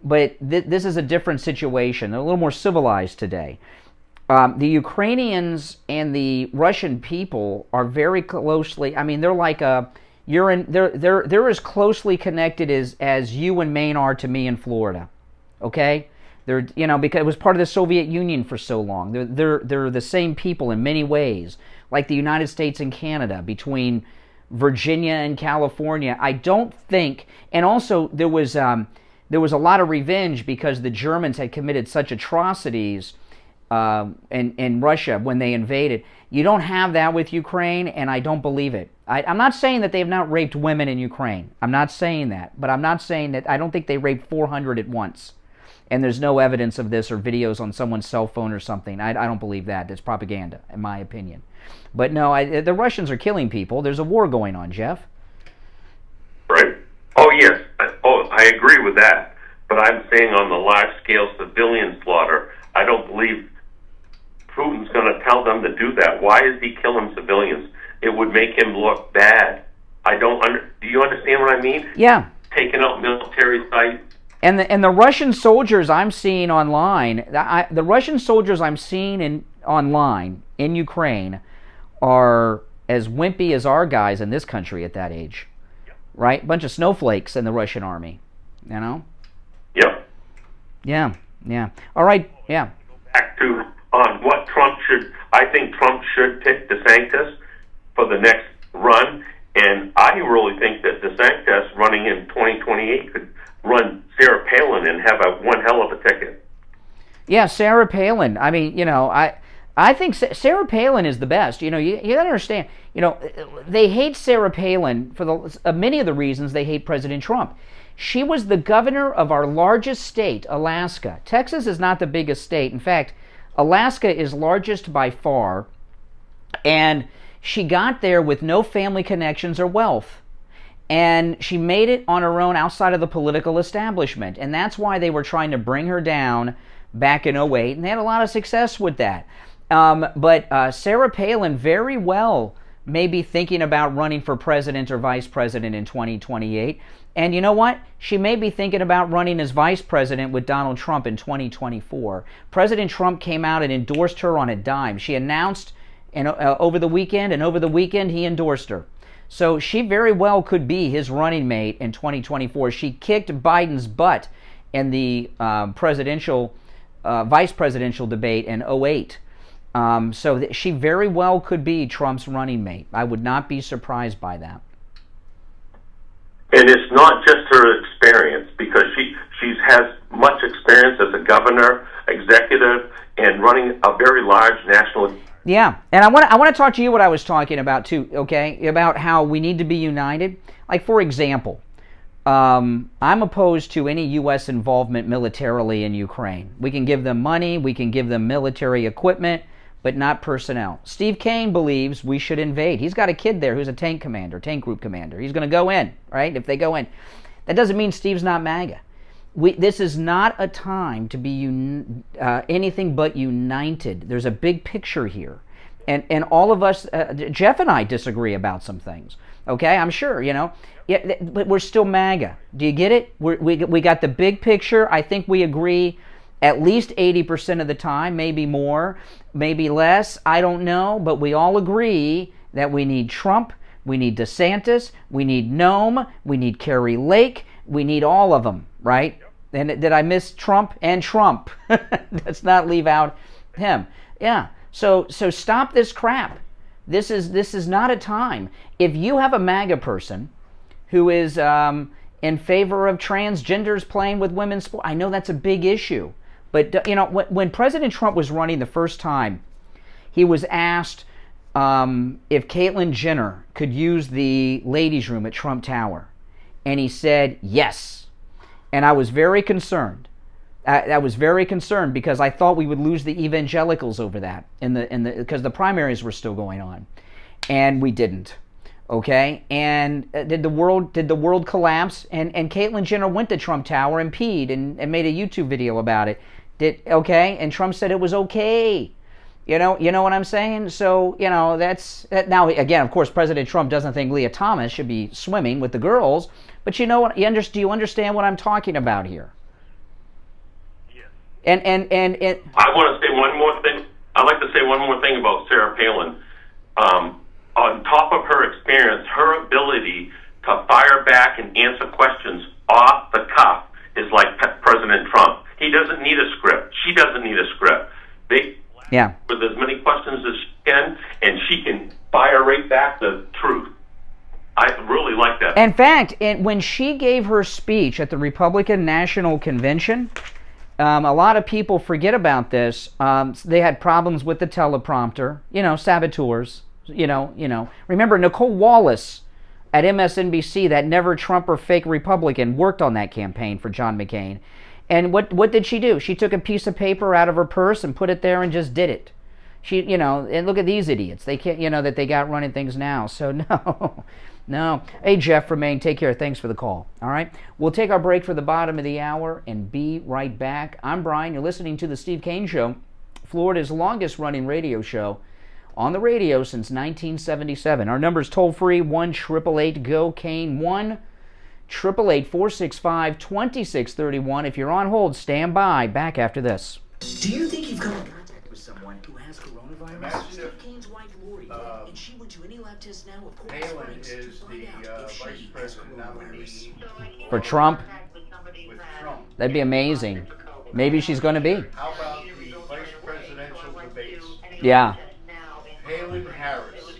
But this is a different situation. They're a little more civilized today. The Ukrainians and the Russian people are very closely. I mean, they're like You're in they're as closely connected as you and Maine are to me in Florida. Okay? They're because it was part of the Soviet Union for so long. They're the same people in many ways, like the United States and Canada, between Virginia and California. I don't think, and also there was a lot of revenge because the Germans had committed such atrocities in Russia when they invaded. You don't have that with Ukraine, and I don't believe it. I'm not saying that they have not raped women in Ukraine. I'm not saying that, but I'm not saying that I don't think they raped 400 at once. And there's no evidence of this or videos on someone's cell phone or something. I don't believe that. That's propaganda, in my opinion. But no, the Russians are killing people. There's a war going on, Jeff. Right. Oh, yes. I agree with that. But I'm saying on the large-scale civilian slaughter, I don't believe Putin's going to tell them to do that. Why is he killing civilians? It would make him look bad. Do you understand what I mean? Yeah. Taking out military sites. And the Russian soldiers I'm seeing online, the Russian soldiers I'm seeing online in Ukraine are as wimpy as our guys in this country at that age, right? Bunch of snowflakes in the Russian army, you know? Yep. Yeah. All right, yeah. Back to what I think Trump should pick DeSantis for the next run, and I really think that DeSantis running in 2028 could run Sarah Palin and have one hell of a ticket. Yeah, Sarah Palin. I mean, I think Sarah Palin is the best. You got to understand. They hate Sarah Palin for many of the reasons they hate President Trump. She was the governor of our largest state, Alaska. Texas is not the biggest state. In fact, Alaska is largest by far, and she got there with no family connections or wealth. And she made it on her own outside of the political establishment. And that's why they were trying to bring her down back in 2008. And they had a lot of success with that. But Sarah Palin very well may be thinking about running for president or vice president in 2028. And you know what? She may be thinking about running as vice president with Donald Trump in 2024. President Trump came out and endorsed her on a dime. She announced over the weekend, and over the weekend he endorsed her. So she very well could be his running mate in 2024. She kicked Biden's butt in the vice presidential debate in 2008. So she very well could be Trump's running mate. I would not be surprised by that. And it's not just her experience, because she has much experience as a governor, executive, and running a very large national. Yeah, and I want to talk to you what I was talking about too, okay, about how we need to be united. Like, for example, I'm opposed to any U.S. involvement militarily in Ukraine. We can give them money, we can give them military equipment, but not personnel. Steve Kane believes we should invade. He's got a kid there who's a tank group commander. He's going to go in, right, if they go in. That doesn't mean Steve's not MAGA. This is not a time to be anything but united. There's a big picture here. And all of us, Jeff and I disagree about some things. Okay, I'm sure, Yeah, but we're still MAGA. Do you get it? We got the big picture. I think we agree at least 80% of the time, maybe more, maybe less. I don't know, but we all agree that we need Trump, we need DeSantis, we need Nome, we need Kerry Lake, we need all of them, right? And did I miss Trump? And Trump. Let's not leave out him. Yeah. So stop this crap. This is not a time. If you have a MAGA person who is in favor of transgenders playing with women's sports, I know that's a big issue. But when President Trump was running the first time, he was asked if Caitlyn Jenner could use the ladies' room at Trump Tower, and he said yes. And I was very concerned. I was very concerned because I thought we would lose the evangelicals over that because the primaries were still going on, and we didn't. Okay, and did the world collapse? And Caitlyn Jenner went to Trump Tower and peed and made a YouTube video about it. And Trump said it was okay. You know what I'm saying? So that's that. Now again, of course, President Trump doesn't think Leah Thomas should be swimming with the girls. But you know what? Do you understand what I'm talking about here? Yes. And I want to say one more thing. I'd like to say one more thing about Sarah Palin. on top of her experience, her ability to fire back and answer questions off the cuff is like President Trump. He doesn't need a script. She doesn't need a script. With as many questions as she can, and she can fire right back the truth. I really like that. In fact, when she gave her speech at the Republican National Convention, a lot of people forget about this. They had problems with the teleprompter, saboteurs, Remember, Nicole Wallace at MSNBC, that never Trump or fake Republican, worked on that campaign for John McCain. And what did she do? She took a piece of paper out of her purse and put it there and just did it. And look at these idiots. They can't, that they got running things now. So no. Hey, Jeff from Maine, take care. Thanks for the call. All right. We'll take our break for the bottom of the hour and be right back. I'm Brian. You're listening to The Steve Kane Show, Florida's longest running radio show on the radio since 1977. Our number's toll-free, 1-888-GO-KANE, 1-888-465-2631. If you're on hold, stand by. Back after this. Do you think you've come in contact with someone who has coronavirus? Steve Kane's wife, Lori, and she went to any lab test now of Coral Springs to find out if she has coronavirus. For Trump? With Trump. That'd be amazing. Maybe she's going to be. How about the vice presidential debates? Yeah. Palin Harris.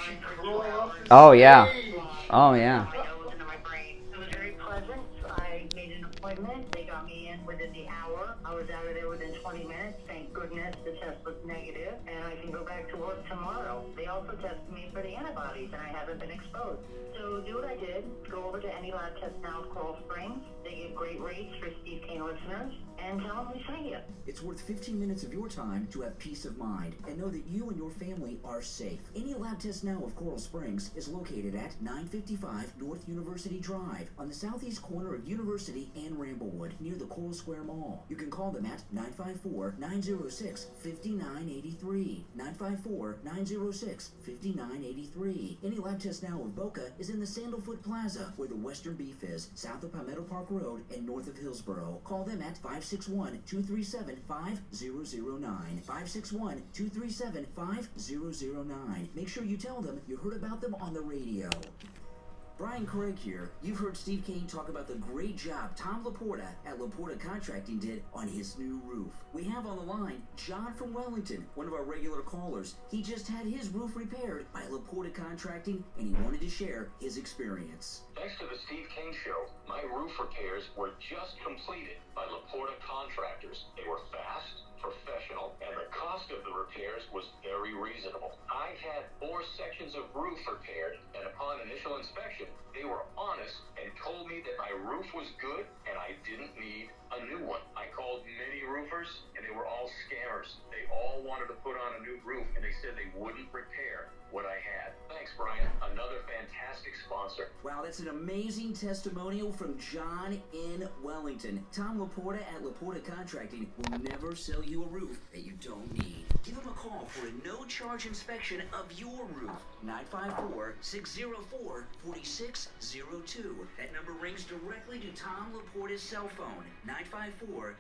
She crawled up the Oh, yeah. stage. Oh, yeah. It was very pleasant. I made an appointment. They got me in within the hour. I was out of there within 20 minutes. Thank goodness the test was negative, and I can go back to work tomorrow. They also tested me for the antibodies, and I haven't been exposed. So do what I did. Go over to any lab test now of Coral Springs. They give great rates for Steve Kane listeners, and tell them we sent you. It's worth 15 minutes of your time to have peace of mind and know that you and your family are safe. Any lab test now of Coral Springs is located at 955 North University Drive on the southeast corner of University and Ramblewood near the Coral Square Mall. You can call them at 954-906-5983. 954-906-5983. Any lab test now of Boca is in the Sandalfoot Plaza where the Western Beef is, south of Palmetto Park Road and north of Hillsboro. Call them at 561-237-5009. 561-237-5009. Make sure you tell them you heard about them on the radio. Brian Craig here. You've heard Steve Kane talk about the great job Tom Laporta at Laporta Contracting did on his new roof. We have on the line John from Wellington, one of our regular callers. He just had his roof repaired by Laporta Contracting, and he wanted to share his experience. Thanks to the Steve Kane Show, my roof repairs were just completed by Laporta Contractors. They were fast, professional, and the cost of the repairs was very reasonable. I had 4 sections of roof repaired, and upon initial inspection, they were honest and told me that my roof was good and I didn't need a new one. I called many roofers, and they were all scammers. They all wanted to put on a new roof, and they said they wouldn't repair what I had. Thanks, Brian. Another fantastic sponsor. Wow, that's an amazing testimonial from John in Wellington. Tom Laporta at Laporta Contracting will never sell you a roof that you don't need. Give him a call for a no-charge inspection of your roof. 954-604-4602. That number rings directly to Tom Laporta's cell phone.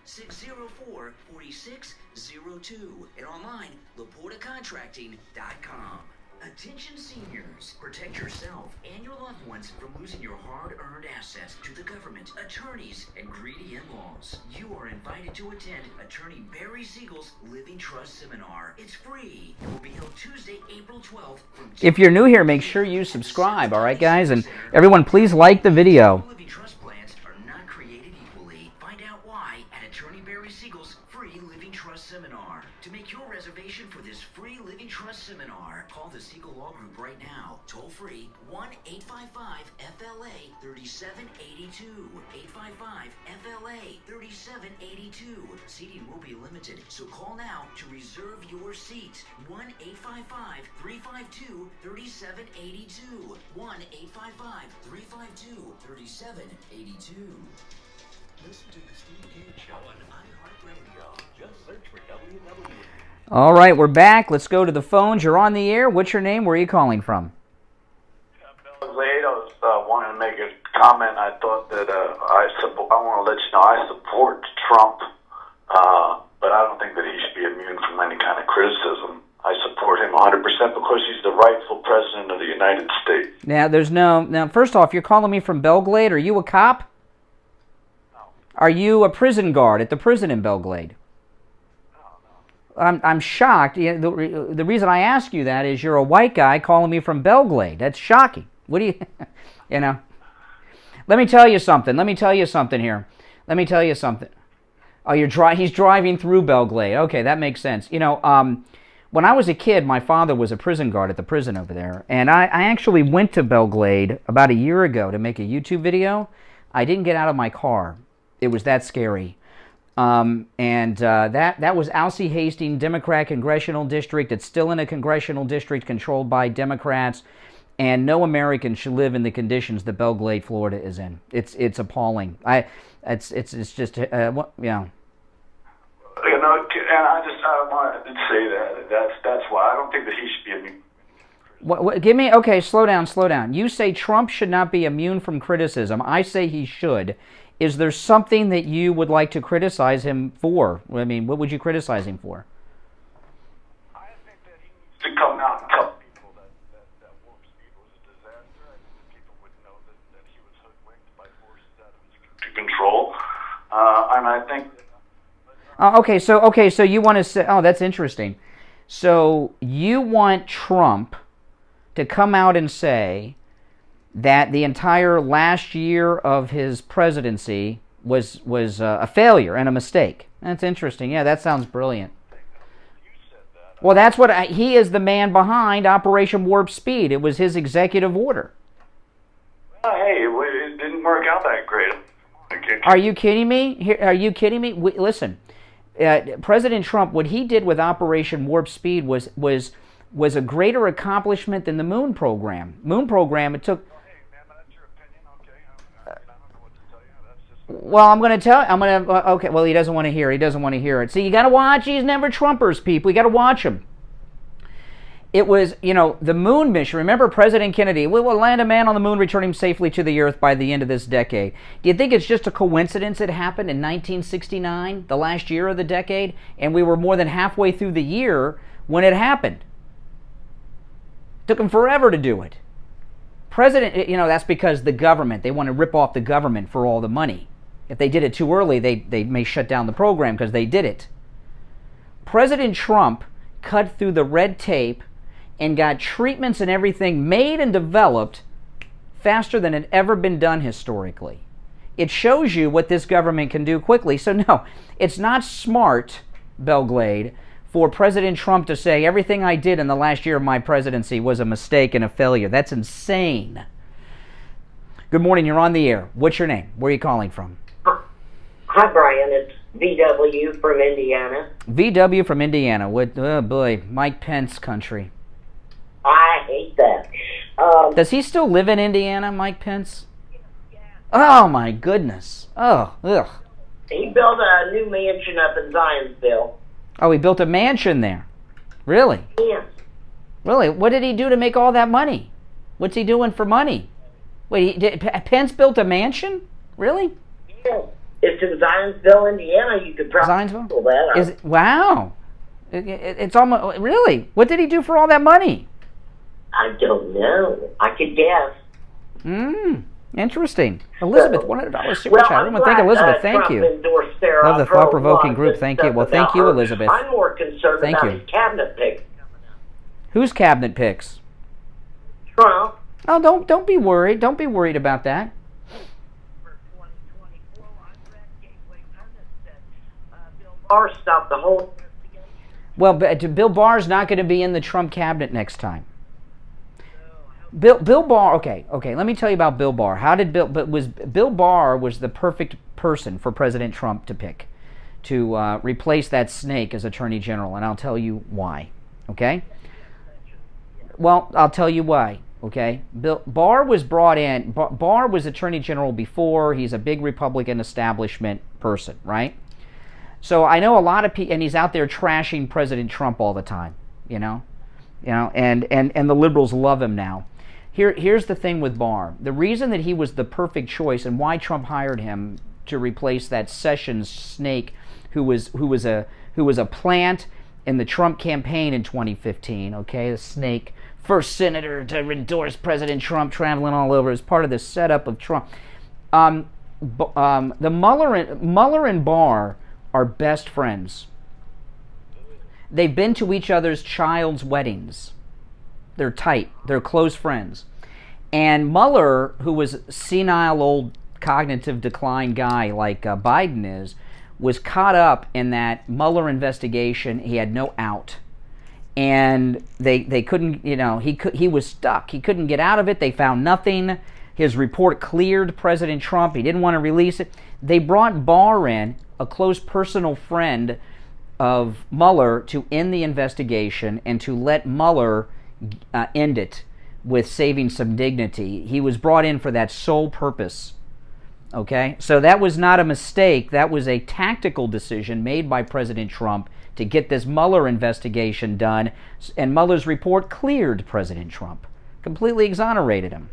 954-604-4602. And online, LaportaContracting.com. Attention seniors, protect yourself and your loved ones from losing your hard-earned assets to the government, attorneys, and greedy in-laws. You are invited to attend Attorney Barry Siegel's Living Trust Seminar. It's free. It will be held Tuesday, April 12th. If you're new here, make sure you subscribe, all right, guys? And everyone, please like the video. Living trust plans are not created equally. Find out why at Attorney Barry Siegel's free Living Trust Seminar. To make your reservation for this free Living Trust Seminar, call the Siegel Law Group right now. Toll free 1-855-FLA-3782. 855-FLA-3782. Seating will be limited, so call now to reserve your seat. 1-855-352-3782. 1-855-352-3782. Listen to the Steve Kane Show on iHeartRadio. Just search for WW. All right, we're back. Let's go to the phones. You're on the air. What's your name? Where are you calling from? I was wanting to make a comment. I thought that I want to let you know I support Trump, but I don't think that he should be immune from any kind of criticism. I support him 100%. 100% because he's the rightful president of the United States. Now, first off, you're calling me from Belgrade. Are you a cop? No. Are you a prison guard at the prison in Belgrade? I'm shocked. The reason I ask you that is you're a white guy calling me from Belgrade. That's shocking. What do you, you know? Let me tell you something. Here. Let me tell you something. Oh, he's driving through Belgrade. Okay, that makes sense. You know, when I was a kid, my father was a prison guard at the prison over there. And I actually went to Belgrade about a year ago to make a YouTube video. I didn't get out of my car. It was that scary. That was Alcee Hastings, Democrat Congressional District. It's still in a congressional district controlled by Democrats. And no American should live in the conditions that Belgrade, Florida is in. It's appalling. It's just, yeah. You know, and I wanted to say that's why I don't think that he should be immune. Okay, slow down. You say Trump should not be immune from criticism. I say he should. Is there something that you would like to criticize him for? I mean, what would you criticize him for? I think that he needs to come out and tell people that warp speed was a disaster. I think that people would know that he was hoodwinked by forces out of his control. And I think... Okay, so you want to say... Oh, that's interesting. So you want Trump to come out and say that the entire last year of his presidency was a failure and a mistake. That's interesting. Yeah, that sounds brilliant. Well, that's what he is the man behind Operation Warp Speed. It was his executive order. Hey, it didn't work out that great. Are you kidding me? Are you kidding me? Listen, President Trump, what he did with Operation Warp Speed was a greater accomplishment than the Moon program. Moon program, it took... Well, okay, well, he doesn't want to hear it. See, you got to watch these never Trumpers, people. You got to watch them. It was, the moon mission. Remember President Kennedy, we will land a man on the moon, return him safely to the earth by the end of this decade. Do you think it's just a coincidence it happened in 1969, the last year of the decade, and we were more than halfway through the year when it happened? Took him forever to do it. President, that's because the government, they want to rip off the government for all the money. If they did it too early, they may shut down the program because they did it. President Trump cut through the red tape and got treatments and everything made and developed faster than had ever been done historically. It shows you what this government can do quickly. So no, it's not smart, Belgrade, for President Trump to say everything I did in the last year of my presidency was a mistake and a failure. That's insane. Good morning, you're on the air. What's your name? Where are you calling from? Hi, Brian. It's VW from Indiana. VW from Indiana. What? Oh boy, Mike Pence country. I hate that. Does he still live in Indiana, Mike Pence? Oh my goodness. Oh, ugh. He built a new mansion up in Zionsville. Oh, he built a mansion there. Really? Yes. Really? What did he do to make all that money? What's he doing for money? Wait, Pence built a mansion? Really? Yeah. It's in Zionsville, Indiana. You could probably pull that up. Wow. It's almost... Really? What did he do for all that money? I don't know. I could guess. Interesting. Elizabeth, $100 super chat. I want to thank Elizabeth. Thank you. Love the thought-provoking group. Thank you. Well, thank you, Elizabeth. I'm more concerned about his cabinet picks. Whose cabinet picks? Trump. Oh, don't be worried. Don't be worried about that. Barr stopped the whole... Well, Bill Barr's not going to be in the Trump cabinet next time. Bill Barr, okay, let me tell you about Bill Barr. Bill Barr was the perfect person for President Trump to pick to replace that snake as Attorney General, and I'll tell you why, okay? Well, I'll tell you why, okay? Barr was brought in, Barr was Attorney General before. He's a big Republican establishment person, right? So I know a lot of people, and he's out there trashing President Trump all the time, and the liberals love him now. Here's the thing with Barr. The reason that he was the perfect choice and why Trump hired him to replace that Sessions snake who was a plant in the Trump campaign in 2015, okay, the snake, first senator to endorse President Trump, traveling all over as part of the setup of Trump. The Mueller and Barr are best friends. They've been to each other's child's weddings. They're tight. They're close friends. And Mueller, who was a senile, old, cognitive decline guy like Biden is, was caught up in that Mueller investigation. He had no out. And they couldn't, he was stuck. He couldn't get out of it. They found nothing. His report cleared President Trump. He didn't want to release it. They brought Barr in, a close personal friend of Mueller, to end the investigation and to let Mueller end it with saving some dignity. He was brought in for that sole purpose. Okay? So that was not a mistake. That was a tactical decision made by President Trump to get this Mueller investigation done. And Mueller's report cleared President Trump, completely exonerated him.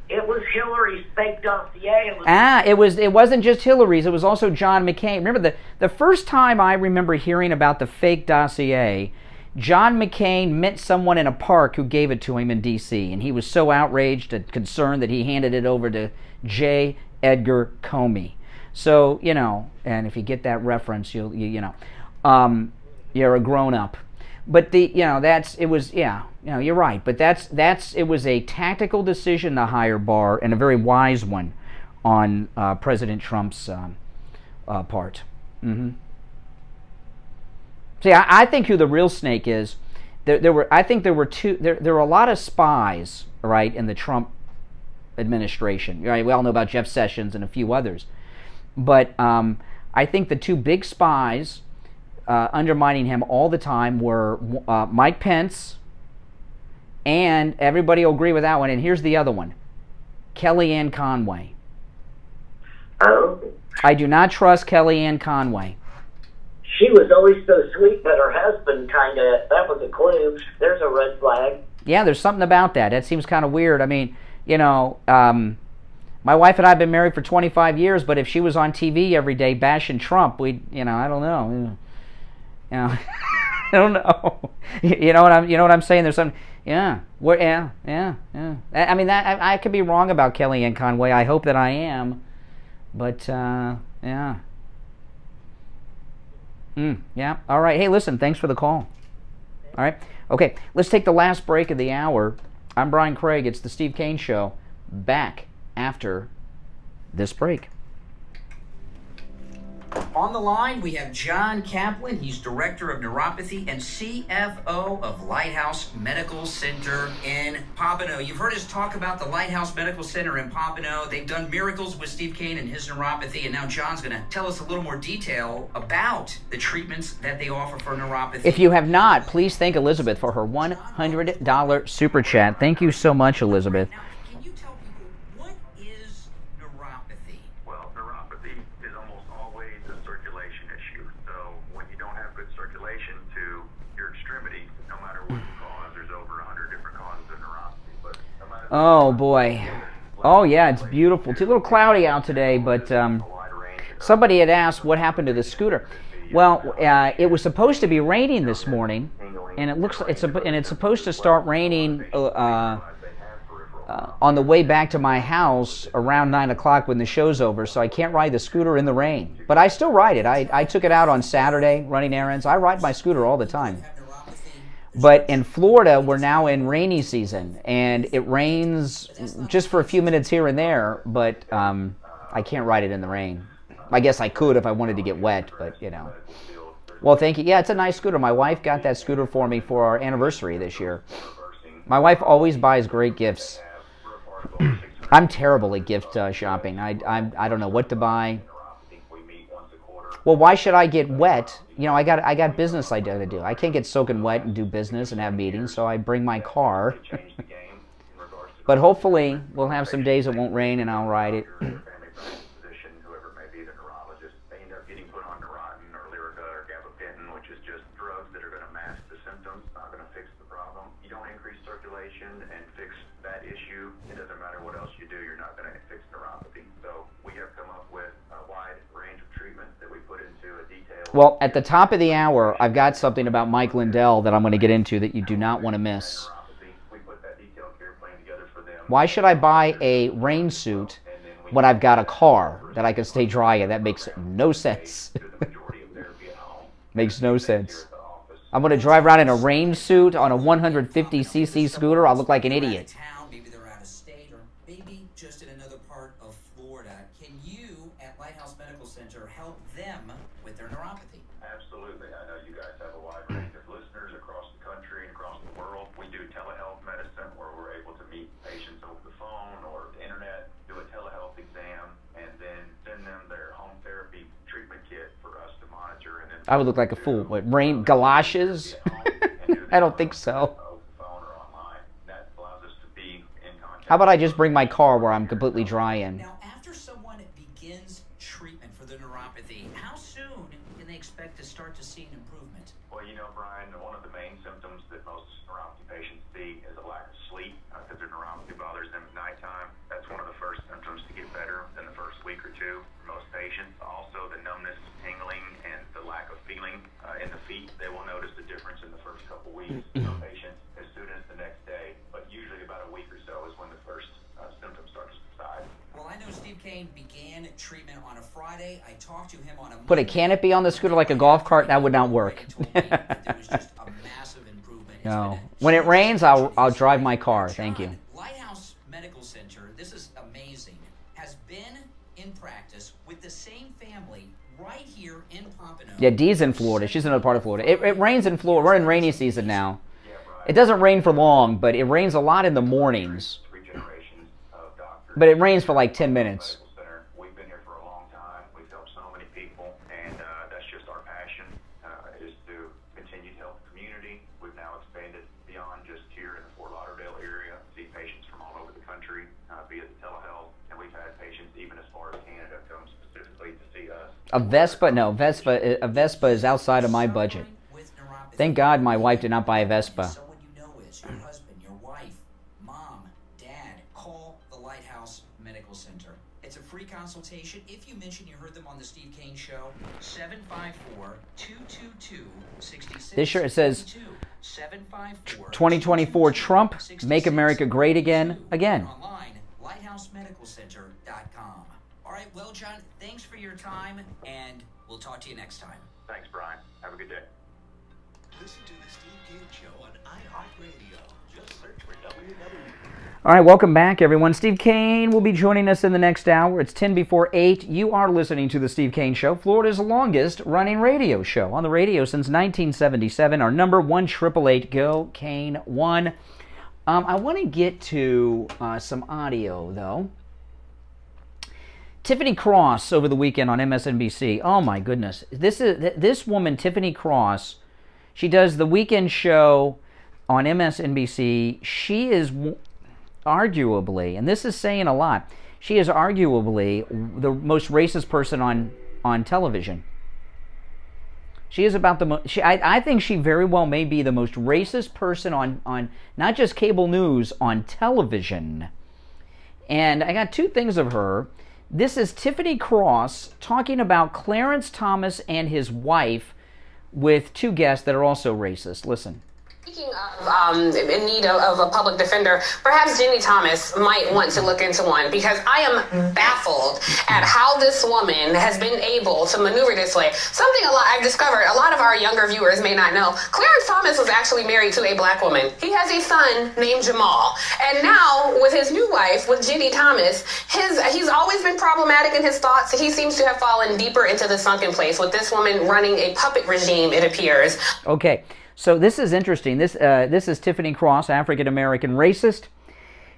It was Hillary's fake dossier. It wasn't just Hillary's. It was also John McCain. Remember, the first time I remember hearing about the fake dossier, John McCain met someone in a park who gave it to him in D.C., and he was so outraged and concerned that he handed it over to J. Edgar Comey. So, and if you get that reference, you're a grown-up. But you're right. But it was a tactical decision to hire Barr, and a very wise one on President Trump's part. Mm-hmm. See, I think who the real snake is. There were a lot of spies, right, in the Trump administration. Right, we all know about Jeff Sessions and a few others, but I think the two big spies undermining him all the time were Mike Pence, and everybody will agree with that one. And here's the other one, Kellyanne Conway. Oh. I do not trust Kellyanne Conway. She was always so sweet, but her husband that was a clue. There's a red flag. Yeah, there's something about that. That seems kind of weird. I mean, my wife and I have been married for 25 years, but if she was on TV every day bashing Trump, I don't know. I don't know. You know what I'm saying? There's some, yeah. I mean, that I could be wrong about Kellyanne Conway. I hope that I am, but yeah. Yeah. All right. Hey, listen. Thanks for the call. All right. Okay. Let's take the last break of the hour. I'm Brian Craig. It's the Steve Kane Show. Back after this break. On the line, we have John Kaplan. He's Director of Neuropathy and CFO of Lighthouse Medical Center in Pompano. You've heard us talk about the Lighthouse Medical Center in Pompano. They've done miracles with Steve Kane and his neuropathy, and now John's going to tell us a little more detail about the treatments that they offer for neuropathy. If you have not, please thank Elizabeth for her $100 super chat. Thank you so much, Elizabeth. Oh boy. Oh yeah, it's beautiful. It's a little cloudy out today, but somebody had asked what happened to the scooter. Well, it was supposed to be raining this morning, and it's supposed to start raining on the way back to my house around 9 o'clock when the show's over, so I can't ride the scooter in the rain. But I still ride it. I took it out on Saturday running errands. I ride my scooter all the time. But in Florida, we're now in rainy season, and it rains just for a few minutes here and there, but I can't ride it in the rain. I guess I could if I wanted to get wet, but, Well, thank you. Yeah, it's a nice scooter. My wife got that scooter for me for our anniversary this year. My wife always buys great gifts. I'm terrible at gift shopping. I don't know what to buy. Well, why should I get wet? I got business I got to do. I can't get soaking wet and do business and have meetings, so I bring my car. But hopefully, we'll have some days it won't rain and I'll ride it. Well, at the top of the hour, I've got something about Mike Lindell that I'm going to get into that you do not want to miss. Why should I buy a rain suit when I've got a car that I can stay dry in? That makes no sense. Makes no sense. I'm going to drive around in a rain suit on a 150cc scooter. I'll look like an idiot. Maybe they're out of state, or maybe just in another part of Florida. Can you at Lighthouse Medical Center help them with their neuropathy? Absolutely. I know you guys have a wide range of listeners across the country and across the world. We do telehealth medicine where we're able to meet patients over the phone or the internet, do a telehealth exam, and then send them their home therapy treatment kit for us to monitor. And then I would look like a fool. What, rain galoshes? I don't think so. How about I just bring my car where I'm completely dry in? Now, after someone begins treatment for their neuropathy, how soon can they expect to start to see an improvement? Well, you know, Brian, one of the main symptoms that most neuropathy patients see is a lack of sleep because their neuropathy bothers them at nighttime. That's one of the first symptoms to get better in the first week or two for most patients. Also, the numbness, tingling, and the lack of feeling in the feet, they will notice the difference in the first couple weeks. Some patients as soon as the next day, but usually about a week or so is when the first symptoms start to subside. Well, I know Steve Kane began treatment on a Friday. I talked to him on a Put a canopy on the scooter like a golf cart, that would not work. No. When it rains, I'll drive my car. Thank you. Lighthouse Medical Center, this is amazing, has been in practice with the same family right here in Pompano. Yeah, Dee's in Florida. She's in another part of Florida. It rains in Florida. We're in rainy season now. It doesn't rain for long, but it rains a lot in the mornings. But it rains for like 10 minutes. We've been here for a long time. We've helped so many people, and that's just our passion, is to continue to help the community. We've now expanded beyond just here in the Fort Lauderdale area, see patients from all over the country via the telehealth, and we've had patients even as far as Canada come specifically to see us. A Vespa? No, a Vespa is outside of my budget. Thank God my wife did not buy a Vespa. Someone you know is your husband, your wife, mom, dad. Call the Lighthouse Medical Center. It's a free consultation. If you mention you heard them on the Steve Kane Show, 754-222-66. This shirt says 2024 Trump, make America great again. Online, lighthousemedicalcenter.com. All right, well, John, thanks for your time, and we'll talk to you next time. Thanks, Brian. Have a good day. Listen to the Steve Kane Show on iHeartRadio. Just search for WW. All right, welcome back, everyone. Steve Kane will be joining us in the next hour. It's 10 before 8. You are listening to the Steve Kane Show, Florida's longest-running radio show. On the radio since 1977, our number 1-888-GO-KANE-1. I want to get to some audio, though. Tiffany Cross over the weekend on MSNBC. Oh, my goodness. This woman, Tiffany Cross, she does the weekend show on MSNBC. She is arguably, and this is saying a lot, she is arguably the most racist person on television. She is about the most, I think she very well may be the most racist person on not just cable news, on television. And I got two things of her. This is Tiffany Cross talking about Clarence Thomas and his wife with two guests that are also racist. Listen. Speaking of in need of a public defender, perhaps Ginny Thomas might want to look into one, because I am baffled at how this woman has been able to maneuver this way. I've discovered a lot of our younger viewers may not know. Clarence Thomas was actually married to a black woman. He has a son named Jamal. And now with his new wife, with Ginny Thomas, he's always been problematic in his thoughts. He seems to have fallen deeper into the sunken place with this woman running a puppet regime, it appears. Okay. So this is interesting. This is Tiffany Cross, African-American racist.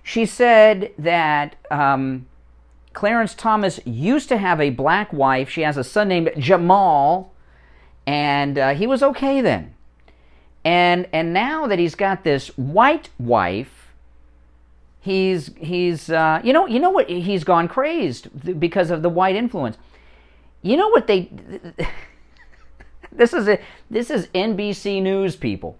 She said that Clarence Thomas used to have a black wife. She has a son named Jamal, and he was okay then. And now that he's got this white wife, he's you know what, he's gone crazed because of the white influence. You know what they. This is NBC News, people.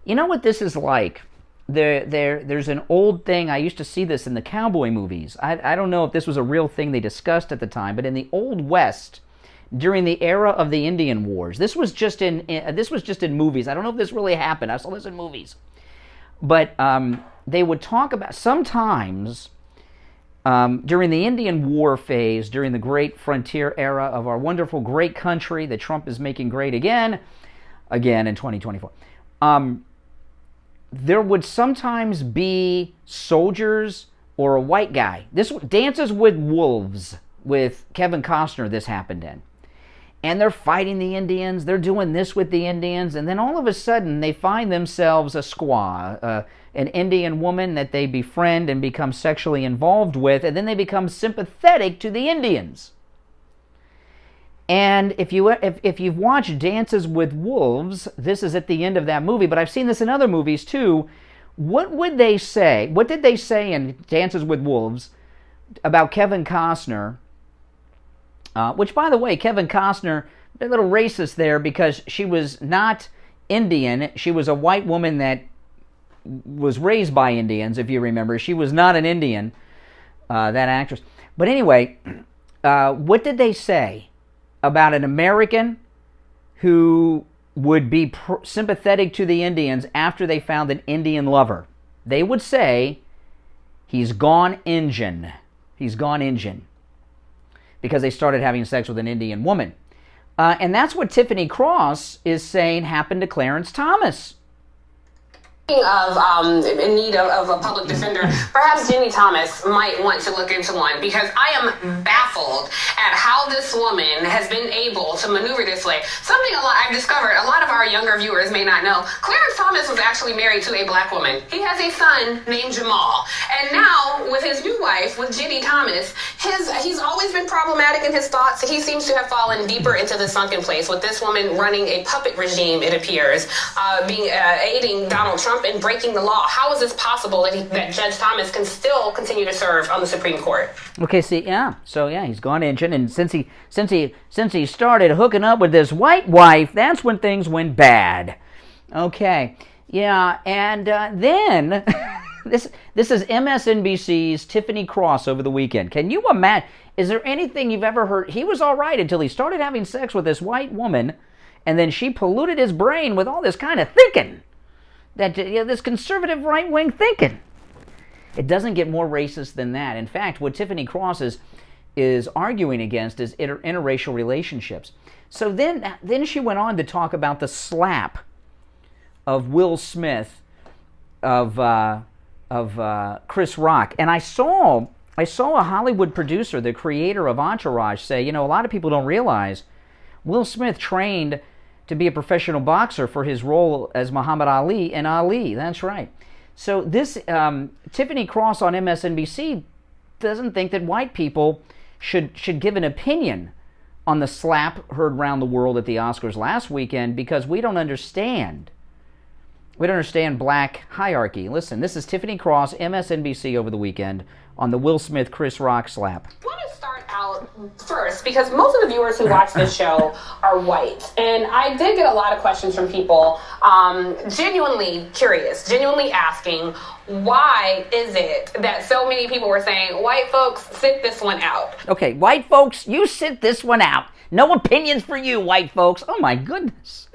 You know what this is like? There's an old thing. I used to see this in the cowboy movies. I don't know if this was a real thing they discussed at the time, but in the Old West, during the era of the Indian Wars. This was just in movies. I don't know if this really happened. I saw this in movies. But they would talk about sometimes during the Indian War phase, during the great frontier era of our wonderful great country that Trump is making great again in 2024. There would sometimes be soldiers or a white guy. This Dances with Wolves with Kevin Costner, this happened in. And they're fighting the Indians, they're doing this with the Indians, and then all of a sudden they find themselves a squaw, an Indian woman that they befriend and become sexually involved with, and then they become sympathetic to the Indians. And if you've watched Dances with Wolves, this is at the end of that movie, but I've seen this in other movies too. What would they say? What did they say in Dances with Wolves about Kevin Costner? Which, by the way, Kevin Costner, a little racist there because she was not Indian. She was a white woman that was raised by Indians, if you remember. She was not an Indian, that actress. But anyway, what did they say about an American who would be sympathetic to the Indians after they found an Indian lover? They would say, he's gone Injun. He's gone Injun. Because they started having sex with an Indian woman. And that's what Tiffany Cross is saying happened to Clarence Thomas. In need of a public defender, perhaps Jenny Thomas might want to look into one, because I am baffled at how this woman has been able to maneuver this way. Something I've discovered, a lot of our younger viewers may not know, Clarence Thomas was actually married to a black woman. He has a son named Jamal. And now, with his new wife, with Jenny Thomas, he's always been problematic in his thoughts. He seems to have fallen deeper into the sunken place, with this woman running a puppet regime, it appears, aiding Donald Trump in breaking the law. How is this possible that Judge Thomas can still continue to serve on the Supreme Court? Okay, he's gone Injun, and since he started hooking up with this white wife, that's when things went bad. Okay, yeah, and then this is MSNBC's Tiffany Cross over the weekend. Can you imagine? Is there anything you've ever heard? He was all right until he started having sex with this white woman, and then she polluted his brain with all this kind of thinking. This conservative right-wing thinking. It doesn't get more racist than that. In fact, what Tiffany Cross is arguing against is interracial relationships. So then she went on to talk about the slap of Will Smith of Chris Rock. And I saw a Hollywood producer, the creator of Entourage, say, a lot of people don't realize Will Smith trained to be a professional boxer for his role as Muhammad Ali in Ali. That's right. So this Tiffany Cross on MSNBC doesn't think that white people should give an opinion on the slap heard around the world at the Oscars last weekend, because we don't understand. We don't understand black hierarchy. Listen, this is Tiffany Cross, MSNBC over the weekend on the Will Smith Chris Rock slap. I want to start out first because most of the viewers who watch this show are white, and I did get a lot of questions from people genuinely curious, genuinely asking, why is it that so many people were saying, white folks, sit this one out? Okay, white folks, you sit this one out. No opinions for you, white folks. Oh my goodness.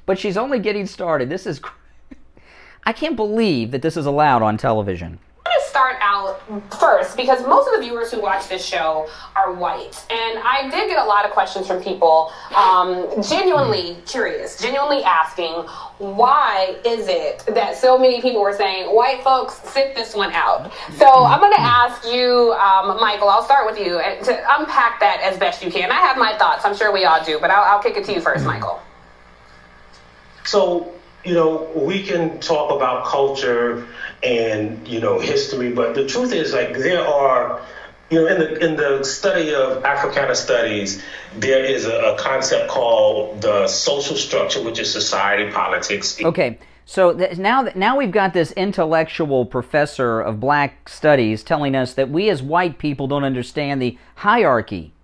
But she's only getting started. I can't believe that this is allowed on television. I'm going to start out first because most of the viewers who watch this show are white. And I did get a lot of questions from people genuinely curious, genuinely asking, why is it that so many people were saying, white folks, sit this one out? So I'm going to ask you, Michael, I'll start with you, to unpack that as best you can. I have my thoughts. I'm sure we all do, but I'll kick it to you first, Michael. So, we can talk about culture and, history, but the truth is, there are, in the study of Africana studies, there is a concept called the social structure, which is society, politics. Okay, so now we've got this intellectual professor of black studies telling us that we as white people don't understand the hierarchy.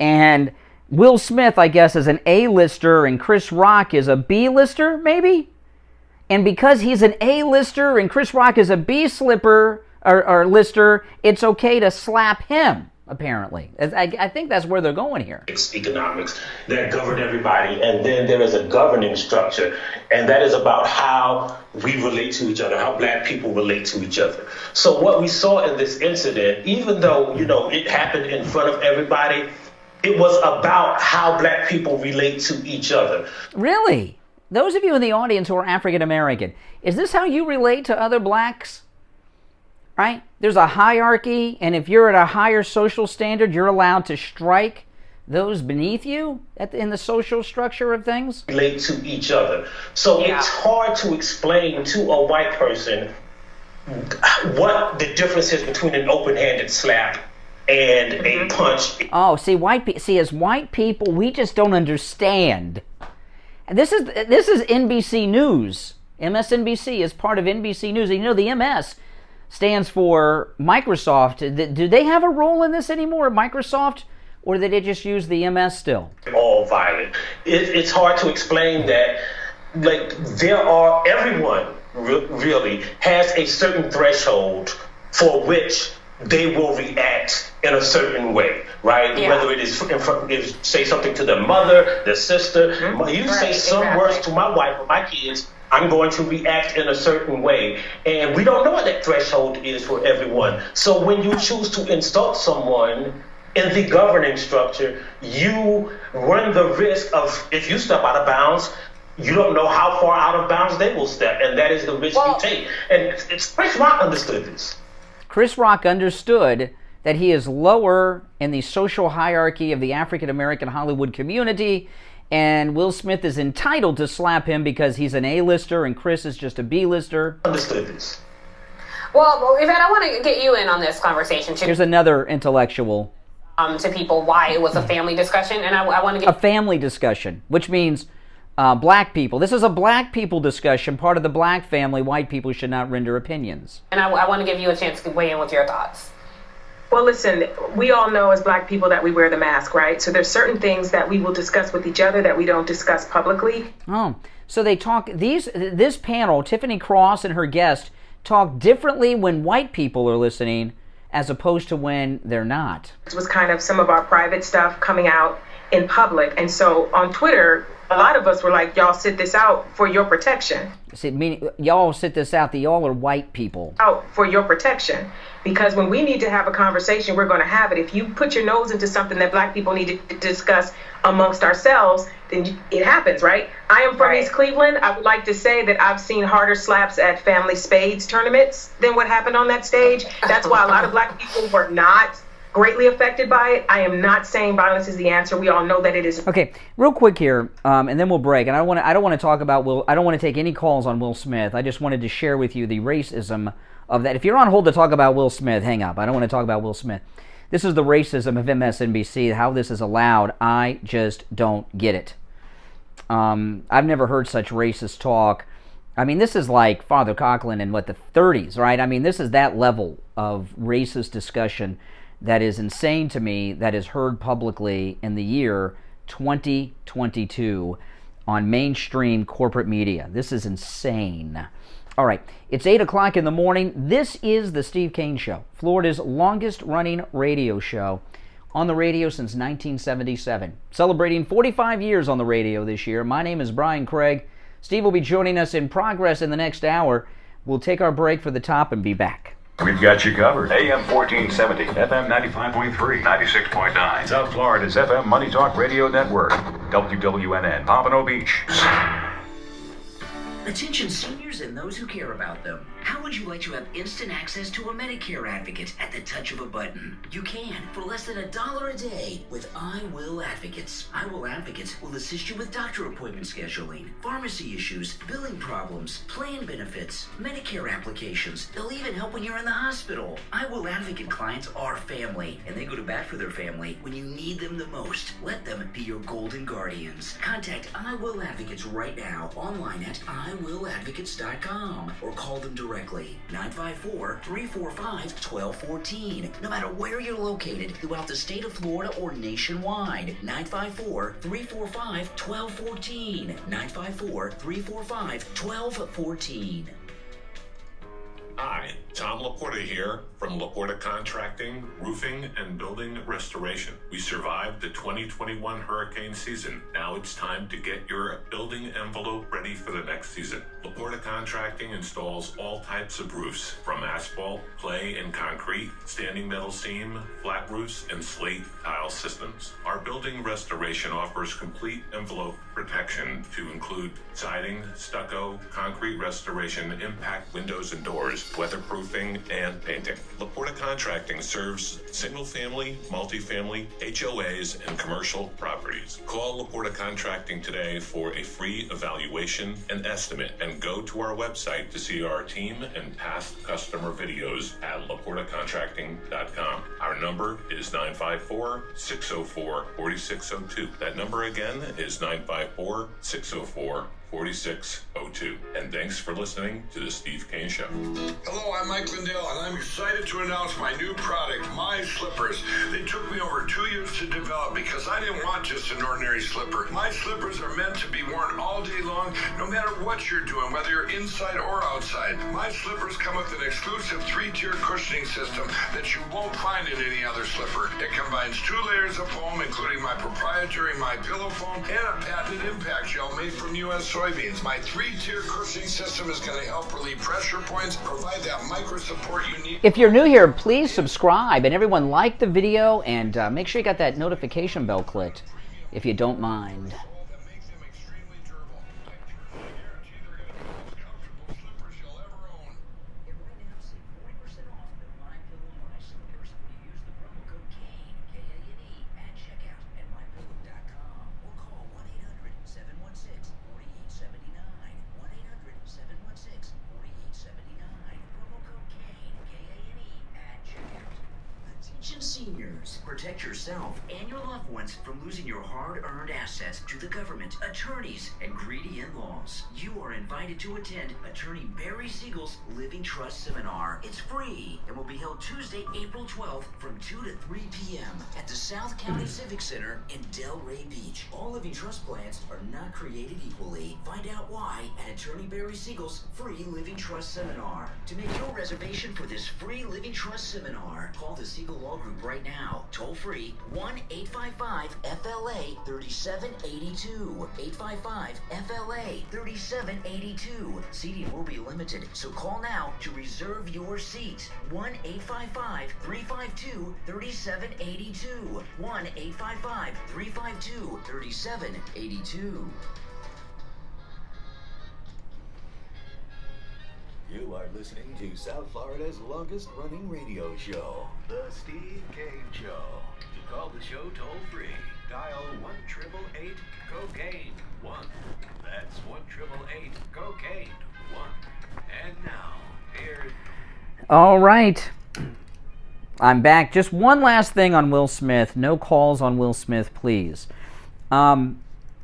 And Will Smith, I guess, is an A-lister, and Chris Rock is a B-lister, maybe? And because he's an A-lister and Chris Rock is a B-slipper or lister, it's okay to slap him. apparently. I think that's where they're going here. It's economics that govern everybody, and then there is a governing structure, and that is about how we relate to each other, how black people relate to each other. So what we saw in this incident, even though, you know, it happened in front of everybody, it was about how black people relate to each other. Really? Those of you in the audience who are African American, is this how you relate to other blacks? Right? There's a hierarchy, and if you're at a higher social standard, you're allowed to strike those beneath you in the social structure of things? Relate to each other. So it's hard to explain to a white person what the difference is between an open-handed slap and a punch. Oh, see, as white people, we just don't understand. And this is NBC News. MSNBC is part of NBC News. And you know, the MS stands for Microsoft. Do they have a role in this anymore, Microsoft? Or did they just use the MS still? All violent. It's hard to explain that. Like, everyone really has a certain threshold for which they will react in a certain way, right? Yeah. Whether it is say something to their mother, their sister. You say some words to my wife or my kids, I'm going to react in a certain way. And we don't know what that threshold is for everyone. So when you choose to insult someone in the governing structure, you run the risk of, if you step out of bounds, you don't know how far out of bounds they will step. And that is the risk you take. And Chris Rock understood this. Chris Rock understood that he is lower in the social hierarchy of the African-American Hollywood community, and Will Smith is entitled to slap him because he's an A-lister and Chris is just a B-lister. Understood this. Well, Yvette, I want to get you in on this conversation, too. Here's another intellectual. To people why it was a family discussion, and I want to get... A family discussion, which means black people. This is a black people discussion, part of the black family. White people should not render opinions. And I want to give you a chance to weigh in with your thoughts. Well, listen, we all know as black people that we wear the mask, right? So there's certain things that we will discuss with each other that we don't discuss publicly. Oh, so they talk, this panel, Tiffany Cross and her guest, talk differently when white people are listening as opposed to when they're not. It was kind of some of our private stuff coming out in public. And so on Twitter, a lot of us were like, y'all sit this out for your protection. See, meaning, y'all sit this out, that y'all are white people. Out for your protection. Because when we need to have a conversation, we're going to have it. If you put your nose into something that black people need to discuss amongst ourselves, then it happens, right? I am from East Cleveland. I would like to say that I've seen harder slaps at family spades tournaments than what happened on that stage. That's why a lot of black people were not greatly affected by it. I am not saying violence is the answer. We all know that it is. Okay, real quick here, and then we'll break. And I don't want to talk about I don't want to take any calls on Will Smith. I just wanted to share with you the racism of that. If you're on hold to talk about Will Smith, hang up. I don't want to talk about Will Smith. This is the racism of MSNBC, how this is allowed. I just don't get it. I've never heard such racist talk. I mean, this is like Father Coughlin in, the 30s, right? I mean, this is that level of racist discussion that is insane to me, that is heard publicly in the year 2022 on mainstream corporate media. This is insane. All right, it's 8 o'clock in the morning. This is the Steve Kane Show, Florida's longest-running radio show, on the radio since 1977. Celebrating 45 years on the radio this year. My name is Brian Craig. Steve will be joining us in progress in the next hour. We'll take our break for the top and be back. We've got you covered. AM 1470, FM 95.3, 96.9. South Florida's FM Money Talk Radio Network. WWNN, Pompano Beach. Attention seniors and those who care about them. How would you like to have instant access to a Medicare advocate at the touch of a button? You can for less than $1 a day with I Will Advocates. I Will Advocates will assist you with doctor appointment scheduling, pharmacy issues, billing problems, plan benefits, Medicare applications. They'll even help when you're in the hospital. I Will Advocate clients are family, and they go to bat for their family when you need them the most. Let them be your golden guardians. Contact I Will Advocates right now online at iwilladvocates.com or call them directly. 954-345-1214. No matter where you're located throughout the state of Florida or nationwide. 954-345-1214. 954-345-1214. Tom Laporta here from Laporta Contracting, Roofing, and Building Restoration. We survived the 2021 hurricane season. Now it's time to get your building envelope ready for the next season. Laporta Contracting installs all types of roofs, from asphalt, clay, and concrete, standing metal seam, flat roofs, and slate tile systems. Our building restoration offers complete envelope protection to include siding, stucco, concrete restoration, impact windows and doors, weatherproofing, and painting. Laporta Contracting serves single-family, multifamily, HOAs, and commercial properties. Call Laporta Contracting today for a free evaluation and estimate, and go to our website to see our team and past customer videos at laportacontracting.com. Our number is 954-604-4602. That number again is 954-604-4602. And thanks for listening to the Steve Kane Show. Hello, I'm Mike Lindell, and I'm excited to announce my new product, My Slippers. They took me over 2 years to develop because I didn't want just an ordinary slipper. My slippers are meant to be worn all day long, no matter what you're doing, whether you're inside or outside. My slippers come with an exclusive 3-tier cushioning system that you won't find in any other slipper. It combines 2 layers of foam, including my proprietary My Pillow foam and a patented impact gel made from U.S. soybeans. My 3-tier cushioning system is going to help relieve pressure points, provide that micro support you need. If you're new here, please subscribe, and everyone like the video, and make sure you got that notification bell clicked, if you don't mind. Seniors, protect yourself and your loved ones from losing your hard-earned assets to the government, attorneys, and greedy in-laws. You are invited to attend Attorney Barry Siegel's Living Trust Seminar. It's free and will be held Tuesday, April 12th from 2 to 3 p.m. at the South County Civic Center in Delray Beach. All living trust plans are not created equally. Find out why at Attorney Barry Siegel's free Living Trust Seminar. To make your reservation for this free Living Trust Seminar, call the Siegel Law Group right now. Toll free 1-855-FLA-3782. 855-FLA-3782. Seating will be limited, so call now to reserve your seat. 1-855-352-3782. 1-855-352-3782. You are listening to South Florida's longest-running radio show, The Steve Kane Show. To call the show toll-free, dial 1-888-COCAINE-1. That's 1-888-COCAINE-1. And now, here's... All right. I'm back. Just one last thing on Will Smith. No calls on Will Smith, please.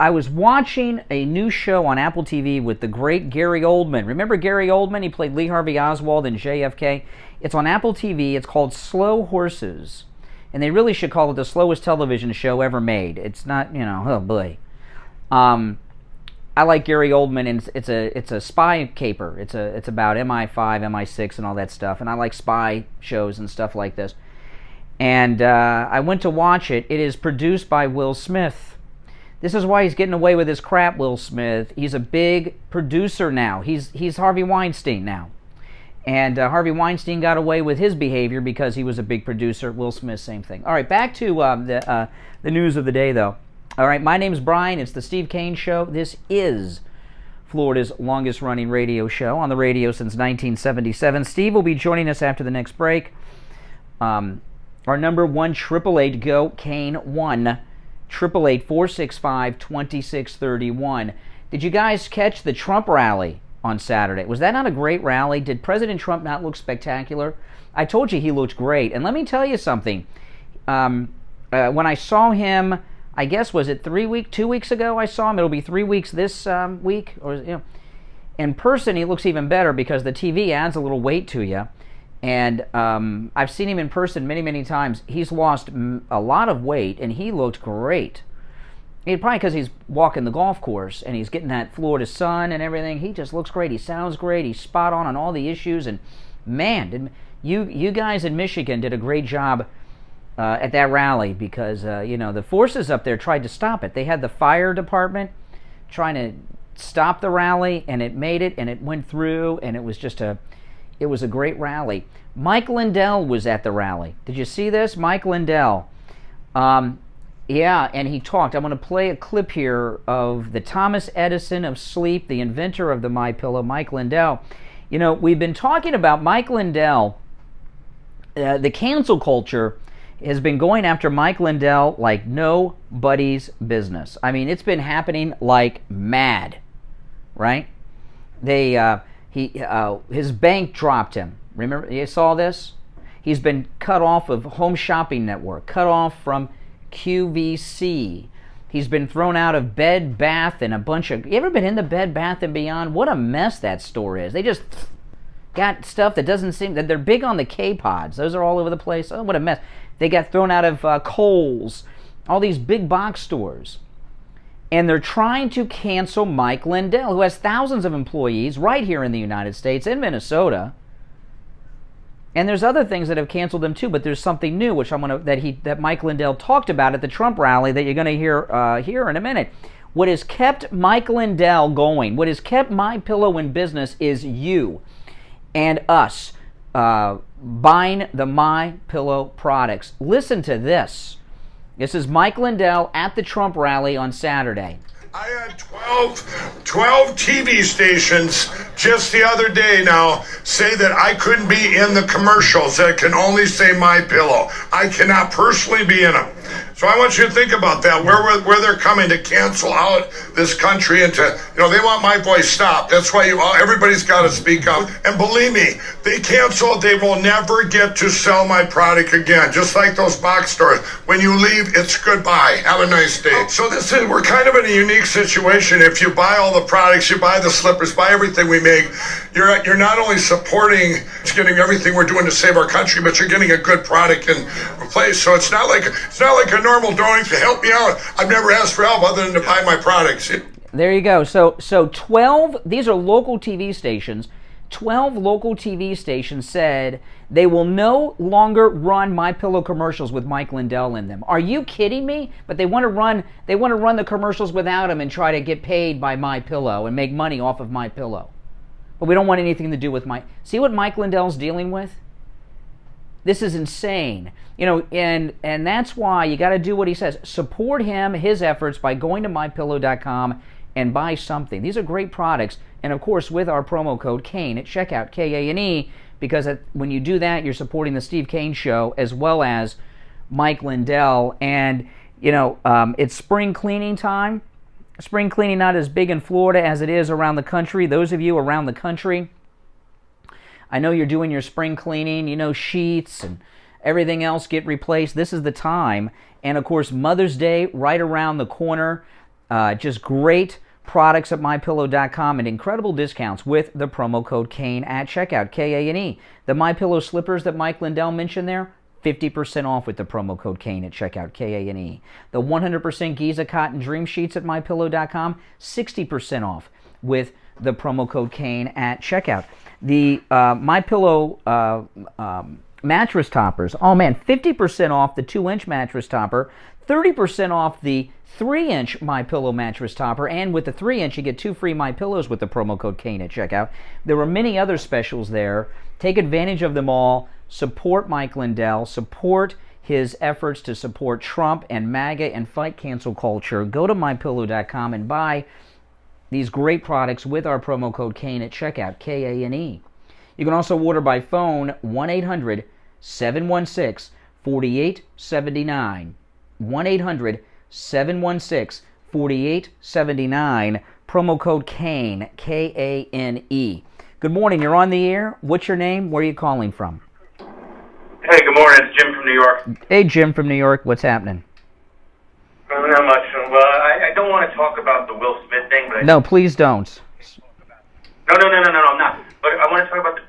I was watching a new show on Apple TV with the great Gary Oldman. Remember Gary Oldman? He played Lee Harvey Oswald in JFK. It's on Apple TV. It's called Slow Horses. And they really should call it the slowest television show ever made. It's not, you know, oh boy. I like Gary Oldman, and it's a spy caper. It's about MI5, MI6, and all that stuff. And I like spy shows and stuff like this. And I went to watch it. It is produced by Will Smith. This is why he's getting away with his crap, Will Smith. He's a big producer now. He's Harvey Weinstein now. And Harvey Weinstein got away with his behavior because he was a big producer. Will Smith, same thing. All right, back to the news of the day, though. All right, my name's Brian. It's the Steve Kane Show. This is Florida's longest-running radio show, on the radio since 1977. Steve will be joining us after the next break. Our number 1-888-GO-KANE-1. 888-465-2631. Did you guys catch the Trump rally on Saturday? Was that not a great rally? Did President Trump not look spectacular? I told you he looked great. And let me tell you something. When I saw him, I guess, was it 2 weeks ago I saw him? It'll be 3 weeks this week. Or, you know, in person, he looks even better because the TV adds a little weight to you. And I've seen him in person many, many times. He's lost a lot of weight, and he looked great. Probably because he's walking the golf course, and he's getting that Florida sun and everything. He just looks great. He sounds great. He's spot on all the issues, and Man, you guys in Michigan did a great job at that rally because, the forces up there tried to stop it. They had the fire department trying to stop the rally, and it made it, and it went through, and it was just a great rally. Mike Lindell was at the rally. Did you see this? Mike Lindell. Yeah, and he talked. I'm going to play a clip here of the Thomas Edison of sleep, the inventor of the MyPillow, Mike Lindell. We've been talking about Mike Lindell. The cancel culture has been going after Mike Lindell like nobody's business. I mean, it's been happening like mad, right? His bank dropped him. Remember, you saw this? He's been cut off of Home Shopping Network, cut off from QVC. He's been thrown out of Bed Bath and a bunch of... You ever been in the Bed Bath & Beyond? What a mess that store is. They just got stuff that doesn't seem... that they're big on the K-Pods. Those are all over the place. Oh, what a mess. They got thrown out of Kohl's, all these big box stores. And they're trying to cancel Mike Lindell, who has thousands of employees right here in the United States, in Minnesota. And there's other things that have canceled him too, but there's something new which that Mike Lindell talked about at the Trump rally that you're going to hear in a minute. What has kept Mike Lindell going, what has kept MyPillow in business is you and us buying the MyPillow products. Listen to this. This is Mike Lindell at the Trump rally on Saturday. I had 12 TV stations just the other day now say that I couldn't be in the commercials, that can only say MyPillow. I cannot personally be in them. So I want you to think about that, where they're coming to cancel out this country and to, they want my voice stopped. That's why everybody's got to speak up. And believe me, they cancel, they will never get to sell my product again. Just like those box stores. When you leave, it's goodbye. Have a nice day. So we're kind of in a unique situation. If you buy all the products, you buy the slippers, buy everything we make, you're not only supporting, getting everything we're doing to save our country, but you're getting a good product in place. So it's not like a normal donation to help me out. I've never asked for help other than to buy my products. There you go. So 12, these are local TV stations. 12 local TV stations said they will no longer run MyPillow commercials with Mike Lindell in them. Are you kidding me? But they want to run the commercials without him and try to get paid by MyPillow and make money off of MyPillow. But we don't want anything to do with See what Mike Lindell's dealing with? This is insane. And that's why you got to do what he says. Support him, his efforts, by going to MyPillow.com and buy something. These are great products. And, of course, with our promo code KANE at checkout, K-A-N-E, because when you do that, you're supporting the Steve Kane Show as well as Mike Lindell. And, it's spring cleaning time. Spring cleaning not as big in Florida as it is around the country. Those of you around the country, I know you're doing your spring cleaning, sheets and everything else get replaced. This is the time. And, of course, Mother's Day right around the corner. Just great products at MyPillow.com and incredible discounts with the promo code KANE at checkout, K-A-N-E. The MyPillow slippers that Mike Lindell mentioned there, 50% off with the promo code KANE at checkout, K-A-N-E. The 100% Giza Cotton Dream Sheets at MyPillow.com, 60% off with the promo code KANE at checkout. The MyPillow mattress toppers, 50% off the 2-inch mattress topper, 30% off the 3-inch MyPillow mattress topper, and with the 3-inch you get 2 free MyPillows with the promo code KANE at checkout. There are many other specials there. Take advantage of them all. Support Mike Lindell. Support his efforts to support Trump and MAGA and fight cancel culture. Go to MyPillow.com and buy these great products with our promo code KANE at checkout, K-A-N-E. You can also order by phone, 1-800-716-4879. 1-800-716-4879. Promo code KANE, K-A-N-E. Good morning. You're on the air. What's your name? Where are you calling from? Hey, good morning. It's Jim from New York. Hey, Jim from New York. What's happening? Not much. Well, I don't want to talk about the Will Smith thing, but No, please don't. No, I'm not. But I want to talk about the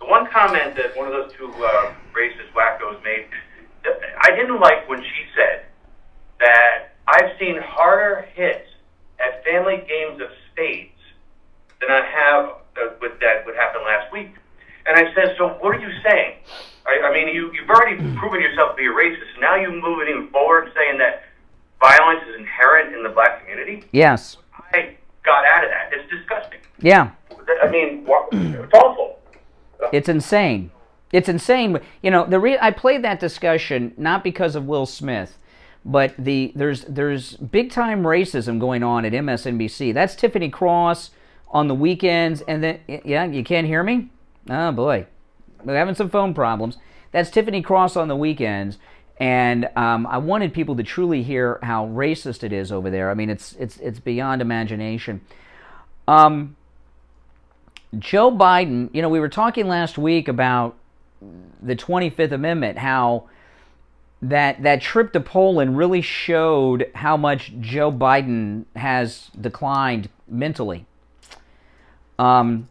one comment that one of those two racist wackos made. I didn't like when she said that I've seen harder hits at family games of spades than I have with that what happened last week. And I said, so what are you saying? I mean, you've already proven yourself to be a racist. Now you're moving forward saying that violence is inherent in the black community? Yes. I got out of that. It's disgusting. Yeah. I mean, it's awful. It's insane. It's insane. You know, I played that discussion not because of Will Smith, but there's big time racism going on at MSNBC. That's Tiffany Cross on the weekends, and then you can't hear me? Oh boy, we're having some phone problems. That's Tiffany Cross on the weekends, and I wanted people to truly hear how racist it is over there. I mean, it's beyond imagination. Joe Biden, you know, we were talking last week about the 25th Amendment, how that trip to Poland really showed how much Joe Biden has declined mentally. You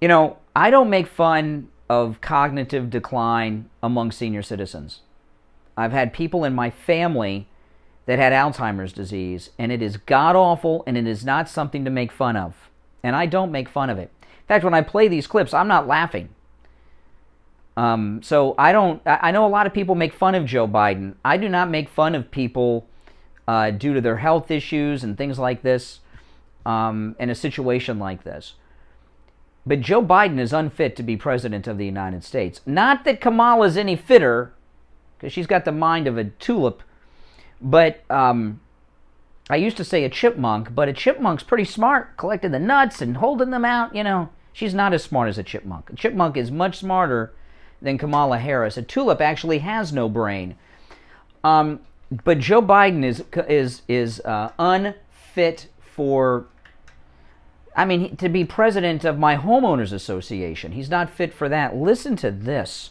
know, I don't make fun of cognitive decline among senior citizens. I've had people in my family that had Alzheimer's disease, and it is god-awful, and it is not something to make fun of. And I don't make fun of it. In fact, when I play these clips, I'm not laughing. So I know a lot of people make fun of Joe Biden. I do not make fun of people due to their health issues and things like this in a situation like this. But Joe Biden is unfit to be president of the United States. Not that Kamala's any fitter, because she's got the mind of a tulip, but I used to say a chipmunk, but a chipmunk's pretty smart, collecting the nuts and holding them out, you know. She's not as smart as a chipmunk. A chipmunk is much smarter than Kamala Harris. A tulip actually has no brain. But Joe Biden is unfit for, I mean, to be president of my homeowners association. He's not fit for that. Listen to this.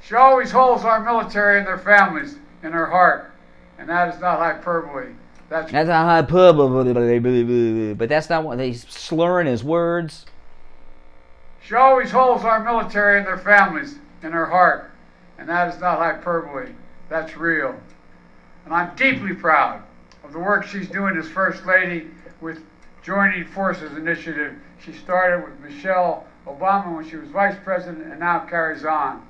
She always holds our military and their families in her heart. And that is not hyperbole. That's not hyperbole, but that's not what he's slurring his words. She always holds our military and their families in her heart, and that is not hyperbole. That's real. And I'm deeply proud of the work she's doing as First Lady with Joining Forces initiative. She started with Michelle Obama when she was Vice President and now carries on.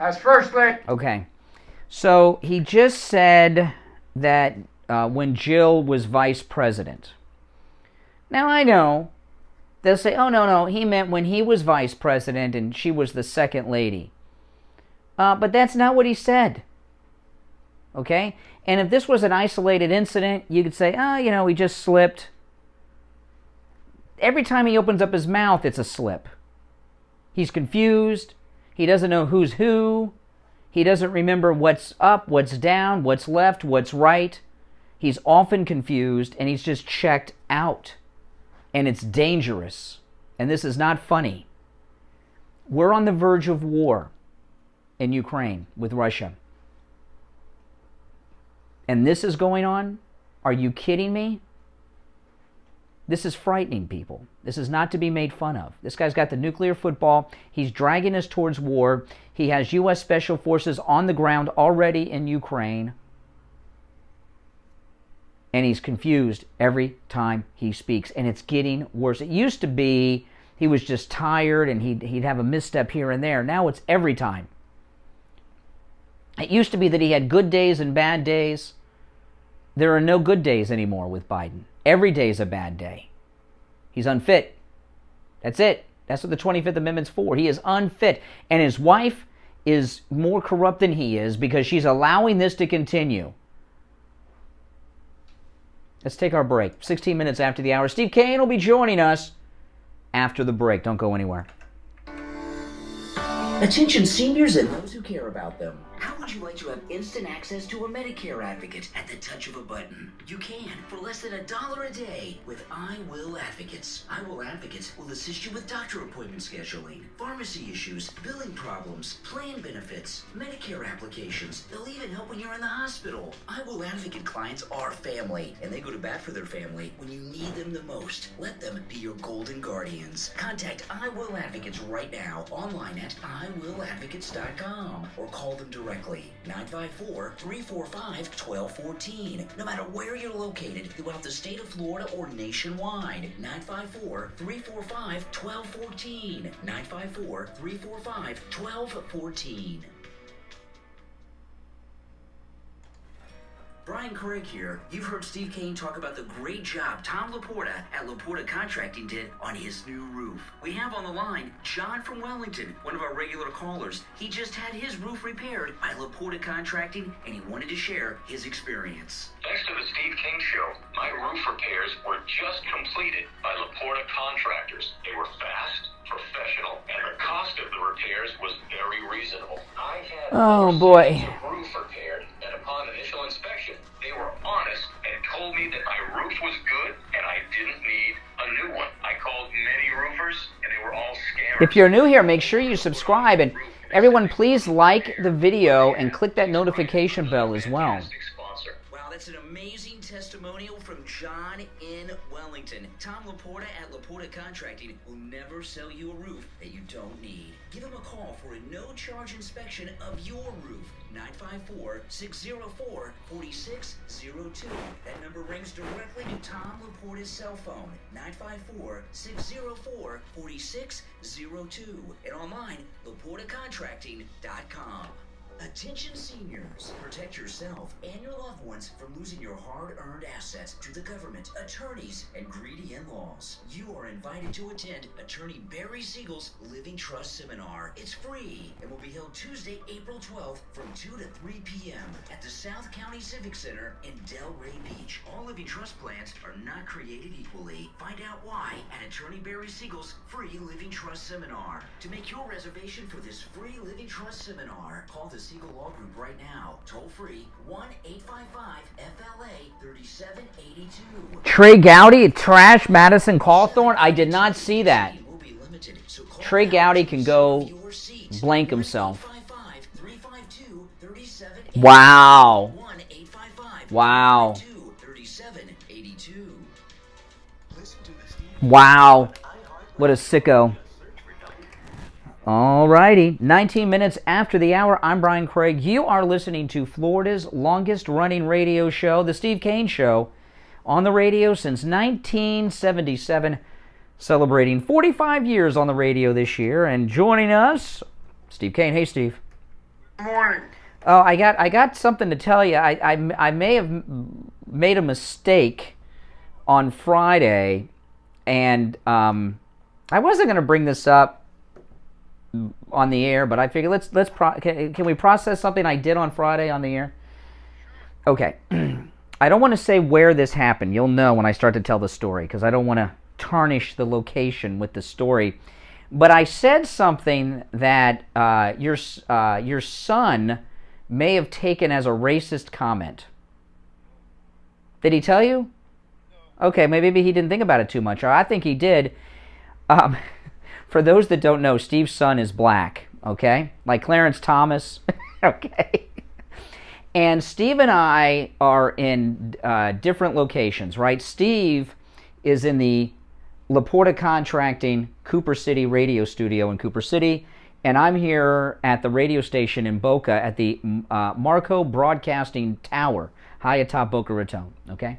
As First Lady... Okay. So he just said that when Jill was vice president. Now I know they'll say, oh no, he meant when he was vice president and she was the second lady. But that's not what he said. Okay? And if this was an isolated incident, you could say, oh, you know, he just slipped. Every time he opens up his mouth, it's a slip. He's confused. He doesn't know who's who. He doesn't remember what's up, what's down, what's left, what's right. He's often confused, and he's just checked out. And it's dangerous. And this is not funny. We're on the verge of war in Ukraine with Russia. And this is going on? Are you kidding me? This is frightening, people. This is not to be made fun of. This guy's got the nuclear football. He's dragging us towards war. He has U.S. Special Forces on the ground already in Ukraine. And he's confused every time he speaks. And it's getting worse. It used to be he was just tired and he'd have a misstep here and there. Now it's every time. It used to be that he had good days and bad days. There are no good days anymore with Biden. Every day is a bad day. He's unfit. That's it. That's what the 25th Amendment's for. He is unfit. And his wife is more corrupt than he is because she's allowing this to continue. Let's take our break. 16 minutes after the hour. Steve Kane will be joining us after the break. Don't go anywhere. Attention seniors and those who care about them. How would you like to have instant access to a Medicare advocate at the touch of a button? You can for less than $1 a day with I Will Advocates. I Will Advocates will assist you with doctor appointment scheduling, pharmacy issues, billing problems, plan benefits, Medicare applications. They'll even help when you're in the hospital. I Will Advocate clients are family, and they go to bat for their family when you need them the most. Let them be your golden guardians. Contact I Will Advocates right now online at iwilladvocates.com or call them directly equally. 954-345-1214. No matter where you're located throughout the state of Florida or nationwide. 954-345-1214. 954-345-1214. Brian Craig here. You've heard Steve Kane talk about the great job Tom Laporta at Laporta Contracting did on his new roof. We have on the line John from Wellington, one of our regular callers. He just had his roof repaired by Laporta Contracting, and he wanted to share his experience. Thanks to the Steve Kane Show, my roof repairs were just completed by Laporta Contractors. They were fast, professional, and the cost of the repairs was very reasonable. I had boy. roof repaired, and upon initial inspection, they were honest and told me that my roof was good and I didn't need a new one. I called many roofers, and they were all scammers. If you're new here, make sure you subscribe, and everyone please like the video and click that notification bell as well. Wow, that's an amazing testimonial from John in Wellington. Tom Laporta at Laporta Contracting will never sell you a roof that you don't need. Give him a call for a no-charge inspection of your roof. 954-604-4602. That number rings directly to Tom Laporta's cell phone. 954-604-4602. And online, LaportaContracting.com. Attention seniors, protect yourself and your loved ones from losing your hard-earned assets to the government, attorneys, and greedy in-laws. You are invited to attend Attorney Barry Siegel's Living Trust Seminar. It's free and will be held Tuesday, April 12th from 2 to 3 p.m. at the South County Civic Center in Delray Beach. All living trust plans are not created equally. Find out why at Attorney Barry Siegel's free Living Trust Seminar. To make your reservation for this free Living Trust Seminar, call the Siegel Law Group right now. Toll free 1-855-FLA-3782. Trey Gowdy, Trash, Madison, Cawthorn. I did not see that. Trey Gowdy can go blank himself. Wow. Wow. Wow. What a sicko. Alrighty, 19 minutes after the hour, I'm Brian Craig. You are listening to Florida's longest-running radio show, The Steve Kane Show, on the radio since 1977, celebrating 45 years on the radio this year. And joining us, Steve Kane. Hey, Steve. Good morning. Oh, I got something to tell you. I may have made a mistake on Friday, and I wasn't going to bring this up on the air, but I figured can we process something I did on Friday on the air? Okay. I don't want to say where this happened. You'll know when I start to tell the story, because I don't want to tarnish the location with the story. But I said something that your son may have taken as a racist comment. Did he tell you? Okay, maybe he didn't think about it too much. Or I think he did. For those that don't know, Steve's son is black, okay? Like Clarence Thomas, okay? And Steve and I are in different locations, right? Steve is in the Laporta Contracting Cooper City radio studio in Cooper City, and I'm here at the radio station in Boca at the Marco Broadcasting Tower, high atop Boca Raton, okay?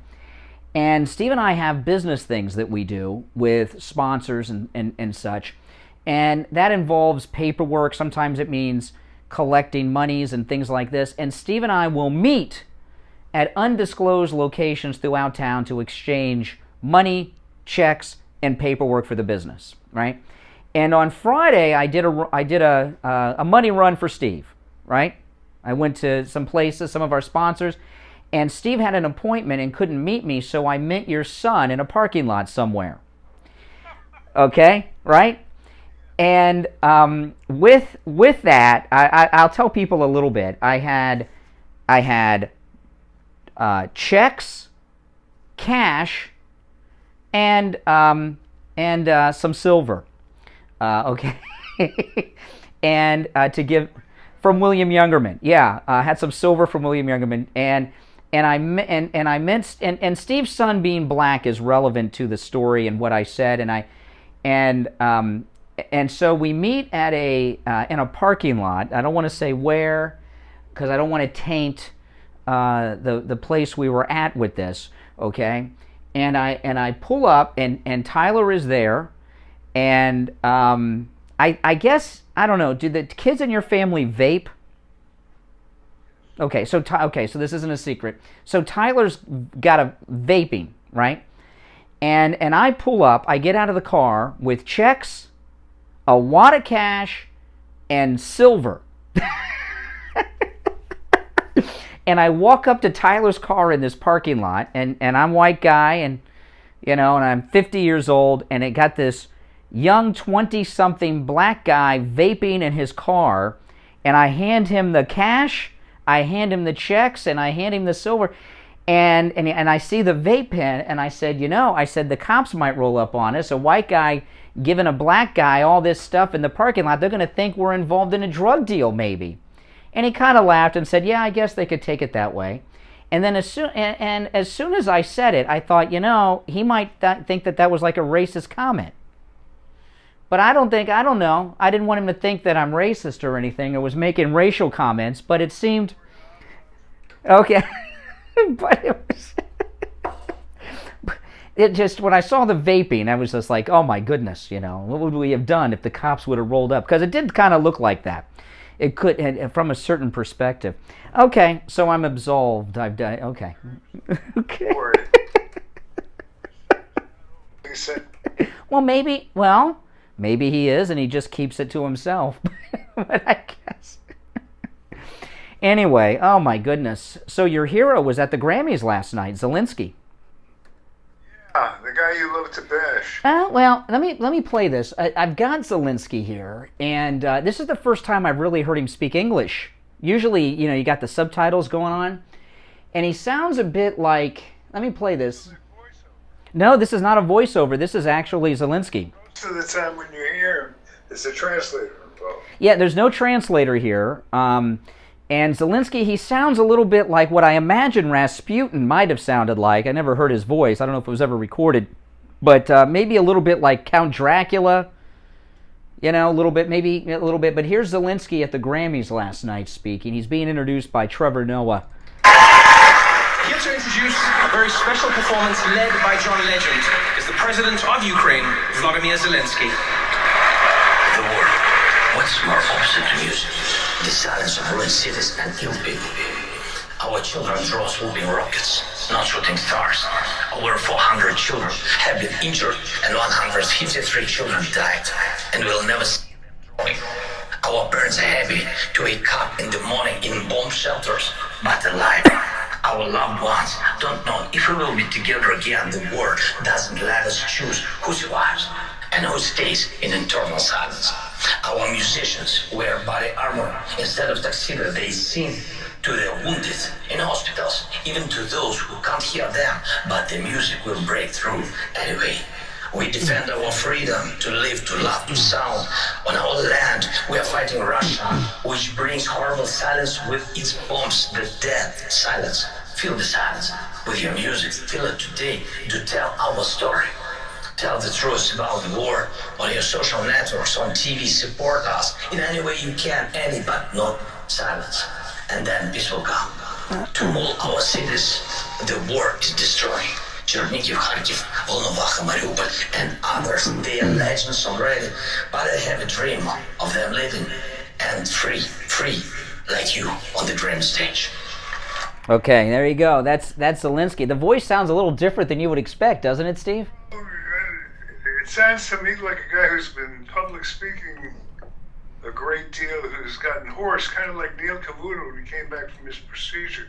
And Steve and I have business things that we do with sponsors and such. And that involves paperwork. Sometimes it means collecting monies and things like this. And Steve and I will meet at undisclosed locations throughout town to exchange money, checks, and paperwork for the business, right? And on Friday, I did a money run for Steve, right? I went to some places, some of our sponsors, and Steve had an appointment and couldn't meet me, so I met your son in a parking lot somewhere. Okay, right? And with that, I'll tell people a little bit. I had checks, cash, and some silver. Okay, and to give from William Youngerman. Yeah, I had some silver from William Youngerman, and Steve's son being black is relevant to the story and what I said, and so we meet at in a parking lot. I don't want to say where, because I don't want to taint the place we were at with this, okay? And I pull up, and Tyler is there, and I guess, I don't know, do the kids in your family vape? Okay, so this isn't a secret. So Tyler's got a vaping, right? And I pull up, I get out of the car with checks, a wad of cash, and silver. And I walk up to Tyler's car in this parking lot, and I'm a white guy, and and I'm 50 years old, and it got this young 20-something black guy vaping in his car, and I hand him the cash, I hand him the checks, and I hand him the silver, and I see the vape pen, and I said, the cops might roll up on us. A white guy giving a black guy all this stuff in the parking lot, they're going to think we're involved in a drug deal, maybe. And he kind of laughed and said, yeah, I guess they could take it that way. And then as soon as I said it, I thought, he might think that was like a racist comment. But I don't know. I didn't want him to think that I'm racist or anything. I was making racial comments, but it seemed, okay. But it just, when I saw the vaping, I was just like, oh my goodness, what would we have done if the cops would have rolled up? Because it did kind of look like that. It could, from a certain perspective. Okay, so I'm absolved. I've done, okay. Okay. Well, maybe he is, and he just keeps it to himself. But I guess. Anyway, oh my goodness. So your hero was at the Grammys last night, Zelenskyy. Yeah, the guy you love to bash. Well, let me play this. I've got Zelenskyy here, and this is the first time I've really heard him speak English. Usually, you got the subtitles going on, and he sounds a bit like, let me play this. No, this is not a voiceover. This is actually Zelenskyy. Most of the time when you hear him, there's a translator involved. Yeah, there's no translator here. And Zelenskyy, he sounds a little bit like what I imagine Rasputin might have sounded like. I never heard his voice. I don't know if it was ever recorded. But maybe a little bit like Count Dracula. A little bit, maybe a little bit. But here's Zelenskyy at the Grammys last night speaking. He's being introduced by Trevor Noah. Here to introduce a very special performance led by John Legend is the President of Ukraine, Volodymyr Zelenskyy. The world, what's more opposite to music? The silence of ruined cities and ill people. Our children draw swooping rockets, not shooting stars. Over 400 children have been injured and 153 children died, and will never see them drawing. Our parents are happy to wake up in the morning in bomb shelters, but alive. Our loved ones don't know if we will be together again. The war doesn't let us choose who survives and who stays in internal silence. Our musicians wear body armor instead of tuxedo. They sing to the wounded in hospitals, even to those who can't hear them, but the music will break through anyway. We defend our freedom to live, to love, to sound. On our land, we are fighting Russia, which brings horrible silence with its bombs, the dead silence. Feel the silence with your music. Feel it today to tell our story. Tell the truth about the war on your social networks, on TV. Support us in any way you can, any but not silence. And then peace will come. To all our cities, the war is destroying. Chernihiv, Kharkiv, Volnovakha, Mariupol, and others, they are legends already, but I have a dream of them living and free, like you on the Grammy stage. Okay, there you go. That's Zelenskyy. The voice sounds a little different than you would expect, doesn't it, Steve? It sounds to me like a guy who's been public speaking a great deal, who's gotten hoarse, kind of like Neil Cavuto when he came back from his procedure.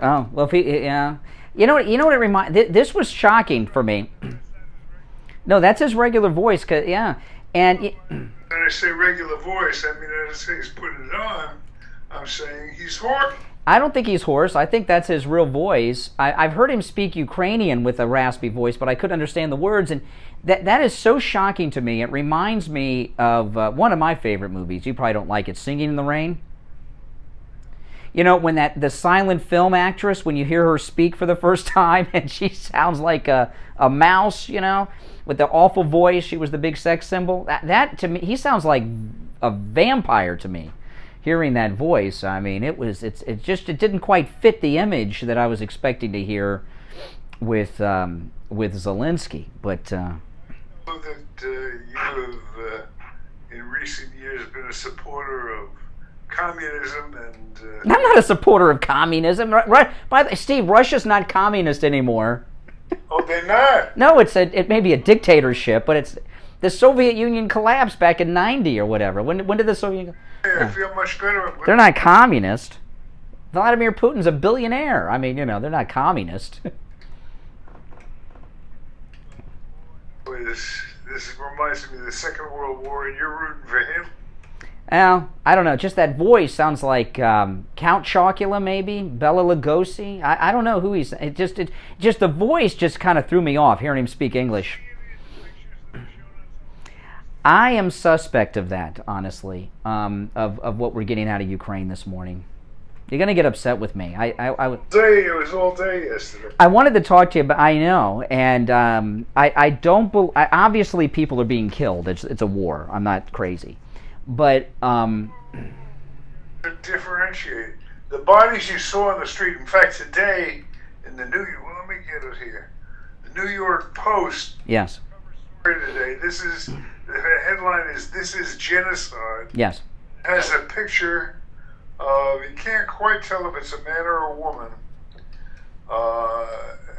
Oh, well, yeah. You know what it reminds... This was shocking for me. No, that's his regular voice, yeah. And... When I say regular voice, I mean, I don't say he's putting it on. I'm saying he's hoarse. I don't think he's hoarse. I think that's his real voice. I've heard him speak Ukrainian with a raspy voice, but I couldn't understand the words, and that is so shocking to me. It reminds me of one of my favorite movies. You probably don't like it, Singing in the Rain. You know, when the silent film actress, when you hear her speak for the first time, and she sounds like a mouse, with the awful voice. She was the big sex symbol. That to me, he sounds like a vampire to me. hearing that voice, I mean, it didn't quite fit the image that I was expecting to hear with Zelensky. But that you have in recent years been a supporter of communism and. I'm not a supporter of communism. Steve, Russia's not communist anymore. Oh, they're not. No, it may be a dictatorship, but it's the Soviet Union collapsed back in '90 or whatever. When did the Soviet Union? I feel much better. They're not communist. Vladimir Putin's a billionaire. I mean, they're not communist. This reminds me of the Second World War, and you're rooting for him. Well, I don't know. Just that voice sounds like Count Chocula, maybe Bela Lugosi. I don't know who he's. Just the voice just kind of threw me off hearing him speak English. I am suspect of that, honestly, of what we're getting out of Ukraine this morning. You're going to get upset with me. It was all day yesterday. I wanted to talk to you, but I know, and I don't. Obviously, people are being killed. It's a war. I'm not crazy, but differentiate the bodies you saw on the street. In fact, today in the New York. Well, let me get it here. The New York Post. Yes. Today, the headline is "This is genocide." Yes. It has a picture. You can't quite tell if it's a man or a woman,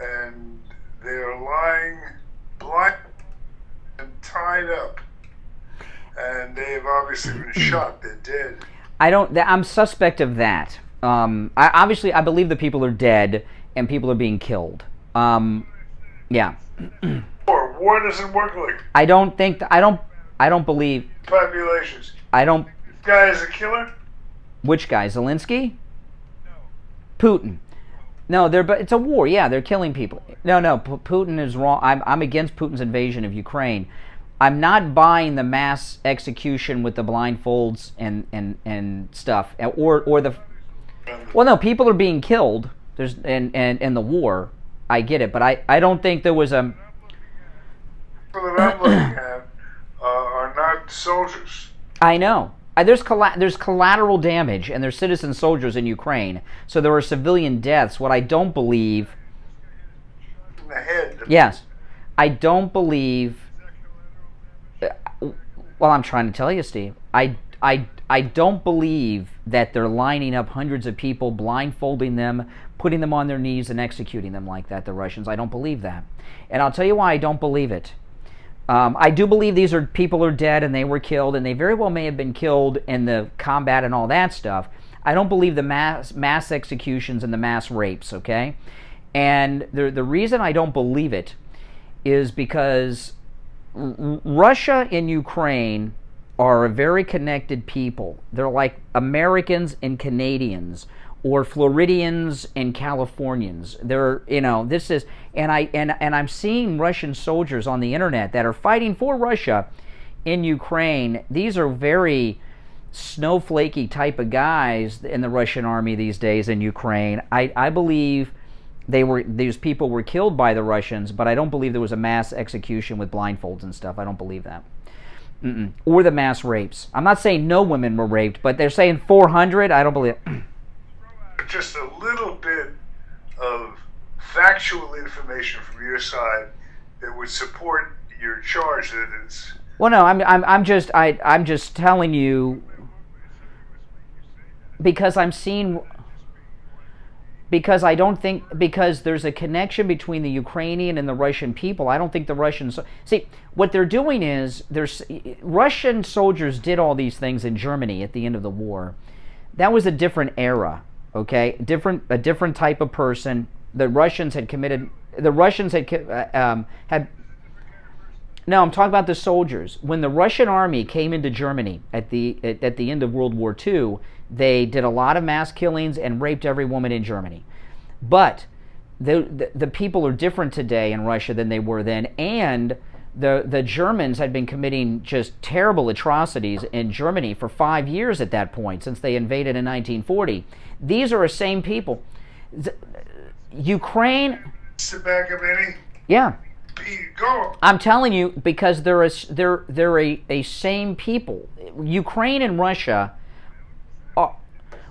and they are lying blind and tied up, and they have obviously been shot. They're dead. I'm suspect of that. I believe that people are dead and people are being killed. Yeah. War doesn't work like. I don't believe. Populations. This guy is a killer. Which guy? Zelensky? No. Putin. No, it's a war. Yeah, they're killing people. No, Putin is wrong. I'm against Putin's invasion of Ukraine. I'm not buying the mass execution with the blindfolds and stuff, or the. Well, no, people are being killed. There's and the war. I get it, but I don't think there was a. People that I'm looking at are not soldiers. I know. There's collateral damage, and there's citizen soldiers in Ukraine, so there are civilian deaths. What I don't believe... In the head. Yes. I don't believe... Well, I'm trying to tell you, Steve. I don't believe that they're lining up hundreds of people, blindfolding them, putting them on their knees, and executing them like that, the Russians. I don't believe that. And I'll tell you why I don't believe it. I do believe these people are dead and they were killed, and they very well may have been killed in the combat and all that stuff. I don't believe the mass executions and the mass rapes, okay? And the reason I don't believe it is because Russia and Ukraine are a very connected people. They're like Americans and Canadians, or Floridians and Californians. They're, this is, and I'm seeing Russian soldiers on the internet that are fighting for Russia in Ukraine. These are very snowflakey type of guys in the Russian army these days in Ukraine. I believe these people were killed by the Russians, but I don't believe there was a mass execution with blindfolds and stuff. I don't believe that. Or the mass rapes. I'm not saying no women were raped, but they're saying 400. I don't believe it. Just a little bit of factual information from your side that would support your charge that it's. Well, no, I'm just telling you because I'm seeing. Because I don't think, because there's a connection between the Ukrainian and the Russian people. I don't think the Russians... See, what they're doing is, Russian soldiers did all these things in Germany at the end of the war. That was a different era, okay? A different type of person. The Russians had committed... The Russians had... No, I'm talking about the soldiers. When the Russian army came into Germany at the end of World War II, they did a lot of mass killings and raped every woman in Germany. But the people are different today in Russia than they were then, and the Germans had been committing just terrible atrocities in Germany for 5 years at that point, since they invaded in 1940. These are the same people. Ukraine... Tobacco, Benny? Yeah. Go. I'm telling you, because they're a same people. Ukraine and Russia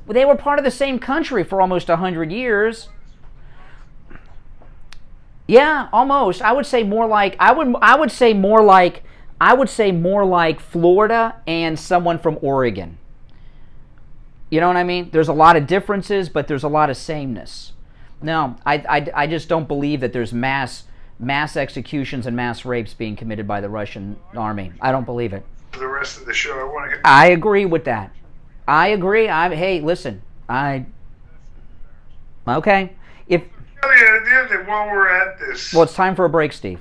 They were part of the same country for almost 100 years. Yeah, almost. I would say more like Florida and someone from Oregon. You know what I mean? There's a lot of differences, but there's a lot of sameness. No, I just don't believe that there's mass executions and mass rapes being committed by the Russian army. I don't believe it. For the rest of the show, I agree with that. I agree. Hey, listen. Okay. While we're at this, Well, it's time for a break, Steve.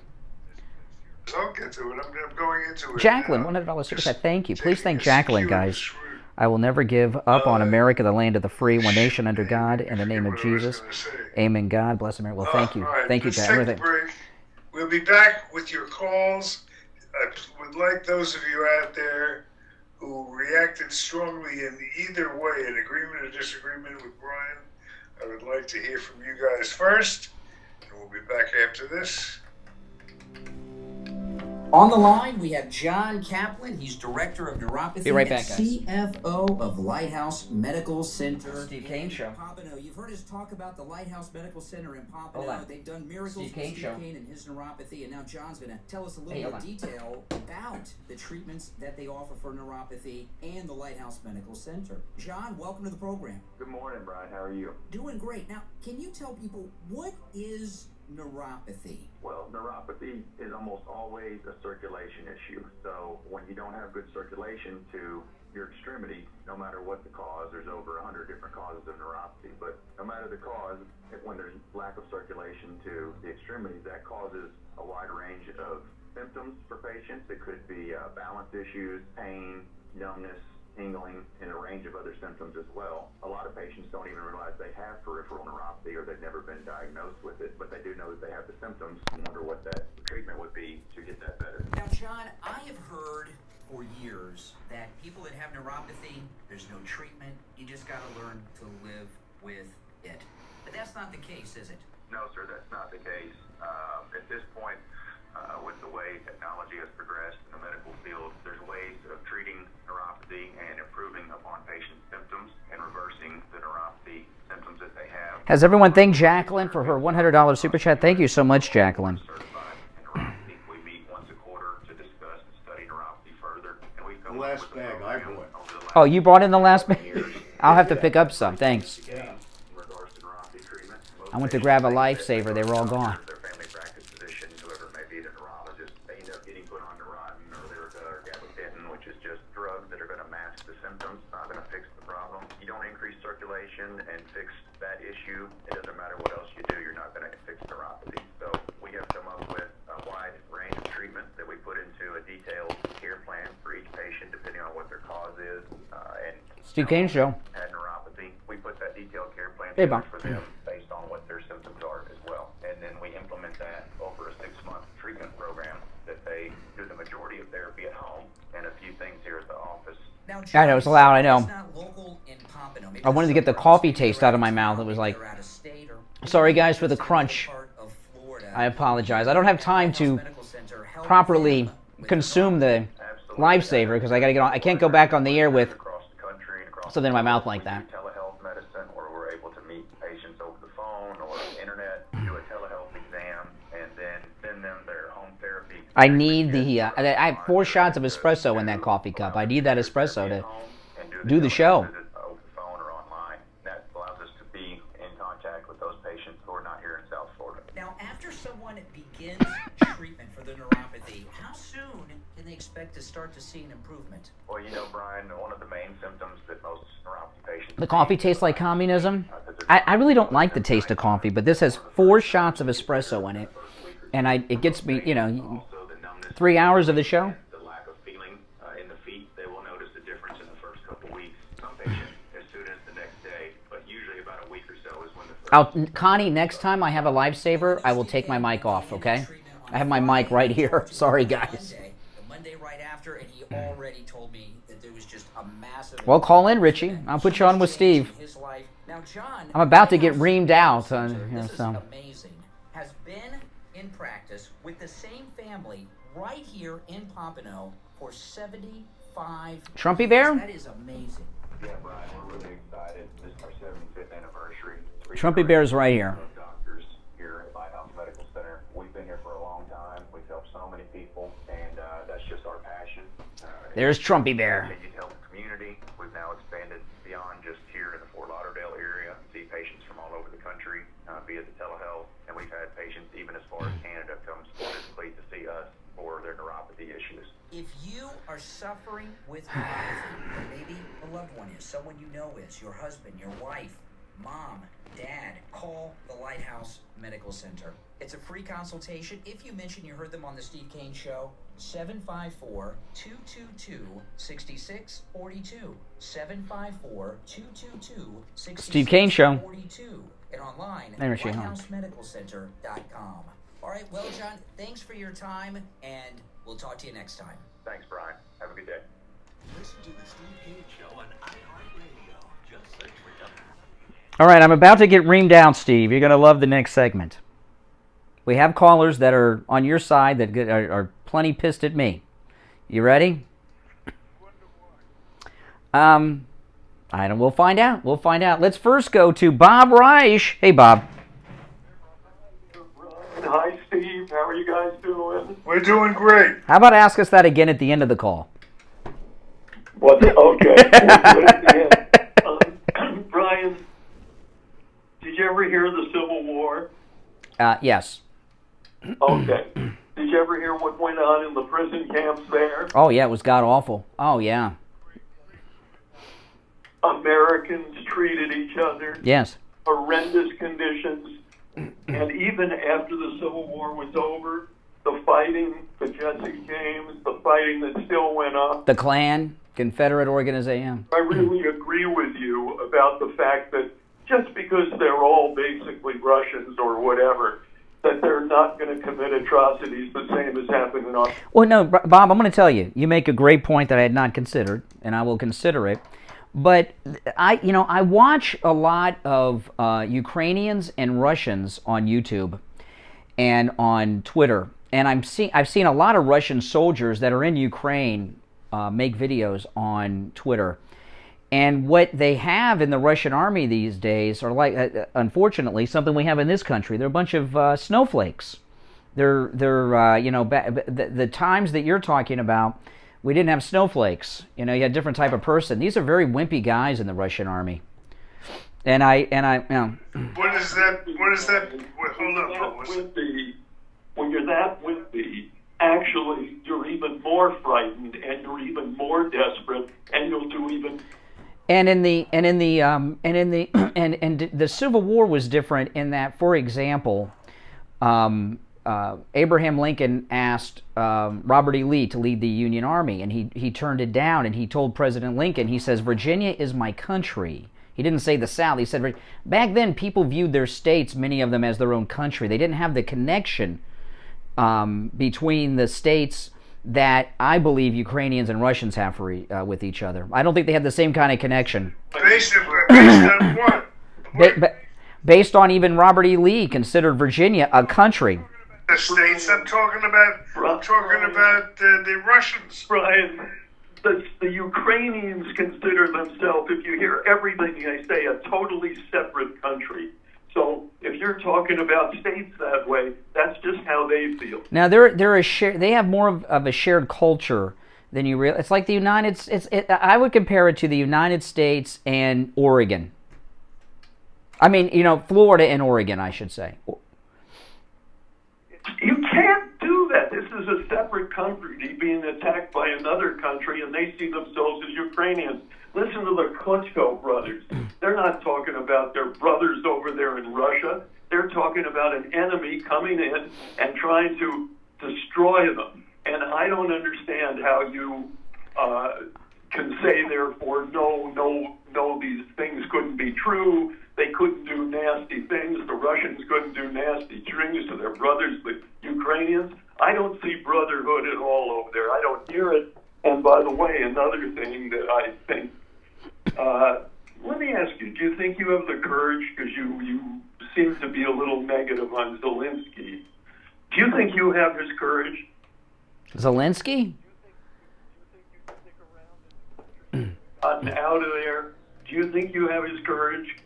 I'll get to it. I'm going into it. Jacqueline, $100 super chat. Thank you. Please thank Jacqueline, guys. I will never give up on America, the land of the free, one nation under God, in the name of Jesus. Amen. God bless America. Well, thank you. Right, Thank you, Jacqueline. We'll be back with your calls. I would like those of you out there who reacted strongly in either way, in agreement or disagreement with Brian. I would like to hear from you guys first, and we'll be back after this. On the line, we have John Kaplan. He's Director of Neuropathy Be right back, guys. CFO of Lighthouse Medical Center. Steve Kane Show. Pompano. You've heard us talk about the Lighthouse Medical Center in Pompano. They've done miracles with Steve Kane and his neuropathy, and now John's going to tell us a little more detail about the treatments that they offer for neuropathy and the Lighthouse Medical Center. John, welcome to the program. Good morning, Brian. How are you? Doing great. Now, can you tell people, what is neuropathy? Well, neuropathy is almost always a circulation issue. So when you don't have good circulation to your extremity, no matter what the cause, there's over 100 different causes of neuropathy, but no matter the cause, when there's lack of circulation to the extremities, that causes a wide range of symptoms for patients. It could be balance issues, pain, numbness, tingling, and a range of other symptoms as well. A lot of patients don't even realize they have peripheral neuropathy or they've never been diagnosed with it, but they do know that they have the symptoms and wonder what that treatment would be to get that better. Now, John, I have heard for years that people that have neuropathy, there's no treatment. You just got to learn to live with it. But that's not the case, is it? No, sir, that's not the case. At this point, with the way technology has progressed in the medical field, there's ways of treating neuropathy and improving upon patients' symptoms and reversing the neuropathy symptoms that they have. Has everyone thanked Jacqueline for her $100 super chat? Thank you so much, Jacqueline. We meet once a quarter to discuss and study neuropathy further. And we the last bag I bought. Oh, you brought in the last bag? I'll have to pick up some. Thanks. I went to grab a lifesaver. They were all gone. And fix that issue. It doesn't matter what else you do, you're not going to fix neuropathy. So we have come up with a wide range of treatments that we put into a detailed care plan for each patient depending on what their cause is. And Steve Kane Show. Had neuropathy, we put that detailed care plan together for them based on what their symptoms are as well. And then we implement that over a 6-month treatment program that they do the majority of therapy at home and a few things here at the office. Now, I know, it's loud, I know. Maybe I wanted to get the coffee taste out of my mouth. It was like, sorry guys for the crunch. I apologize. I don't have time to properly consume the lifesaver because I got to get on. I can't go back on the air with something in my mouth like that. Telehealth medicine, or we're able to meet patients over the phone or the internet, do a telehealth exam, and then send them their home therapy. I need the. I have 4 shots of espresso in that coffee cup. I need that espresso to do the show. Begins treatment for the neuropathy, how soon can they expect to start to see an improvement? Well, you know, Brian, one of the main symptoms that most neuropathy patients... The coffee tastes like communism? I really don't like the taste of coffee, but this has 4 shots of espresso in it, and it gets me, 3 hours of the show. The lack of feeling in the feet, they will notice a difference in the first couple weeks. Some patients as soon as the next day, but usually about a week or so is when the... Connie, next time I have a lifesaver, I will take my mic off, okay? I have my mic right here. Sorry, guys. The Monday right after, and he already told me that there was just a massive... Well, call in, Richie. I'll put you on with Steve. Now, John, I'm about to get reamed out. This is amazing. Has been in practice with the same family right here in Pompano for 75 Trumpy Bear? That is amazing. Yeah, Brian, we're really excited. This is our 75th anniversary. Trumpy Bear's right here. Doctors here at Lighthouse Medical Center. We've been here for a long time. We've helped so many people, and that's just our passion. There's Trumpy Bear. Continue to help the community. We've now expanded beyond just here in the Fort Lauderdale area. See patients from all over the country via the telehealth, and we've had patients even as far as Canada come specifically to see us for their neuropathy issues. If you are suffering with neuropathy, or maybe a loved one is, someone you know is, your husband, your wife, mom, dad, call the Lighthouse Medical Center. It's a free consultation. If you mention you heard them on the Steve Kane Show, 754-222-6642. 754-222-6642. Steve Kane Show. And online at There she is. lighthousemedicalcenter.com. All right, well, John, thanks for your time, and we'll talk to you next time. Thanks, Brian. Have a good day. Listen to the Steve Kane Show on iHeartRadio. Just search for W. All right, I'm about to get reamed out, Steve. You're going to love the next segment. We have callers that are on your side that are plenty pissed at me. You ready? We'll find out. We'll find out. Let's first go to Bob Reich. Hey, Bob. Hi, Steve. How are you guys doing? We're doing great. How about ask us that again at the end of the call? What? Okay. Brian, did you ever hear the Civil War? Yes. Okay. Did you ever hear what went on in the prison camps there? Oh, yeah, it was god-awful. Oh, yeah. Americans treated each other. Yes. Horrendous conditions. And even after the Civil War was over, the fighting, the Jesse James, the fighting that still went on. The Klan, Confederate organization. I really agree with you about the fact that just because they're all basically Russians or whatever, that they're not going to commit atrocities the same as happened in our... Well, no, Bob, I'm going to tell you. You make a great point that I had not considered, and I will consider it. But I watch a lot of Ukrainians and Russians on YouTube and on Twitter, and I've seen a lot of Russian soldiers that are in Ukraine make videos on Twitter. And what they have in the Russian army these days are like, unfortunately, something we have in this country. They're a bunch of snowflakes. They're the times that you're talking about, we didn't have snowflakes. You had a different type of person. These are very wimpy guys in the Russian army. And I. What is that? Hold up. When you're that wimpy, actually, you're even more frightened, and you're even more desperate, and you'll do even. And the Civil War was different in that, for example, Abraham Lincoln asked Robert E. Lee to lead the Union Army, and he turned it down, and he told President Lincoln, he says, "Virginia is my country." He didn't say the South. He said, back then people viewed their states, many of them, as their own country. They didn't have the connection between the states that I believe Ukrainians and Russians have with each other. I don't think they have the same kind of connection. Based on what? Based on even Robert E. Lee considered Virginia a country. The states I'm talking about. I'm talking about the Russians. Brian, the Ukrainians consider themselves, if you hear everything I say, a totally separate country. So if you're talking about states that way, that's just how they feel. Now they have more of a shared culture than you realize. It's like the United States. I would compare it to the United States and Oregon. I mean, Florida and Oregon, I should say. You can't do that. This is a separate country being attacked by another country, and they see themselves as Ukrainians. Listen to the Klitschko brothers. They're not talking about their brothers over there in Russia. They're talking about an enemy coming in and trying to destroy them. And I don't understand how you can say, therefore, no, these things couldn't be true. They couldn't do nasty things. The Russians couldn't do nasty things to their brothers, the Ukrainians. I don't see brotherhood at all over there. I don't hear it. And by the way, another thing that I think, let me ask you, do you think you have the courage, because you seem to be a little negative on Zelenskyy, do you think you have his courage? Zelenskyy? Gotten out of there Do you think you have his courage?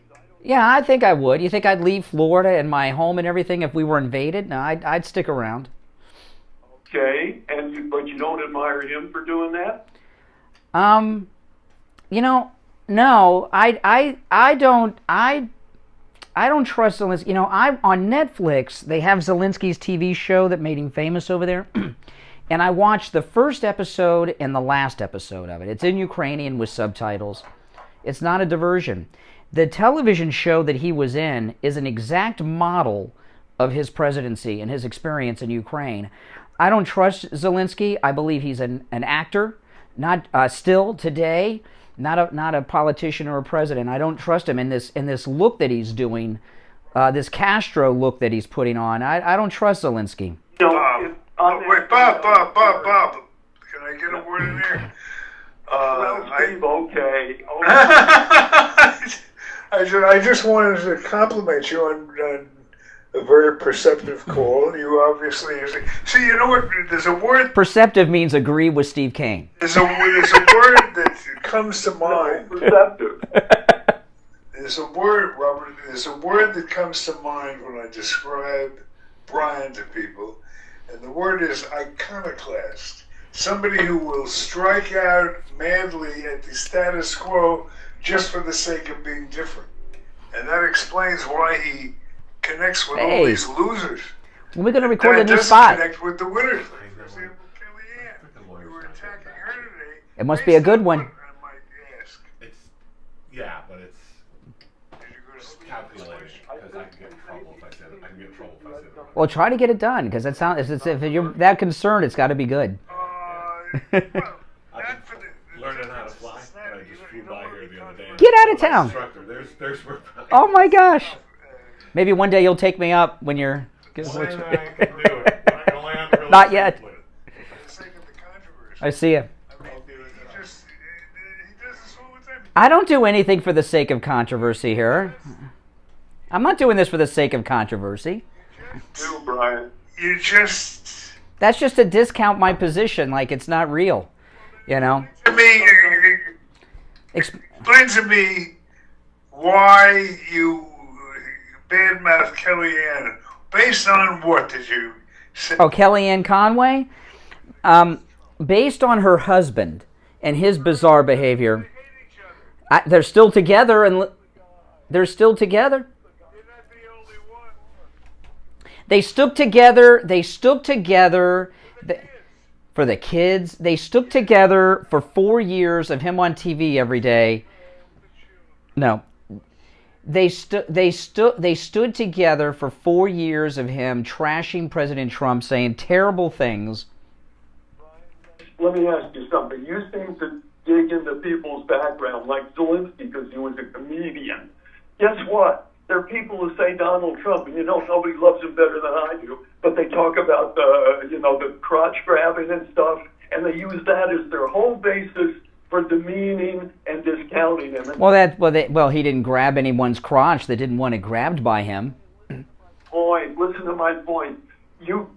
Yeah, I think I would. You think I'd leave Florida and my home and everything if we were invaded? No, I'd stick around. Okay, but you don't admire him for doing that? You know, no, I don't trust Zelensky. You know, on Netflix, they have Zelensky's TV show that made him famous over there. And I watched the first episode and the last episode of it. It's in Ukrainian with subtitles. It's not a diversion. The television show that he was in is an exact model of his presidency and his experience in Ukraine. I don't trust Zelensky. I believe he's an actor, not still today, not a politician or a president. I don't trust him in this look that he's doing, this Castro look that he's putting on. I don't trust Zelensky. Wait, Bob. Can I get a word in there? Steve, okay. I just wanted to compliment you on a very perceptive call. You obviously see. You know what? There's a word. Perceptive means agree with Steve Kane. There's a word that comes to mind. Perceptive. There's a word, Robert. There's a word that comes to mind when I describe Brian to people, and the word is iconoclast. Somebody who will strike out madly at the status quo just for the sake of being different. And that explains why he connects with all these losers. When we're going to record a new doesn't spot. Connect with the winners. Like, for example, Kellyanne. You were attacking her today. It must be a good one. Yeah, but it's calculated because I can get in trouble if I said it. Well, try to get it done because if you're that concerned, it's got to be good. Learning how to fly. I just flew by here the other day. Get out of town. There's Oh my gosh. Maybe one day you'll take me up when you're... Not yet. I see you. I don't do anything for the sake of controversy here. I'm not doing this for the sake of controversy. Do, Brian. You just... That's just to discount my position like it's not real. You know? Explain to me why you badmouth Kellyanne. Based on what did you say? Oh, Kellyanne Conway? Based on her husband and his bizarre behavior. They're still together and they're still together. They stuck together. For the kids. They stuck together for 4 years of him on TV every day. No. They stood together for 4 years of him trashing President Trump, saying terrible things. Let me ask you something. You seem to dig into people's background, like Zelensky, because he was a comedian. Guess what? There are people who say Donald Trump, and nobody loves him better than I do, but they talk about the crotch grabbing and stuff, and they use that as their whole basis for demeaning and discounting him. Well, he didn't grab anyone's crotch that didn't want it grabbed by him. Listen to my point. You're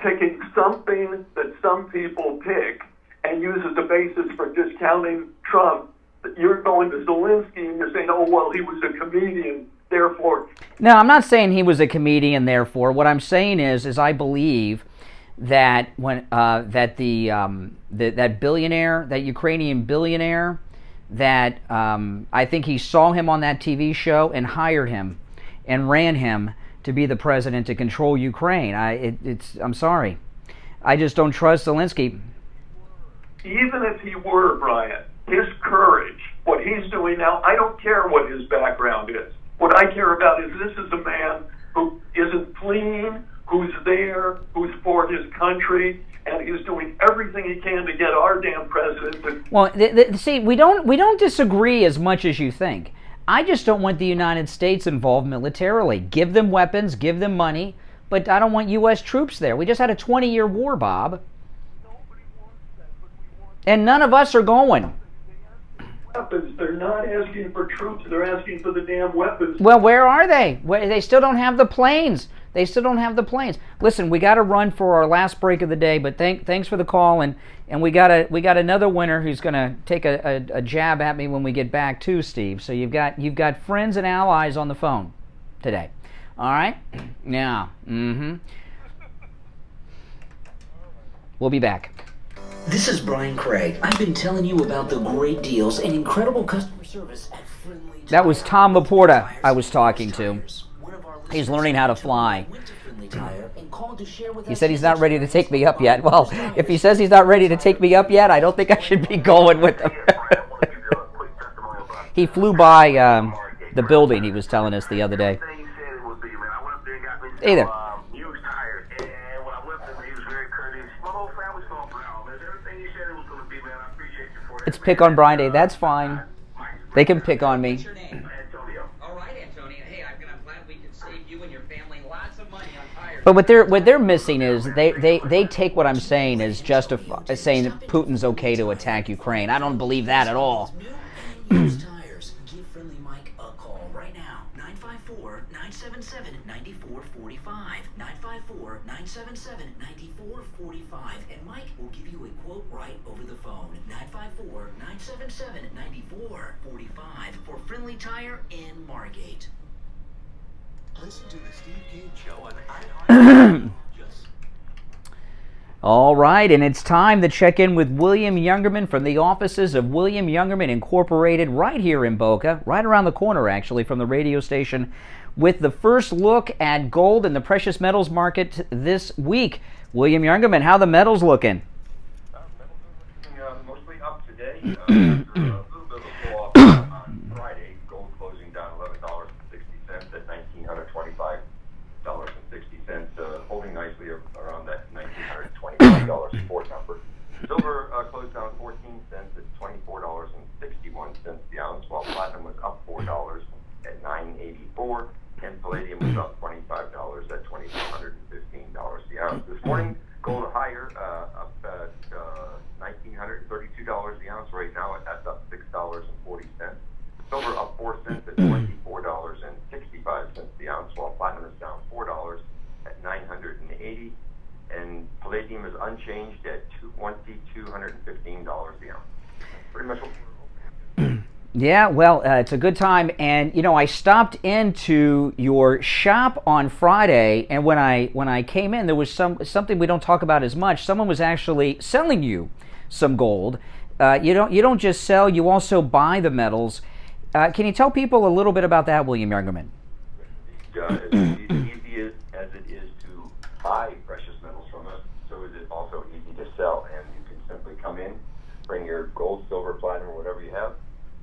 picking something that some people pick and use as a basis for discounting Trump. You're going to Zelensky and you're saying, oh, well, he was a comedian, therefore. No, I'm not saying he was a comedian, therefore. What I'm saying is I believe that when that billionaire, that Ukrainian billionaire, that I think he saw him on that TV show and hired him and ran him to be the president to control Ukraine. I'm sorry. I just don't trust Zelensky. Even if he were, Brian, his courage, what he's doing now, I don't care what his background is. What I care about is this is a man who isn't fleeing, who's there, who's for his country, and he's doing everything he can to get our damn president to... Well, see, we don't disagree as much as you think. I just don't want the United States involved militarily. Give them weapons, give them money, but I don't want U.S. troops there. We just had a 20-year war, Bob. And none of us are going. Weapons. They're not asking for troops. They're asking for the damn weapons. Well, where are they? They still don't have the planes. They still don't have the planes. Listen, we got to run for our last break of the day, but thanks for the call, and we got another winner who's going to take a jab at me when we get back too, Steve. So you've got friends and allies on the phone today. All right? Now, we'll be back. This is Brian Craig. I've been telling you about the great deals and incredible customer service at Friendly. That was Tom Laporta I was talking to. He's learning how to fly. He said he's not ready to take me up yet. Well, if he says he's not ready to take me up yet, I don't think I should be going with him. He flew by the building, he was telling us the other day. Hey there. It's Pick on Brian Day. That's fine. They can pick on me. But what they're missing is they take what I'm saying as saying that Putin's okay to attack Ukraine. I don't believe that at all. Used tires. Give Friendly Mike a call right now. 954-977-9445. 954-977-9445. And Mike will give you a quote right over the phone. 954-977-9445 for Friendly Tire in Margate. Listen to the Steve Kane Show on All right, and it's time to check in with William Youngerman from the offices of William Youngerman Incorporated right here in Boca, right around the corner actually from the radio station, with the first look at gold and the precious metals market this week. William Youngerman, how the metals looking? Mostly up today. After a little bit of a fall off on Friday, gold closing down $11.60 at $1,925.60, holding nicely around that $1,925 support number. Silver closed down 14 cents at $24.61 the ounce, while platinum was up $4 at $9.84, and palladium was up $25 at $2,415 the ounce. This morning, gold higher, up at $1,932 the ounce. Right now, that's up $6.40. Silver up 4 cents at $24.65 the ounce, while platinum is down $4 at $980, and palladium is unchanged at $2,215 the ounce. Pretty much. Yeah, well, it's a good time, and I stopped into your shop on Friday, and when I came in, there was something we don't talk about as much. Someone was actually selling you some gold. You don't just sell; you also buy the metals. Can you tell people a little bit about that, William Youngerman? As easy as it is to buy precious metals from us, so is it also easy to sell. And you can simply come in, bring your gold, silver, platinum, or whatever you have,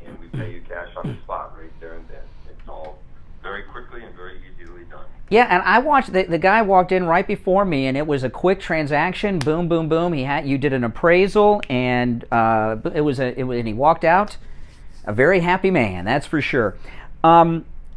and we pay you cash on the spot right there and then. It's all very quickly and very easily done. Yeah, and I watched the guy walked in right before me, and it was a quick transaction. Boom, boom, boom. You did an appraisal, and and he walked out a very happy man. That's for sure.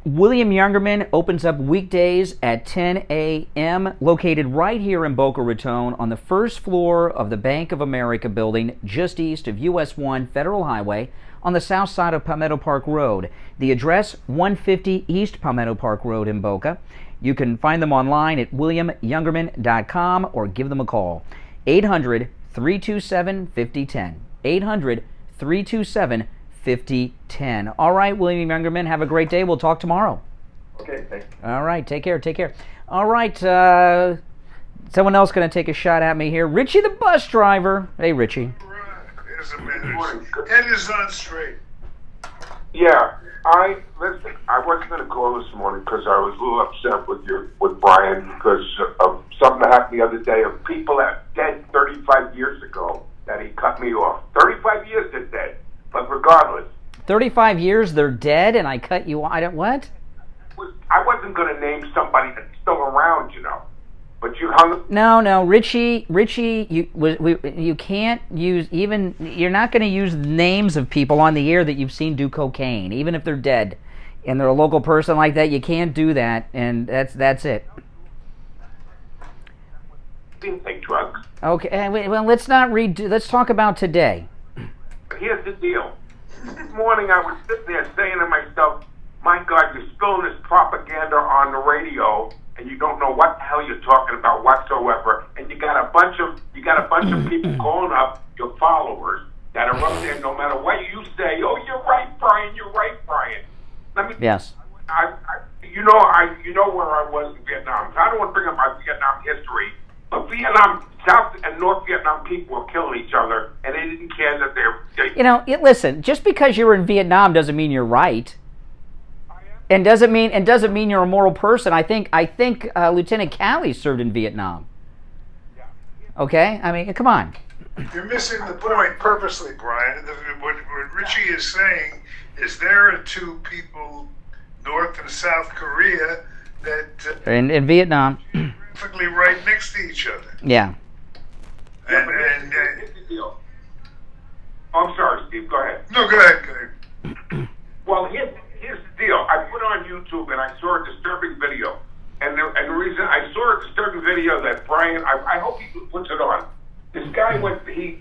William Youngerman opens up weekdays at 10 a.m., located right here in Boca Raton on the first floor of the Bank of America building, just east of US 1 Federal Highway, on the south side of Palmetto Park Road. The address, 150 East Palmetto Park Road in Boca. You can find them online at williamyoungerman.com or give them a call. 800-327-5010. 800-327-5010. All right, William Youngerman, have a great day. We'll talk tomorrow. Okay, thanks. All right, take care. All right, someone else going to take a shot at me here. Richie the bus driver. Hey, Richie. Head is on straight. Yeah, I wasn't going to call this morning because I was a little upset with Brian because of something that happened the other day of people that dead 35 years ago that he cut me off. 35 years they're dead. But regardless. 35 years they're dead and I cut you off? What? I wasn't going to name somebody that's still around, But you hung. No, Richie, you can't use you're not going to use names of people on the air that you've seen do cocaine, even if they're dead, and they're a local person like that. You can't do that, and that's it. Didn't take drugs. Okay, well, let's talk about today. Here's the deal. This morning I was sitting there saying to myself, my God, you're spilling this propaganda on the radio and you don't know what the hell you're talking about whatsoever, and you got a bunch of people calling up your followers that are up there. No matter what you say, oh, you're right, Brian. You're right, Brian. Let me. Yes. You know where I was in Vietnam. I don't want to bring up my Vietnam history, but Vietnam, South and North Vietnam people were killing each other, and they didn't care that they. Listen. Just because you're in Vietnam doesn't mean you're right. And doesn't mean you're a moral person. I think Lieutenant Calley served in Vietnam. Okay, I mean, come on. You're missing the point purposely, Brian. What Richie is saying is there are two people, North and South Korea, that in Vietnam, perfectly right next to each other. Yeah. And here's the deal. I'm sorry, Steve. Go ahead. No, go ahead. Well, here's the deal. I put on YouTube and I saw a disturbing video. And the reason I saw a disturbing video that Brian, I hope he puts it on. This guy went, he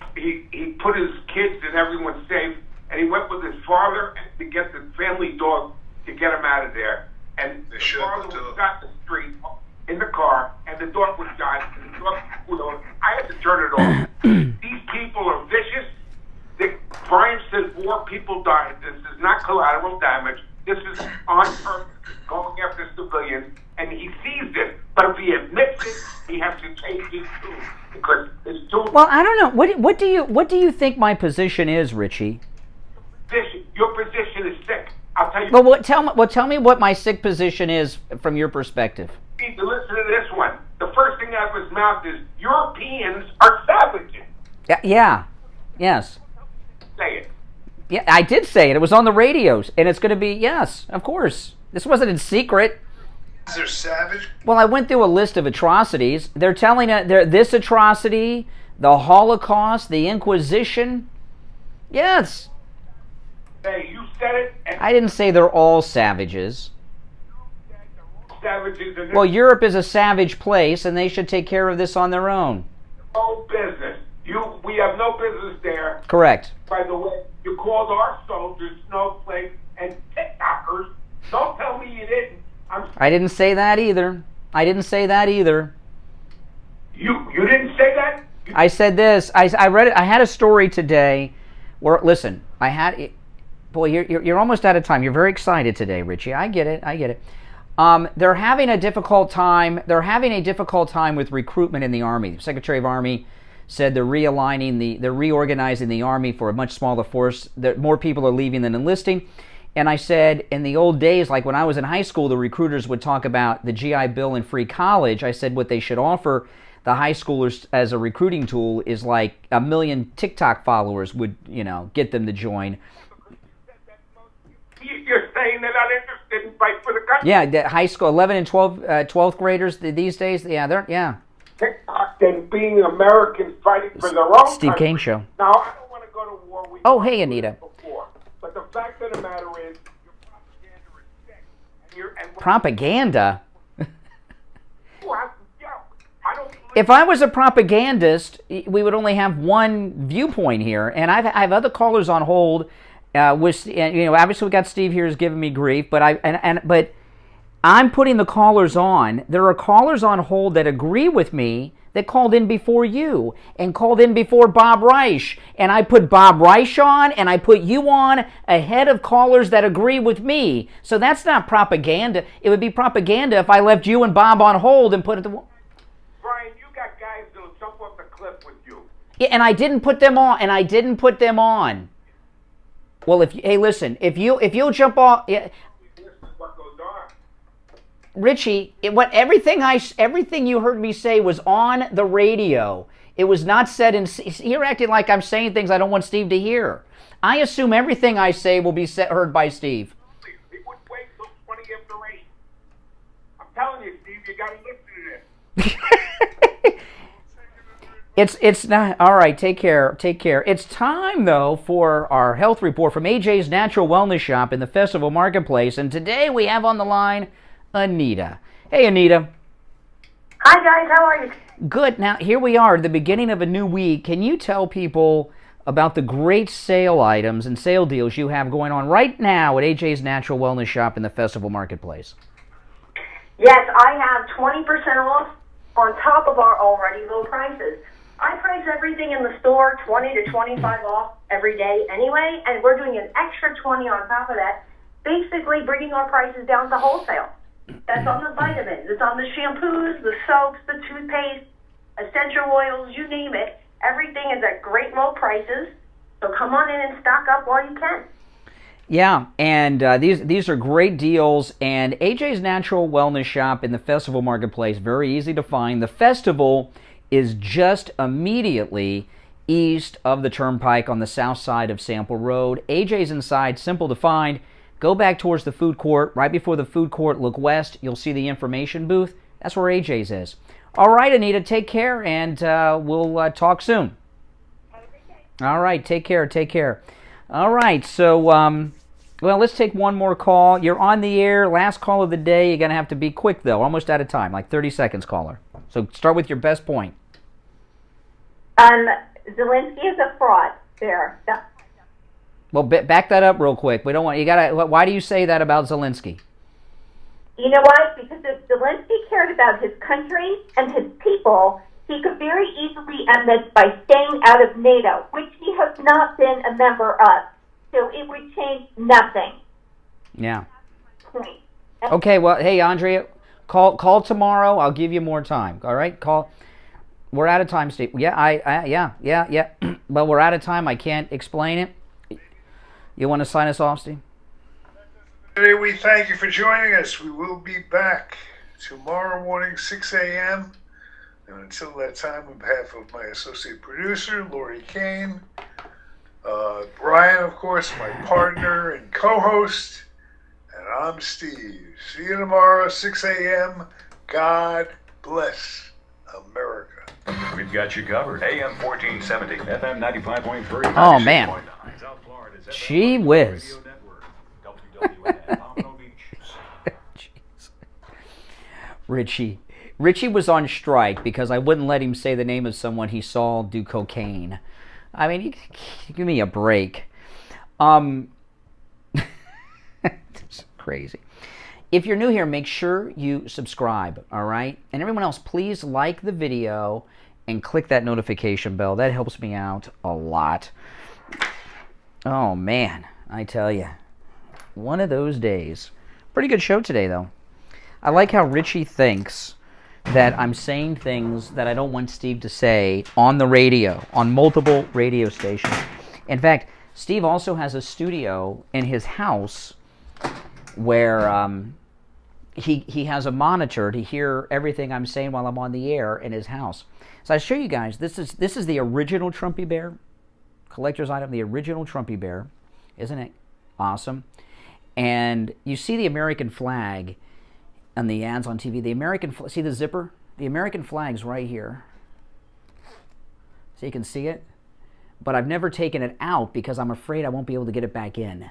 put his kids and everyone safe, and he went with his father to get the family dog to get him out of there. And the father was shot in the street in the car, and the dog was shot. And the dog was, I had to turn it off. These people are vicious. Brian said 4 people died. This is not collateral damage. This is on purpose going after civilians, and he sees this. But if he admits it, he has to change his tune because it's too. Well, I don't know. What do you think my position is, Richie? Your position is sick. I'll tell you. Well, tell me what my sick position is from your perspective. You need to listen to this one. The first thing out of his mouth is Europeans are savages. Yeah. Yes. Say it. Yeah, I did say it. It was on the radios, and it's going to be, yes, of course. This wasn't in secret. They're savage? Well, I went through a list of atrocities. They're telling this atrocity, the Holocaust, the Inquisition. Yes. Hey, you said it. I didn't say they're all savages. Savages. Well, Europe is a savage place, and they should take care of this on their own. No business. We have no business there. Correct. By the way, you called our soldiers snowflakes and TikTokers. Don't tell me you didn't. I didn't say that either. You didn't say that? I said this. I read it. I had a story today where, listen, I had it. Boy, you're almost out of time. You're very excited today, Richie. I get it. They're having a difficult time. With recruitment in the Army. The Secretary of Army said they're reorganizing the Army for a much smaller force. That more people are leaving than enlisting. And I said, in the old days, like when I was in high school, the recruiters would talk about the GI Bill and free college. I said what they should offer the high schoolers as a recruiting tool is like 1 million TikTok followers would, get them to join. You're saying they're not interested in fight for the country? Yeah, the high school, 11 and 12th graders these days, yeah. TikTok and being Americans fighting for their own Steve country. Kane Show. Now, I don't want to go to war. Oh, hey, Anita. Before, but the fact of the matter is, your propaganda is sick. Propaganda? If I was a propagandist, we would only have one viewpoint here, and I have other callers on hold. Obviously we got Steve here who's giving me grief, but I'm putting the callers on. There are callers on hold that agree with me that called in before you and called in before Bob Reich, and I put Bob Reich on and I put you on ahead of callers that agree with me. So that's not propaganda. It would be propaganda if I left you and Bob on hold and put it. Brian, you got guys that'll jump off the cliff with you. Yeah, and I didn't put them on. Well, if you'll jump off, yeah. What goes on? Richie, everything you heard me say was on the radio. It was not said in. You're acting like I'm saying things I don't want Steve to hear. I assume everything I say will be heard by Steve. He wouldn't wait till 20 after 8. I'm telling you, Steve, you got to listen to this. It's not all right. Take care. It's time though for our health report from AJ's Natural Wellness Shop in the Festival Marketplace, and today we have on the line Anita. Hey, Anita. Hi guys, how are you? Good. Now here we are, at the beginning of a new week. Can you tell people about the great sale items and sale deals you have going on right now at AJ's Natural Wellness Shop in the Festival Marketplace? Yes, I have 20% off on top of our already low prices. I price everything in the store 20 to 25 off every day anyway, and we're doing an extra 20 on top of that, basically bringing our prices down to wholesale. That's on the vitamins, it's on the shampoos, the soaps, the toothpaste, essential oils, you name it. Everything is at great low prices, so come on in and stock up while you can. Yeah, and these are great deals, and AJ's Natural Wellness Shop in the Festival Marketplace, very easy to find. The festival is just immediately east of the Turnpike on the south side of Sample Road. AJ's inside, simple to find. Go back towards the food court. Right before the food court, look west. You'll see the information booth. That's where AJ's is. All right, Anita, take care, and we'll talk soon. All right, take care, take care. All right, so, well, let's take one more call. You're on the air. Last call of the day. You're going to have to be quick, though. Almost out of time, like 30 seconds, caller. So start with your best point. Zelenskyy is a fraud there. Well, back that up real quick. We don't want you gotta. Why do you say that about Zelenskyy? You know what? Because if Zelenskyy cared about his country and his people, he could very easily end this by staying out of NATO, which he has not been a member of. So it would change nothing. Yeah. Point. Okay. Well, hey, Andrea, call tomorrow. I'll give you more time. All right. Call. We're out of time, Steve. Yeah. Yeah. But we're out of time. I can't explain it. You want to sign us off, Steve? Today we thank you for joining us. We will be back tomorrow morning, 6 a.m. And until that time, on behalf of my associate producer, Lori Kane, Brian, of course, my partner and co-host, and I'm Steve. See you tomorrow, 6 a.m. God bless America. We've got you covered. AM 1470, FM 95.3. Oh, man. Gee whiz. Richie was on strike because I wouldn't let him say the name of someone he saw do cocaine. I mean, give me a break. It's crazy. If you're new here, make sure you subscribe, all right? And everyone else, please like the video and click that notification bell. That helps me out a lot. Oh, man, I tell you. One of those days. Pretty good show today, though. I like how Richie thinks that I'm saying things that I don't want Steve to say on the radio, on multiple radio stations. In fact, Steve also has a studio in his house where he has a monitor to hear everything I'm saying while I'm on the air in his house. So I show you guys, this is the original Trumpy Bear. Collector's item, the original Trumpy Bear. Isn't it awesome? And you see the American flag on the ads on TV. The American, see the zipper? The American flag's right here. So you can see it. But I've never taken it out because I'm afraid I won't be able to get it back in.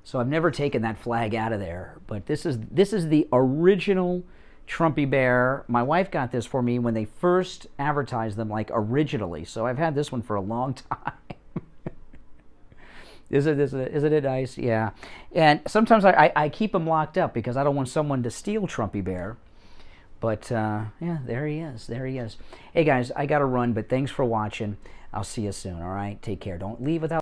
So I've never taken that flag out of there. But this is the original Trumpy Bear. My wife got this for me when they first advertised them, like originally. So I've had this one for a long time. Isn't it nice? Yeah. And sometimes I keep him locked up because I don't want someone to steal Trumpy Bear. But, yeah, there he is. There he is. Hey, guys, I got to run, but thanks for watching. I'll see you soon, all right? Take care. Don't leave without...